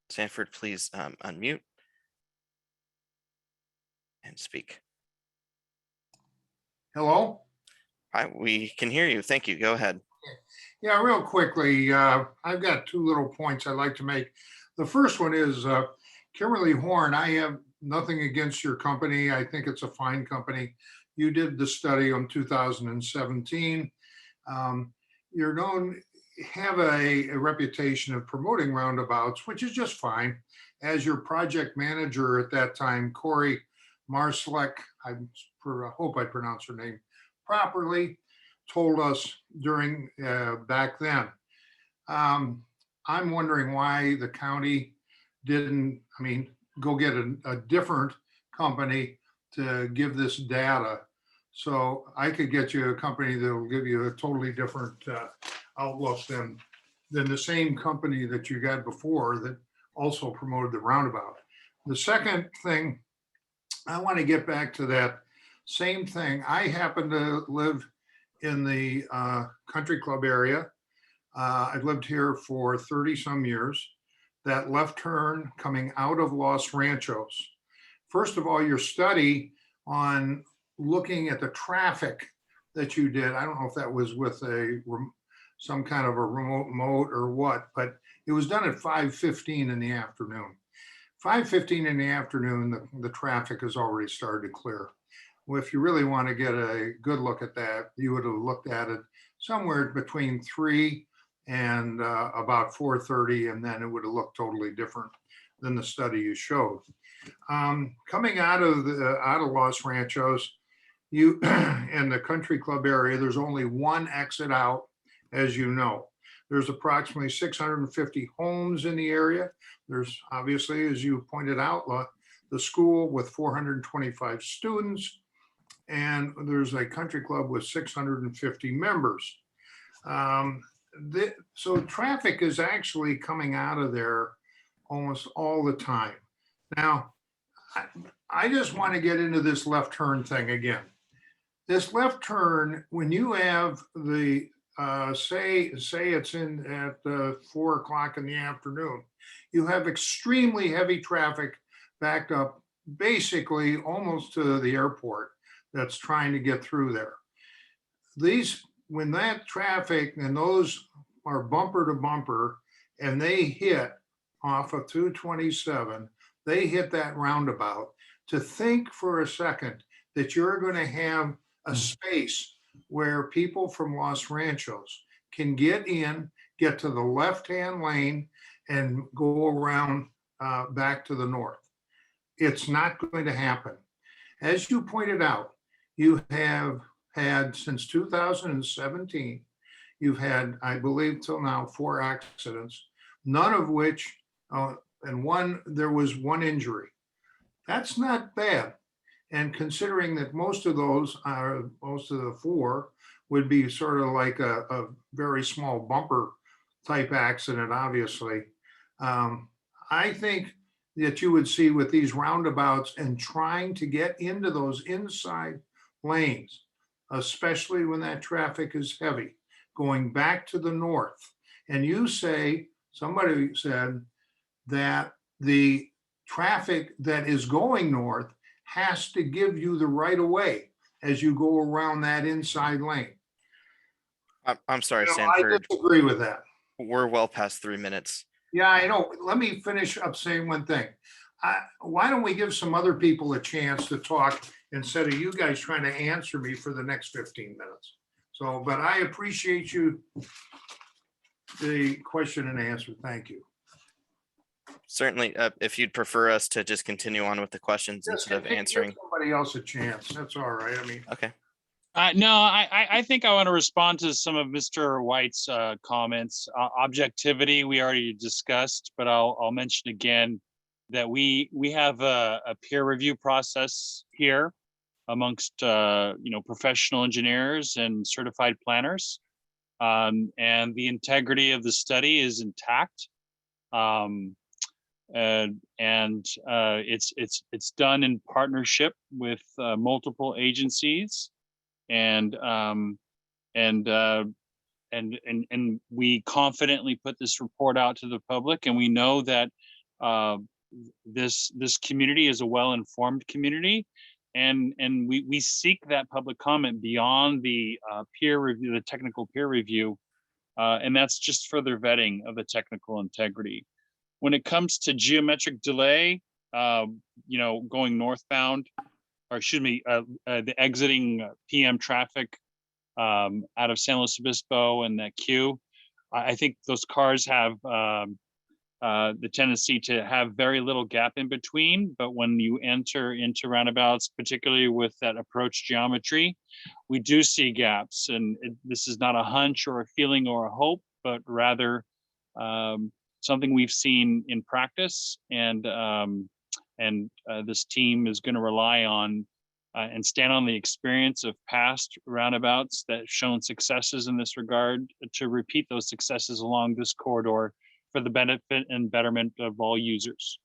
Sanford, please unmute and speak. Hello? Hi, we can hear you. Thank you. Go ahead. Yeah, real quickly, I've got two little points I'd like to make. The first one is Kimberly Horn. I have nothing against your company. I think it's a fine company. You did the study on 2017. You're known, have a reputation of promoting roundabouts, which is just fine. As your project manager at that time, Corey Marslek, I hope I pronounced her name properly, told us during back then. I'm wondering why the county didn't, go get a different company to give this data. So I could get you a company that will give you a totally different outlook than the same company that you got before that also promoted the roundabout. The second thing, I want to get back to that same thing. I happen to live in the country club area. I've lived here for 30 some years. That left turn coming out of Los Ranchos. First of all, your study on looking at the traffic that you did, I don't know if that was with some kind of a remote mode or what, but it was done at 5:15 in the afternoon. 5:15 in the afternoon, the traffic has already started to clear. Well, if you really want to get a good look at that, you would have looked at it somewhere between 3 and about 4:30, and then it would have looked totally different than the study you showed. Coming out of Los Ranchos, you in the country club area, there's only one exit out, as you know. There's approximately 650 homes in the area. There's obviously, as you pointed out, the school with 425 students. and there's a country club with 650 members. So traffic is actually coming out of there almost all the time. Now, I just want to get into this left turn thing again. This left turn, when you have the, say it's in at 4 o'clock in the afternoon, you have extremely heavy traffic backed up basically almost to the airport that's trying to get through there. When that traffic and those are bumper to bumper and they hit off of 227, they hit that roundabout, to think for a second that you're going to have a space where people from Los Ranchos can get in, get to the left-hand lane and go around back to the north. It's not going to happen. As you pointed out, you have had since 2017, you've had, I believe till now, 4 accidents, none of which, and there was 1 injury. That's not bad. And considering that most of the 4 would be sort of like a very small bumper type accident, obviously. I think that you would see with these roundabouts and trying to get into those inside lanes, especially when that traffic is heavy, going back to the north. And somebody said that the traffic that is going north has to give you the right of way as you go around that inside lane. I'm sorry, I Sanford. disagree with that. We're well past 3 minutes. Yeah, I know. Let me finish up saying one thing. Why don't we give some other people a chance to talk instead of you guys trying to answer me for the next 15 minutes? So, but I appreciate the question and answer. Thank you. Certainly, if you'd prefer us to just continue on with the questions instead of answering. Give somebody else a chance. That's all right. I mean. Okay. No, I think I want to respond to some of Mr. White's comments. Objectivity, we already discussed, but I'll mention again that we have a peer review process here amongst professional engineers and certified planners, and the integrity of the study is intact. It's done in partnership with multiple agencies. And we confidently put this report out to the public, and we know that this community is a well-informed community, and we seek that public comment beyond the peer review, the technical peer review, and that's just further vetting of the technical integrity. When it comes to geometric delay, going northbound, or excuse me, the exiting PM traffic out of San Luis Obispo and that queue, I think those cars have the tendency to have very little gap in between. But when you enter into roundabouts, particularly with that approach geometry, we do see gaps. And this is not a hunch or a feeling or a hope, but rather something we've seen in practice. And this team is going to rely on and stand on the experience of past roundabouts that have shown successes in this regard to repeat those successes along this corridor for the benefit and betterment of all users.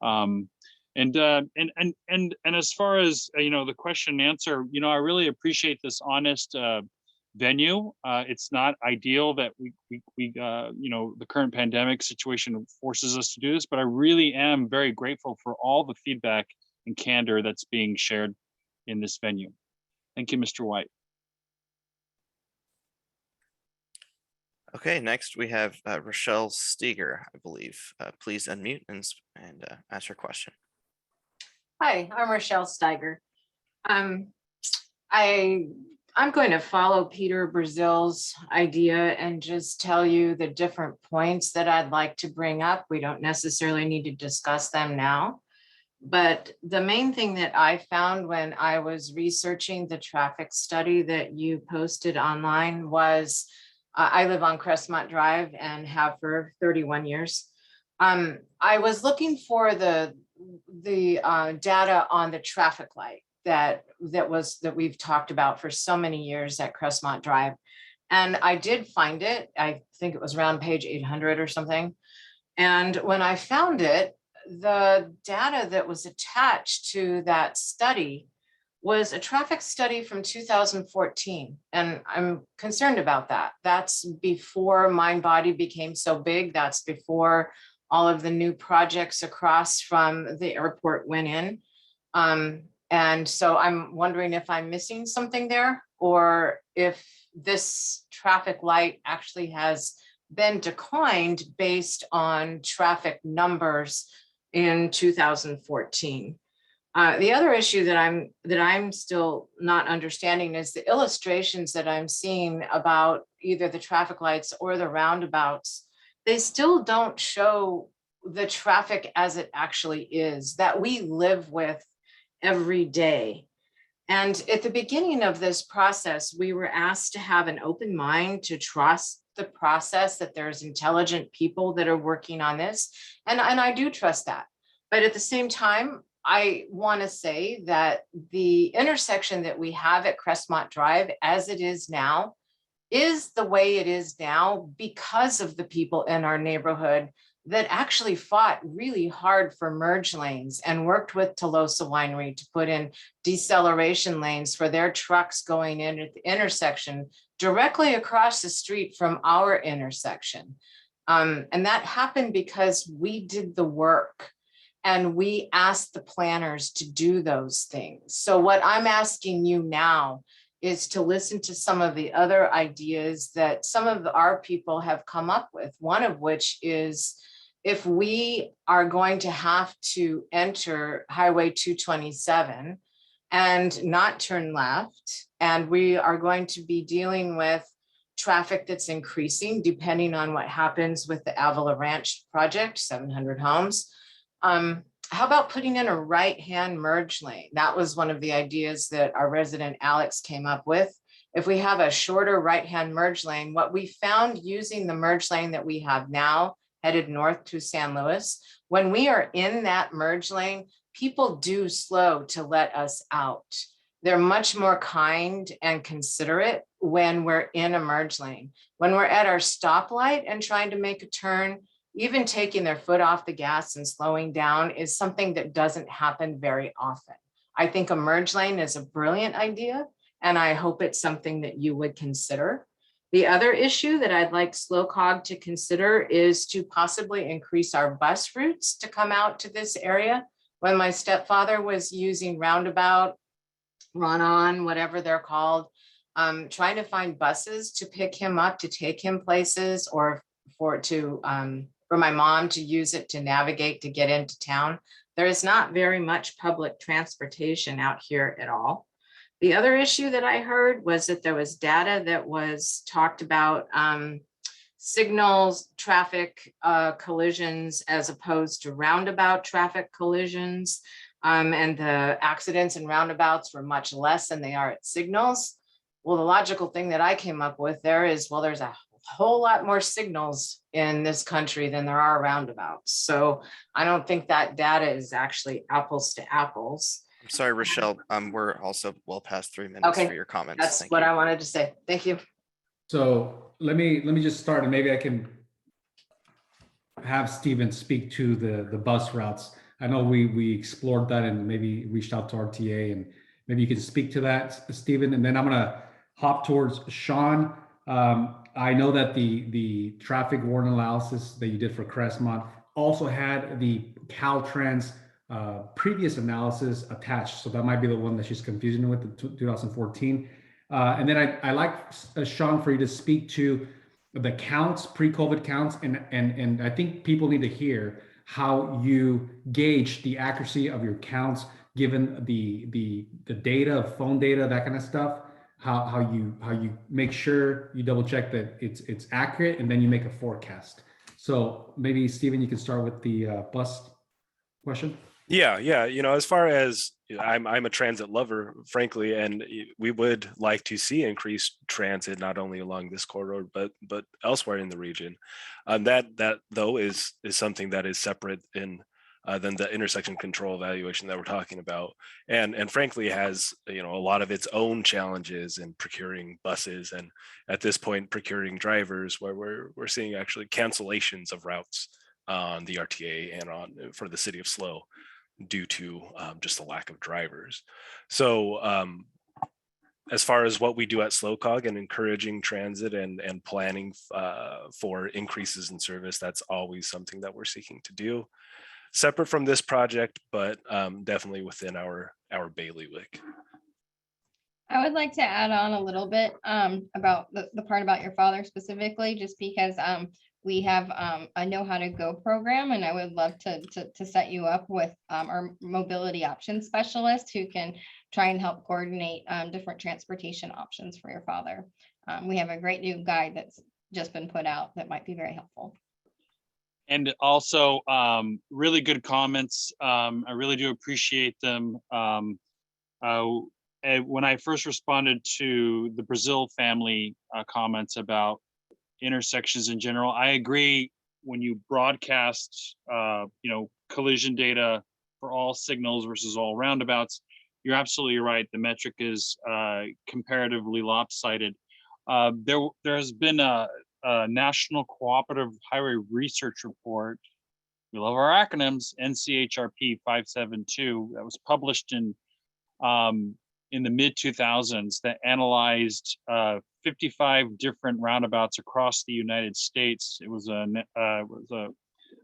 And as far as the question and answer, I really appreciate this honest venue. It's not ideal that we the current pandemic situation forces us to do this, but I really am very grateful for all the feedback and candor that's being shared in this venue. Thank you, Mr. White. Okay, next we have Rochelle Steger, I believe. Please unmute and ask your question. Hi, I'm Rochelle Steiger. I'm going to follow Peter Brazil's idea and just tell you the different points that I'd like to bring up. We don't necessarily need to discuss them now. But the main thing that I found when I was researching the traffic study that you posted online was, I live on Crestmont Drive and have for 31 years. I was looking for the data on the traffic light. that we've talked about for so many years at Crestmont Drive. And I did find it. I think it was around page 800 or something. And when I found it, the data that was attached to that study was a traffic study from 2014. And I'm concerned about that. That's before Mind Body became so big. That's before all of the new projects across from the airport went in. And so I'm wondering if I'm missing something there, or if this traffic light actually has been declined based on traffic numbers in 2014. The other issue that I'm still not understanding is the illustrations that I'm seeing about either the traffic lights or the roundabouts. They still don't show the traffic as it actually is, that we live with every day. And at the beginning of this process, we were asked to have an open mind, to trust the process, that there's intelligent people that are working on this. And I do trust that. But at the same time, I want to say that the intersection that we have at Crestmont Drive, as it is now, is the way it is now because of the people in our neighborhood that actually fought really hard for merge lanes and worked with Tolosa Winery to put in deceleration lanes for their trucks going in at the intersection directly across the street from our intersection. And that happened because we did the work and we asked the planners to do those things. So what I'm asking you now is to listen to some of the other ideas that some of our people have come up with, one of which is, if we are going to have to enter Highway 227 and not turn left, and we are going to be dealing with traffic that's increasing depending on what happens with the Avila Ranch project, 700 homes, how about putting in a right-hand merge lane? That was one of the ideas that our resident Alex came up with. If we have a shorter right-hand merge lane, what we found using the merge lane that we have now, headed north to San Luis, when we are in that merge lane, people do slow to let us out. They're much more kind and considerate when we're in a merge lane. When we're at our stoplight and trying to make a turn, even taking their foot off the gas and slowing down is something that doesn't happen very often. I think a merge lane is a brilliant idea, and I hope it's something that you would consider. The other issue that I'd like SLOCOG to consider is to possibly increase our bus routes to come out to this area. When my stepfather was using roundabout, run-on, whatever they're called, trying to find buses to pick him up, to take him places, or for my mom to use it to navigate to get into town. There is not very much public transportation out here at all. The other issue that I heard was that there was data that was talked about signals, traffic collisions as opposed to roundabout traffic collisions. And the accidents in roundabouts were much less than they are at signals. Well, the logical thing that I came up with there is, well, there's a whole lot more signals in this country than there are roundabouts. So I don't think that data is actually apples to apples. I'm sorry, Rochelle, we're also well past 3 minutes Okay, for your comments. that's Thank what you. I wanted to say. Thank you. So let me just start, and maybe I can have Stephen speak to the bus routes. I know we explored that and maybe reached out to RTA, and maybe you could speak to that, Stephen. And then I'm gonna hop towards Sean. I know that the traffic warrant analysis that you did for Crestmont also had the Caltrans previous analysis attached. So that might be the one that she's confusing with the 2014. And then I like, Sean, for you to speak to the counts, pre-COVID counts. And I think people need to hear how you gauge the accuracy of your counts, given the data, phone data, that kind of stuff. How you make sure you double check that it's accurate, and then you make a forecast. So maybe Stephen, you can start with the bus question. Yeah. As far as I'm a transit lover, frankly, and we would like to see increased transit not only along this corridor but elsewhere in the region. That though is something that is separate in than the intersection control evaluation that we're talking about. And frankly has, a lot of its own challenges in procuring buses, and at this point procuring drivers, where we're seeing actually cancellations of routes on the RTA and for the city of SLO due to just the lack of drivers. So as far as what we do at SLOCOG and encouraging transit and planning for increases in service, that's always something that we're seeking to do, separate from this project, but definitely within our bailiwick. I would like to add on a little bit about the part about your father specifically, just because we have a Know How to Go program, and I would love to set you up with our mobility options specialist who can try and help coordinate different transportation options for your father. We have a great new guide that's just been put out that might be very helpful. And also really good comments. I really do appreciate them. And when I first responded to the Brazil family comments about intersections in general, I agree. When you broadcast, collision data for all signals versus all roundabouts, you're absolutely right. The metric is comparatively lopsided. There has been a National Cooperative Highway Research Report. We love our acronyms, NCHRP 572, that was published in the mid 2000s, that analyzed 55 different roundabouts across the United States. It was a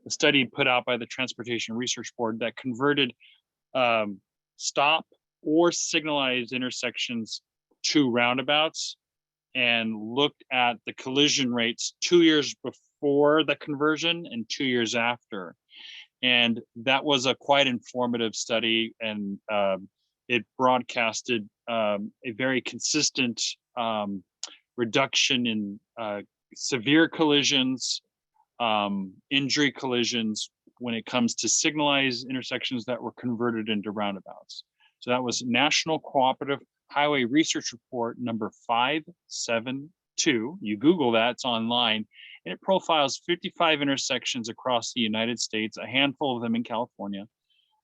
study put out by the Transportation Research Board that converted stop or signalized intersections to roundabouts and looked at the collision rates 2 years before the conversion and 2 years after. And that was a quite informative study, and it broadcasted a very consistent reduction in severe collisions, injury collisions when it comes to signalized intersections that were converted into roundabouts. So that was National Cooperative Highway Research Report number 572. You Google that, it's online, and it profiles 55 intersections across the United States, a handful of them in California,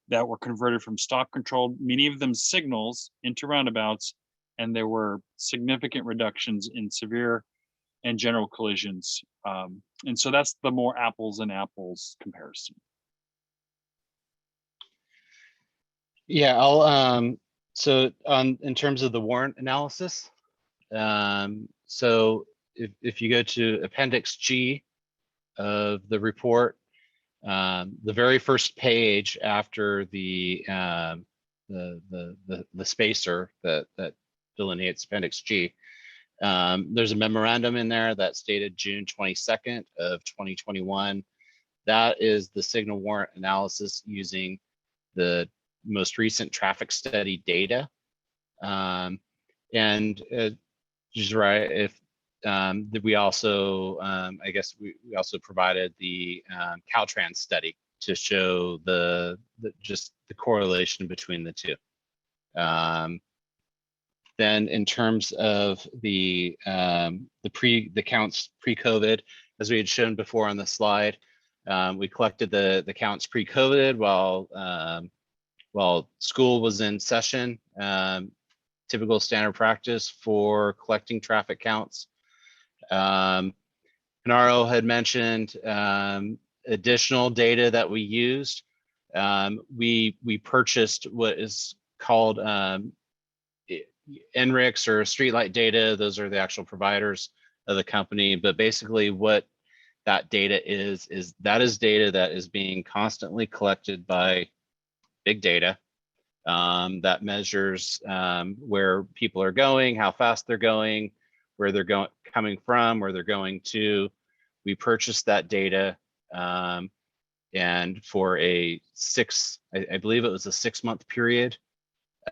that were converted from stop controlled, many of them signals, into roundabouts, and there were significant reductions in severe and general collisions. And so that's the more apples and apples comparison. Yeah, I'll so in terms of the warrant analysis, so if you go to Appendix G of the report, the very first page after the spacer that delineates Appendix G, there's a memorandum in there that's dated June 22nd of 2021. That is the signal warrant analysis using the most recent traffic study data. And just right, if we also, I guess we also provided the Caltrans study to show just the correlation between the two. Then in terms of the counts pre-COVID, as we had shown before on the slide, we collected the counts pre-COVID while school was in session. Typical standard practice for collecting traffic counts. Canaro had mentioned additional data that we used. We purchased what is called NRICS or streetlight data. Those are the actual providers of the company, but basically what that data is data that is being constantly collected by big data that measures where people are going, how fast they're going, where they're coming from, where they're going to. We purchased that data, and for I believe it was a 6-month period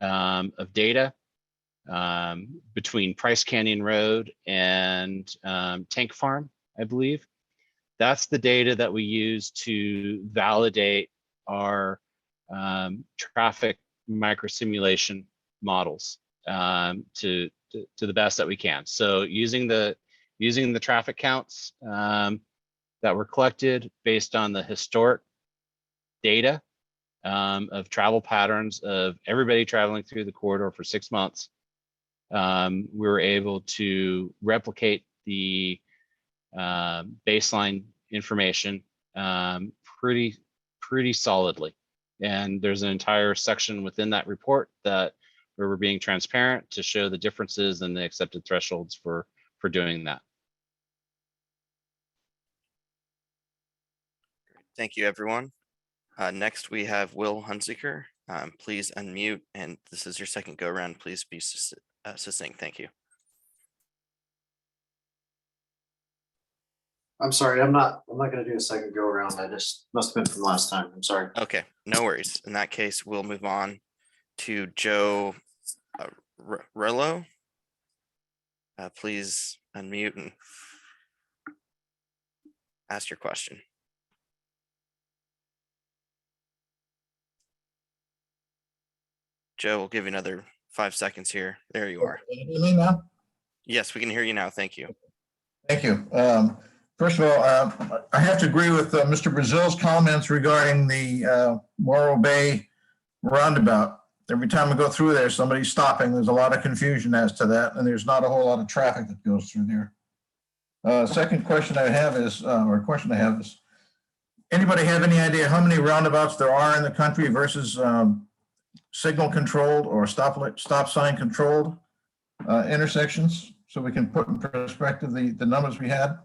of data between Price Canyon Road and Tank Farm, I believe. That's the data that we use to validate our traffic microsimulation models to the best that we can. So using the traffic counts that were collected based on the historic data of travel patterns of everybody traveling through the corridor for 6 months. We were able to replicate the baseline information pretty solidly. And there's an entire section within that report that where we're being transparent to show the differences and the accepted thresholds for doing that. Thank you, everyone. Next, we have Will Hunziker. Please unmute, and this is your second go around. Please be succinct. Thank you. I'm sorry, I'm not gonna do a second go around. I just must have been from last time. I'm sorry. Okay, no worries. In that case, we'll move on to Joe Rello. Please unmute and ask your question. Joe, we'll give you another 5 seconds here. There you are. Can you hear me now? Yes, we can hear you now. Thank you. Thank you. First of all, I have to agree with Mr. Brazil's comments regarding the Morro Bay roundabout. Every time we go through there, somebody's stopping. There's a lot of confusion as to that, and there's not a whole lot of traffic that goes through there. Second question I have is, anybody have any idea how many roundabouts there are in the country versus signal controlled or stop sign controlled intersections, so we can put in perspective the numbers we had?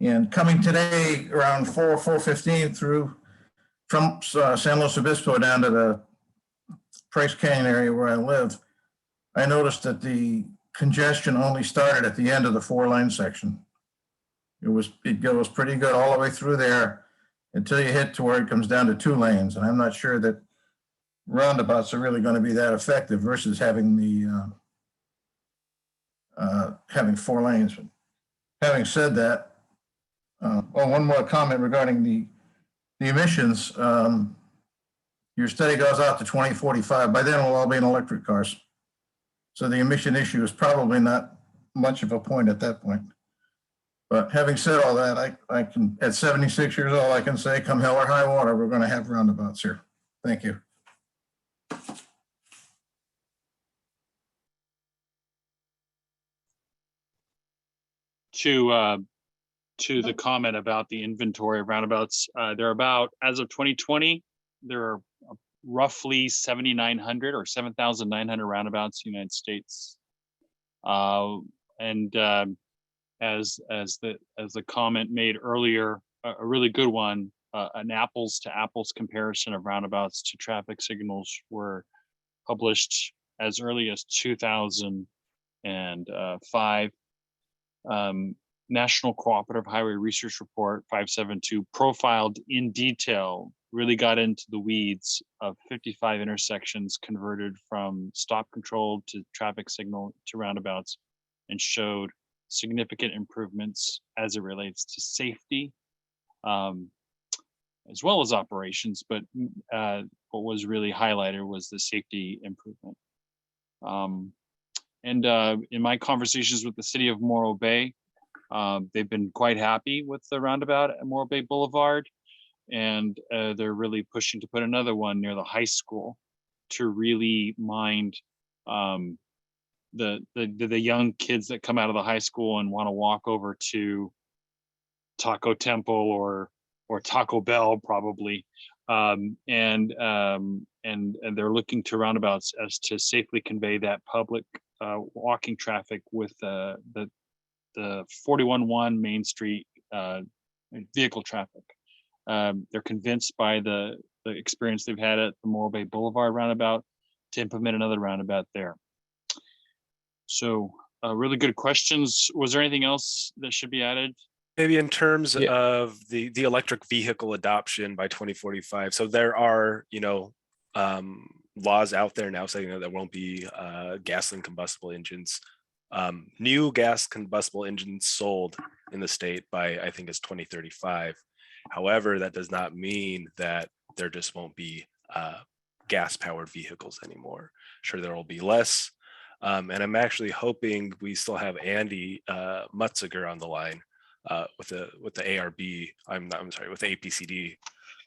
And coming today around 4:15 through from San Luis Obispo down to the Price Canyon area where I live, I noticed that the congestion only started at the end of the 4-lane section. It goes pretty good all the way through there until you hit to where it comes down to 2 lanes. And I'm not sure that roundabouts are really going to be that effective versus having the having 4 lanes. But having said that, one more comment regarding the emissions. Your study goes out to 2045. By then, we'll all be in electric cars. So the emission issue is probably not much of a point at that point. But having said all that, I can, at 76 years old, I can say, come hell or high water, we're going to have roundabouts here. Thank you. To the comment about the inventory of roundabouts, there are about, as of 2020, there are roughly 7,900 or 7,900 roundabouts in the United States. As the comment made earlier, a really good one, an apples to apples comparison of roundabouts to traffic signals were published as early as 2005. National Cooperative Highway Research Report 572 profiled in detail, really got into the weeds of 55 intersections converted from stop control to traffic signal to roundabouts, and showed significant improvements as it relates to safety, as well as operations. But what was really highlighted was the safety improvement. In my conversations with the city of Morro Bay, they've been quite happy with the roundabout at Morro Bay Boulevard, and they're really pushing to put another one near the high school to really mind the young kids that come out of the high school and want to walk over to Taco Temple or Taco Bell probably, and they're looking to roundabouts as to safely convey that public walking traffic with the 41-1 Main Street vehicle traffic. They're convinced by the experience they've had at the Morro Bay Boulevard roundabout to implement another roundabout there. So really good questions. Was there anything else that should be added? Maybe in terms of the electric vehicle adoption by 2045. So there are, laws out there now saying that there won't be gasoline combustible engines. New gas combustible engines sold in the state by, I think it's 2035. However, that does not mean that there just won't be gas powered vehicles anymore. Sure, there will be less. And I'm actually hoping we still have Andy Mutziger on the line with the ARB. I'm sorry, with the APCD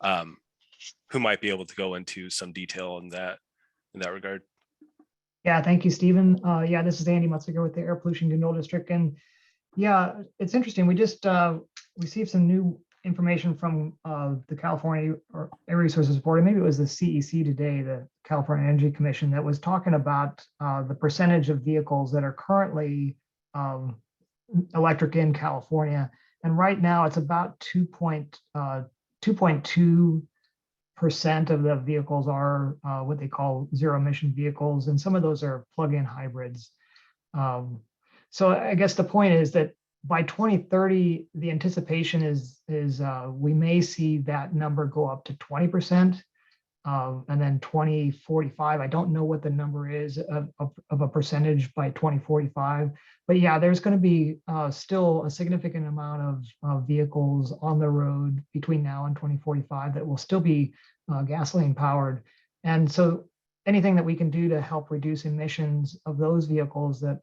who might be able to go into some detail in that regard. Yeah, thank you, Stephen. Yeah, this is Andy Mutziger with the Air Pollution Control District. And yeah, it's interesting. We just received some new information from the California Air Resources Board, and maybe it was the CEC today, the California Energy Commission, that was talking about the percentage of vehicles that are currently electric in California. And right now it's about 2.2% of the vehicles are what they call zero emission vehicles. And some of those are plug-in hybrids. So I guess the point is that by 2030, the anticipation is we may see that number go up to 20%. And then 2045, I don't know what the number is of a percentage by 2045. But yeah, there's going to be still a significant amount of vehicles on the road between now and 2045 that will still be gasoline powered. And so anything that we can do to help reduce emissions of those vehicles that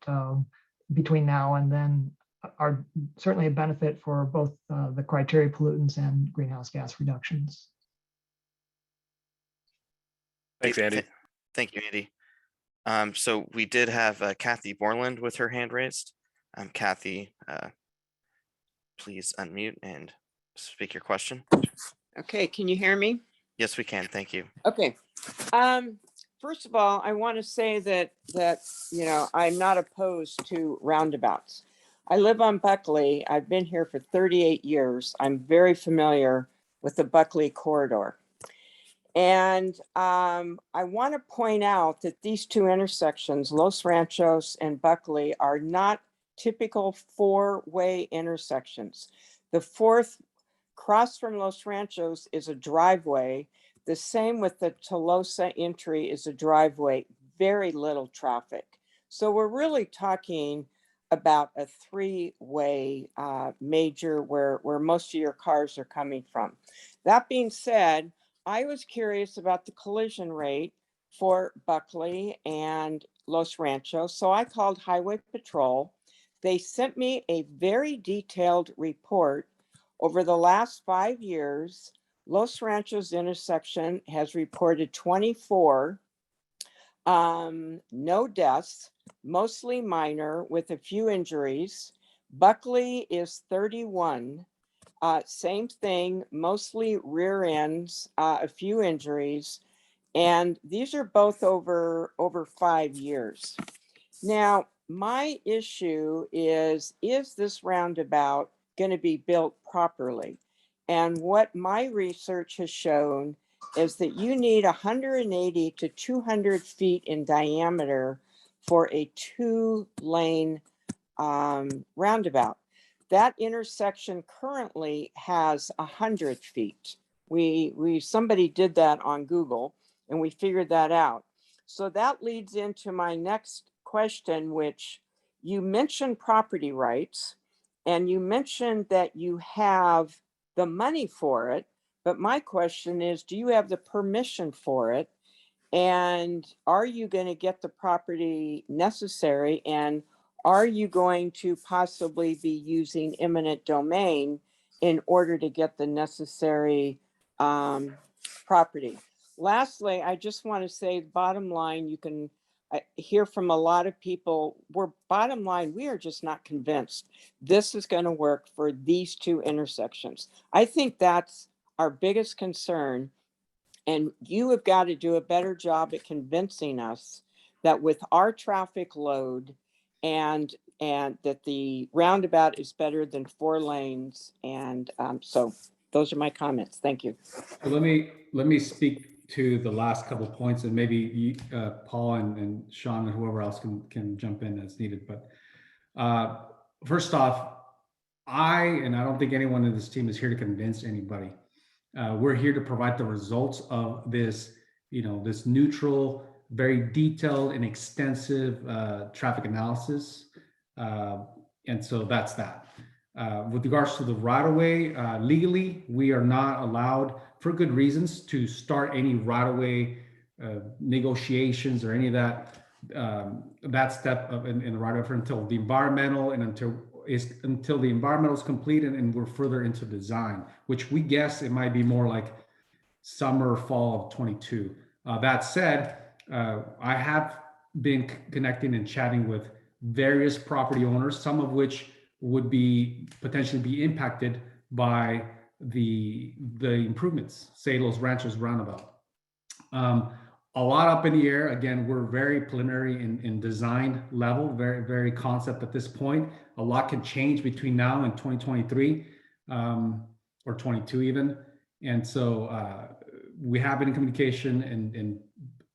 between now and then are certainly a benefit for both the criteria pollutants and greenhouse gas reductions. Thanks, Andy. Thank you, Andy. So we did have Kathy Borland with her hand raised. Kathy, please unmute and speak your question. Okay, can you hear me? Yes, we can. Thank you. Okay. First of all, I want to say that you know, I'm not opposed to roundabouts. I live on Buckley. I've been here for 38 years. I'm very familiar with the Buckley corridor. And I want to point out that these two intersections, Los Ranchos and Buckley, are not typical four-way intersections. The fourth cross from Los Ranchos is a driveway. The same with the Tolosa entry is a driveway, very little traffic. So we're really talking about a three-way major where most of your cars are coming from. That being said, I was curious about the collision rate for Buckley and Los Ranchos, so I called Highway Patrol. They sent me a very detailed report. Over the last 5 years, Los Ranchos intersection has reported 24, no deaths, mostly minor with a few injuries. Buckley is 31. Same thing, mostly rear ends, a few injuries, and these are both over 5 years. Now, my issue is this roundabout going to be built properly? And what my research has shown is that you need 180 to 200 feet in diameter for a 2-lane roundabout. That intersection currently has 100 feet. Somebody did that on Google and we figured that out. So that leads into my next question, which you mentioned property rights and you mentioned that you have the money for it. But my question is, do you have the permission for it? And are you going to get the property necessary? And are you going to possibly be using eminent domain in order to get the necessary property? Lastly, I just want to say, bottom line, you can hear from a lot of people, bottom line, we are just not convinced this is going to work for these two intersections. I think that's our biggest concern. And you have got to do a better job at convincing us that with our traffic load and that the roundabout is better than 4 lanes. And so those are my comments. Thank you. So let me speak to the last couple of points, and maybe you, Paul and Sean and whoever else can jump in as needed. But first off, I don't think anyone in this team is here to convince anybody. We're here to provide the results of this, this neutral, very detailed and extensive traffic analysis. And so that's that. With regards to the right-of-way, legally, we are not allowed, for good reasons, to start any right-of-way negotiations or any of that step in the right-of-way until the environmental and until the environmental is complete and we're further into design, which we guess it might be more like summer, fall of 22. That said, I have been connecting and chatting with various property owners, some of which would be potentially be impacted by the improvements, say Los Ranchos roundabout. A lot up in the air. Again, we're very preliminary in design level, very concept at this point. A lot can change between now and 2023 or 22 even. And so we have been in communication, and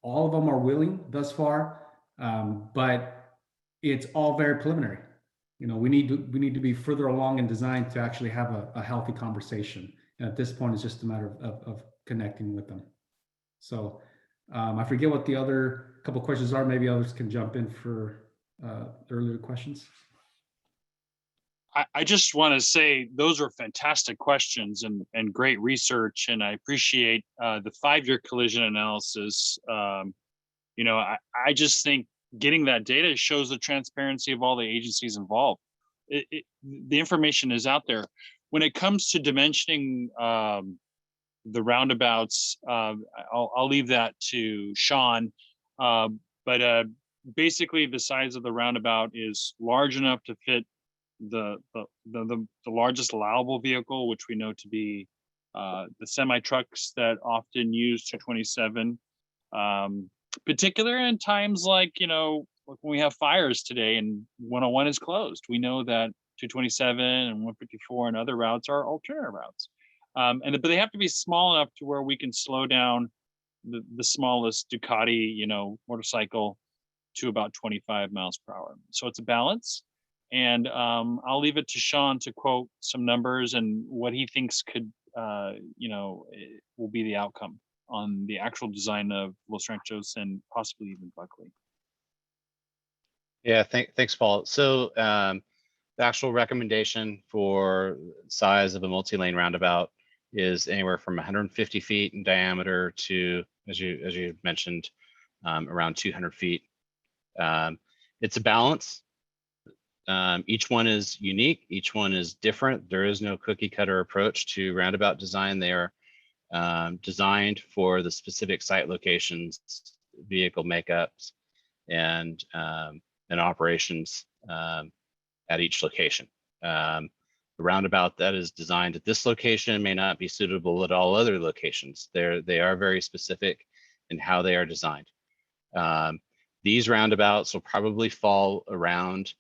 all of them are willing thus far, but it's all very preliminary. You know, we need to be further along in design to actually have a healthy conversation. And at this point, it's just a matter of connecting with them. So I forget what the other couple of questions are. Maybe others can jump in for earlier questions. I just want to say those are fantastic questions and great research, and I appreciate the 5-year collision analysis. You know, I just think getting that data shows the transparency of all the agencies involved. The information is out there. When it comes to dimensioning the roundabouts, I'll leave that to Sean. But basically, the size of the roundabout is large enough to fit the largest allowable vehicle, which we know to be the semi trucks that often use 227, particular in times like, you know, when we have fires today and 101 is closed. We know that 227 and 154 and other routes are alternative routes, but they have to be small enough to where we can slow down the smallest Ducati, you know, motorcycle to about 25 miles per hour. So it's a balance. And I'll leave it to Sean to quote some numbers and what he thinks could, you know, will be the outcome on the actual design of Los Ranchos and possibly even Buckley. Yeah, thanks, Paul. So the actual recommendation for size of a multi-lane roundabout is anywhere from 150 feet in diameter to, as you mentioned, around 200 feet. It's a balance. Each one is unique. Each one is different. There is no cookie cutter approach to roundabout design. They are designed for the specific site locations, vehicle makeups, and operations at each location. The roundabout that is designed at this location may not be suitable at all other locations. They are very specific in how they are designed. These roundabouts will probably fall around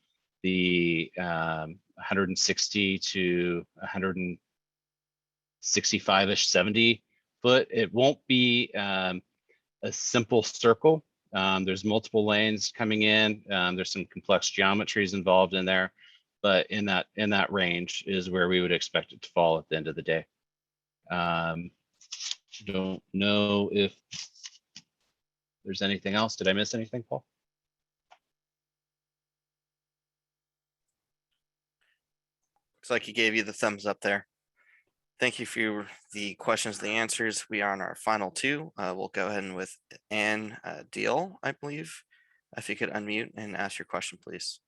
the 160 to 165-ish, 70 foot. It won't be a simple circle. There's multiple lanes coming in. There's some complex geometries involved in there, but in that range is where we would expect it to fall at the end of the day. Don't know if there's anything else. Did I miss anything, Paul? Looks like he gave you the thumbs up there. Thank you for the questions, the answers. We are on our final two. We'll go ahead and with Ann Deal, I believe. If you could unmute and ask your question, please.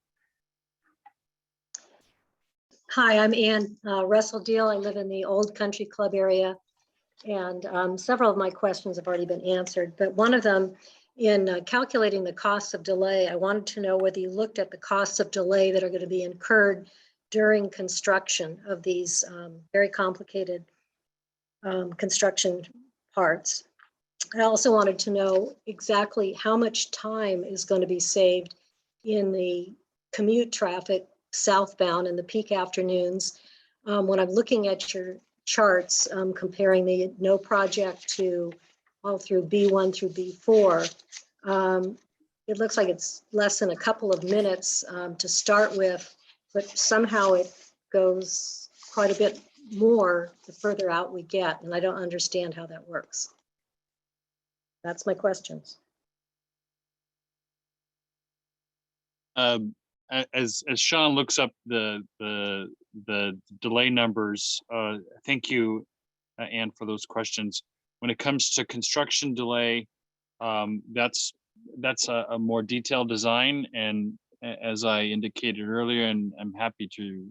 Hi, I'm Ann Russell Deal. I live in the Old Country Club area, and several of my questions have already been answered. But one of them, in calculating the costs of delay, I wanted to know whether you looked at the costs of delay that are going to be incurred during construction of these very complicated construction parts. I also wanted to know exactly how much time is going to be saved in the commute traffic southbound in the peak afternoons. When I'm looking at your charts, comparing the no project to all through B1 through B4, it looks like it's less than a couple of minutes to start with, but somehow it goes quite a bit more the further out we get, and I don't understand how that works. That's my questions. As Sean looks up the delay numbers, thank you, Ann, for those questions. When it comes to construction delay, that's a more detailed design, and as I indicated earlier, and I'm happy to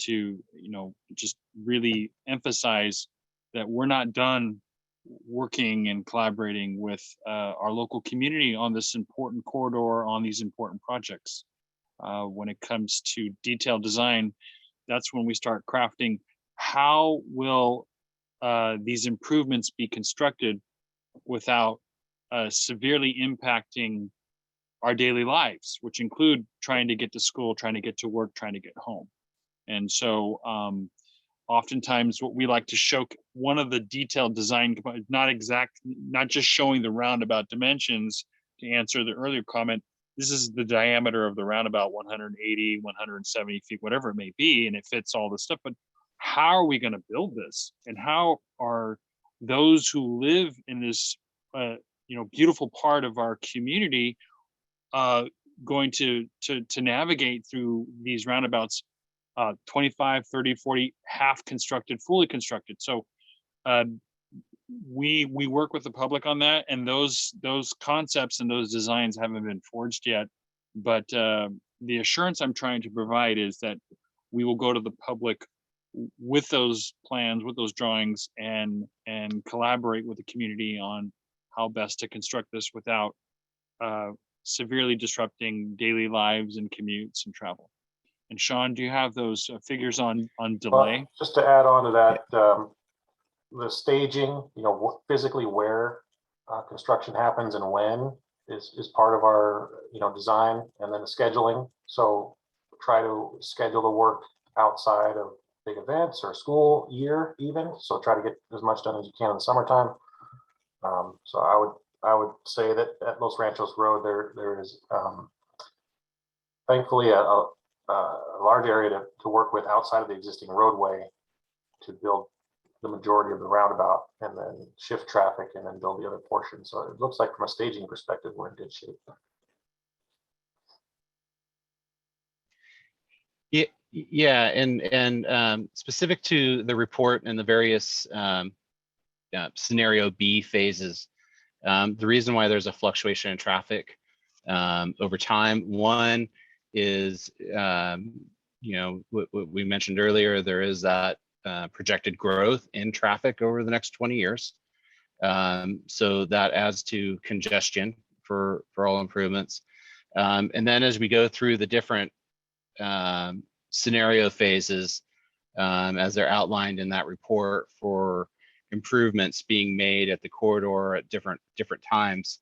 you know, just really emphasize that we're not done working and collaborating with our local community on this important corridor, on these important projects. When it comes to detailed design, that's when we start crafting how will these improvements be constructed without severely impacting our daily lives, which include trying to get to school, trying to get to work, trying to get home. And so oftentimes what we like to show, one of the detailed design, not just showing the roundabout dimensions to answer the earlier comment. This is the diameter of the roundabout, 180, 170 feet, whatever it may be, and it fits all this stuff. But how are we going to build this? And how are those who live in this beautiful part of our community going to navigate through these roundabouts, 25, 30, 40, half constructed, fully constructed? So we work with the public on that, and those concepts and those designs haven't been forged yet. But the assurance I'm trying to provide is that we will go to the public with those plans, with those drawings, and collaborate with the community on how best to construct this without severely disrupting daily lives and commutes and travel. And Sean, do you have those figures on delay? Well, just to add on to that, the staging, physically where construction happens and when is part of our, design, and then the scheduling. So try to schedule the work outside of big events or school year even. So try to get as much done as you can in the summertime. So I would say that at Los Ranchos Road, there is thankfully a large area to work with outside of the existing roadway to build the majority of the roundabout, and then shift traffic, and then build the other portion. So it looks like from a staging perspective, we're in good shape. Yeah, and specific to the report and the various scenario B phases, the reason why there's a fluctuation in traffic over time, one is, what we mentioned earlier, there is that projected growth in traffic over the next 20 years. So that adds to congestion for all improvements. And then as we go through the different scenario phases, as they're outlined in that report for improvements being made at the corridor at different times,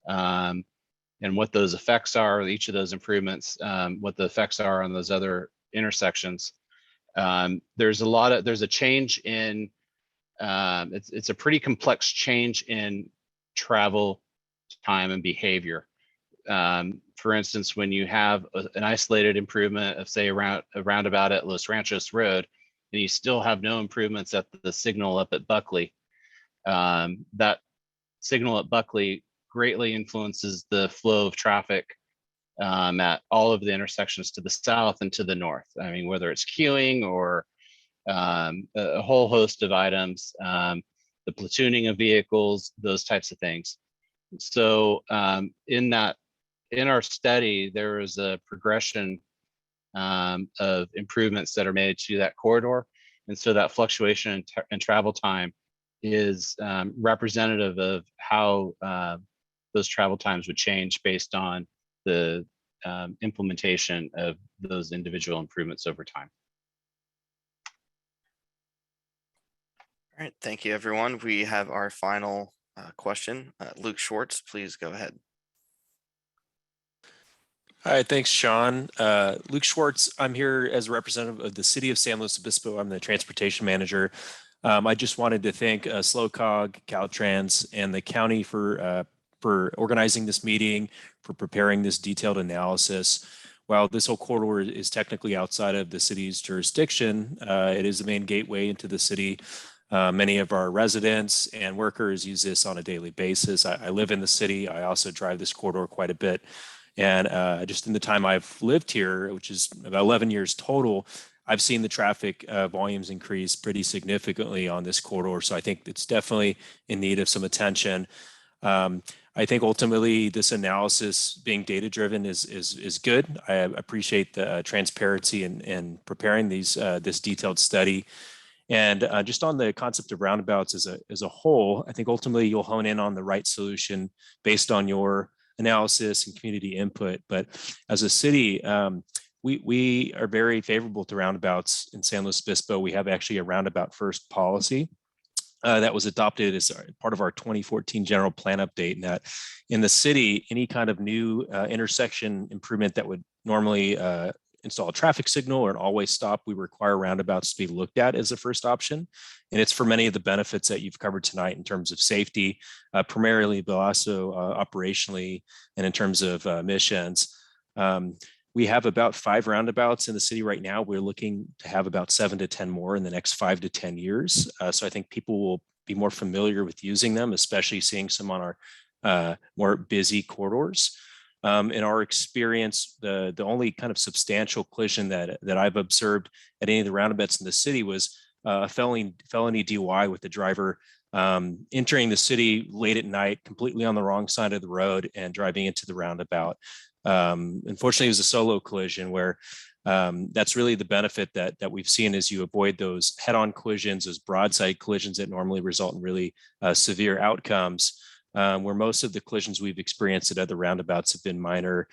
and what those effects are, each of those improvements, what the effects are on those other intersections. There's a change in, it's a pretty complex change in travel time and behavior. For instance, when you have an isolated improvement of, say, a roundabout at Los Ranchos Road, and you still have no improvements at the signal up at Buckley, that signal at Buckley greatly influences the flow of traffic at all of the intersections to the south and to the north. I mean, whether it's queuing or a whole host of items, the platooning of vehicles, those types of things. So in our study, there is a progression of improvements that are made to that corridor. And so that fluctuation in travel time is representative of how those travel times would change based on the implementation of those individual improvements over time. All right, thank you, everyone. We have our final question. Luke Schwartz, please go ahead. Hi, thanks, Sean. Luke Schwartz, I'm here as a representative of the City of San Luis Obispo. I'm the transportation manager. I just wanted to thank SLOCOG, Caltrans, and the county for organizing this meeting, for preparing this detailed analysis. While this whole corridor is technically outside of the city's jurisdiction, it is the main gateway into the city. Many of our residents and workers use this on a daily basis. I live in the city. I also drive this corridor quite a bit. And just in the time I've lived here, which is about 11 years total, I've seen the traffic volumes increase pretty significantly on this corridor. So I think it's definitely in need of some attention. I think ultimately this analysis being data-driven is good. I appreciate the transparency in preparing this detailed study. And just on the concept of roundabouts as a whole, I think ultimately you'll hone in on the right solution based on your analysis and community input. But as a city, we are very favorable to roundabouts in San Luis Obispo. We have actually a roundabout first policy that was adopted as part of our 2014 general plan update, and that in the city, any kind of new intersection improvement that would normally install a traffic signal or an always stop, we require roundabouts to be looked at as a first option. And it's for many of the benefits that you've covered tonight in terms of safety, primarily, but also operationally, and in terms of emissions. We have about 5 roundabouts in the city right now. We're looking to have about 7 to 10 more in the next 5 to 10 years. So I think people will be more familiar with using them, especially seeing some on our more busy corridors. In our experience, the only kind of substantial collision that I've observed at any of the roundabouts in the city was a felony DUI with the driver entering the city late at night, completely on the wrong side of the road and driving into the roundabout. Unfortunately, it was a solo collision where that's really the benefit that we've seen is you avoid those head-on collisions, those broadside collisions that normally result in really severe outcomes. Where most of the collisions we've experienced at other roundabouts have been minor,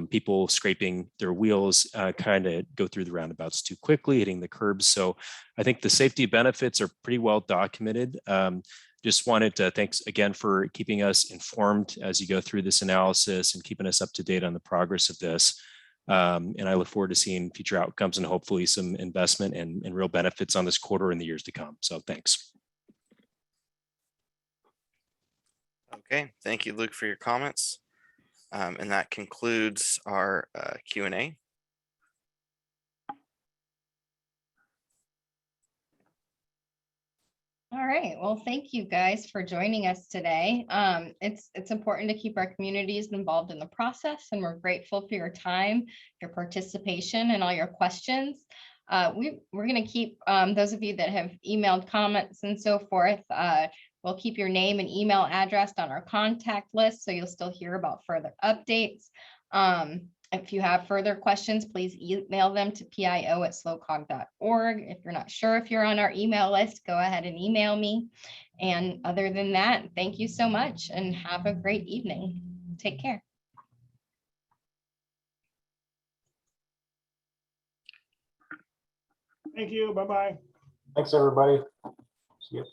people scraping their wheels, kind of go through the roundabouts too quickly, hitting the curbs. So I think the safety benefits are pretty well documented. Just wanted to thanks again for keeping us informed as you go through this analysis and keeping us up to date on the progress of this. And I look forward to seeing future outcomes and hopefully some investment and real benefits on this quarter in the years to come. So thanks. Okay, thank you, Luke, for your comments. And that concludes our Q&A. All right, well, thank you guys for joining us today. It's important to keep our communities involved in the process, and we're grateful for your time, your participation, and all your questions. We're going to keep those of you that have emailed comments and so forth. We'll keep your name and email address on our contact list, so you'll still hear about further updates. If you have further questions, please email them to pio@slocog.org. If you're not sure if you're on our email list, go ahead and email me. And other than that, thank you so much and have a great evening. Take care. Thank you. Bye-bye. Thanks, everybody. See you.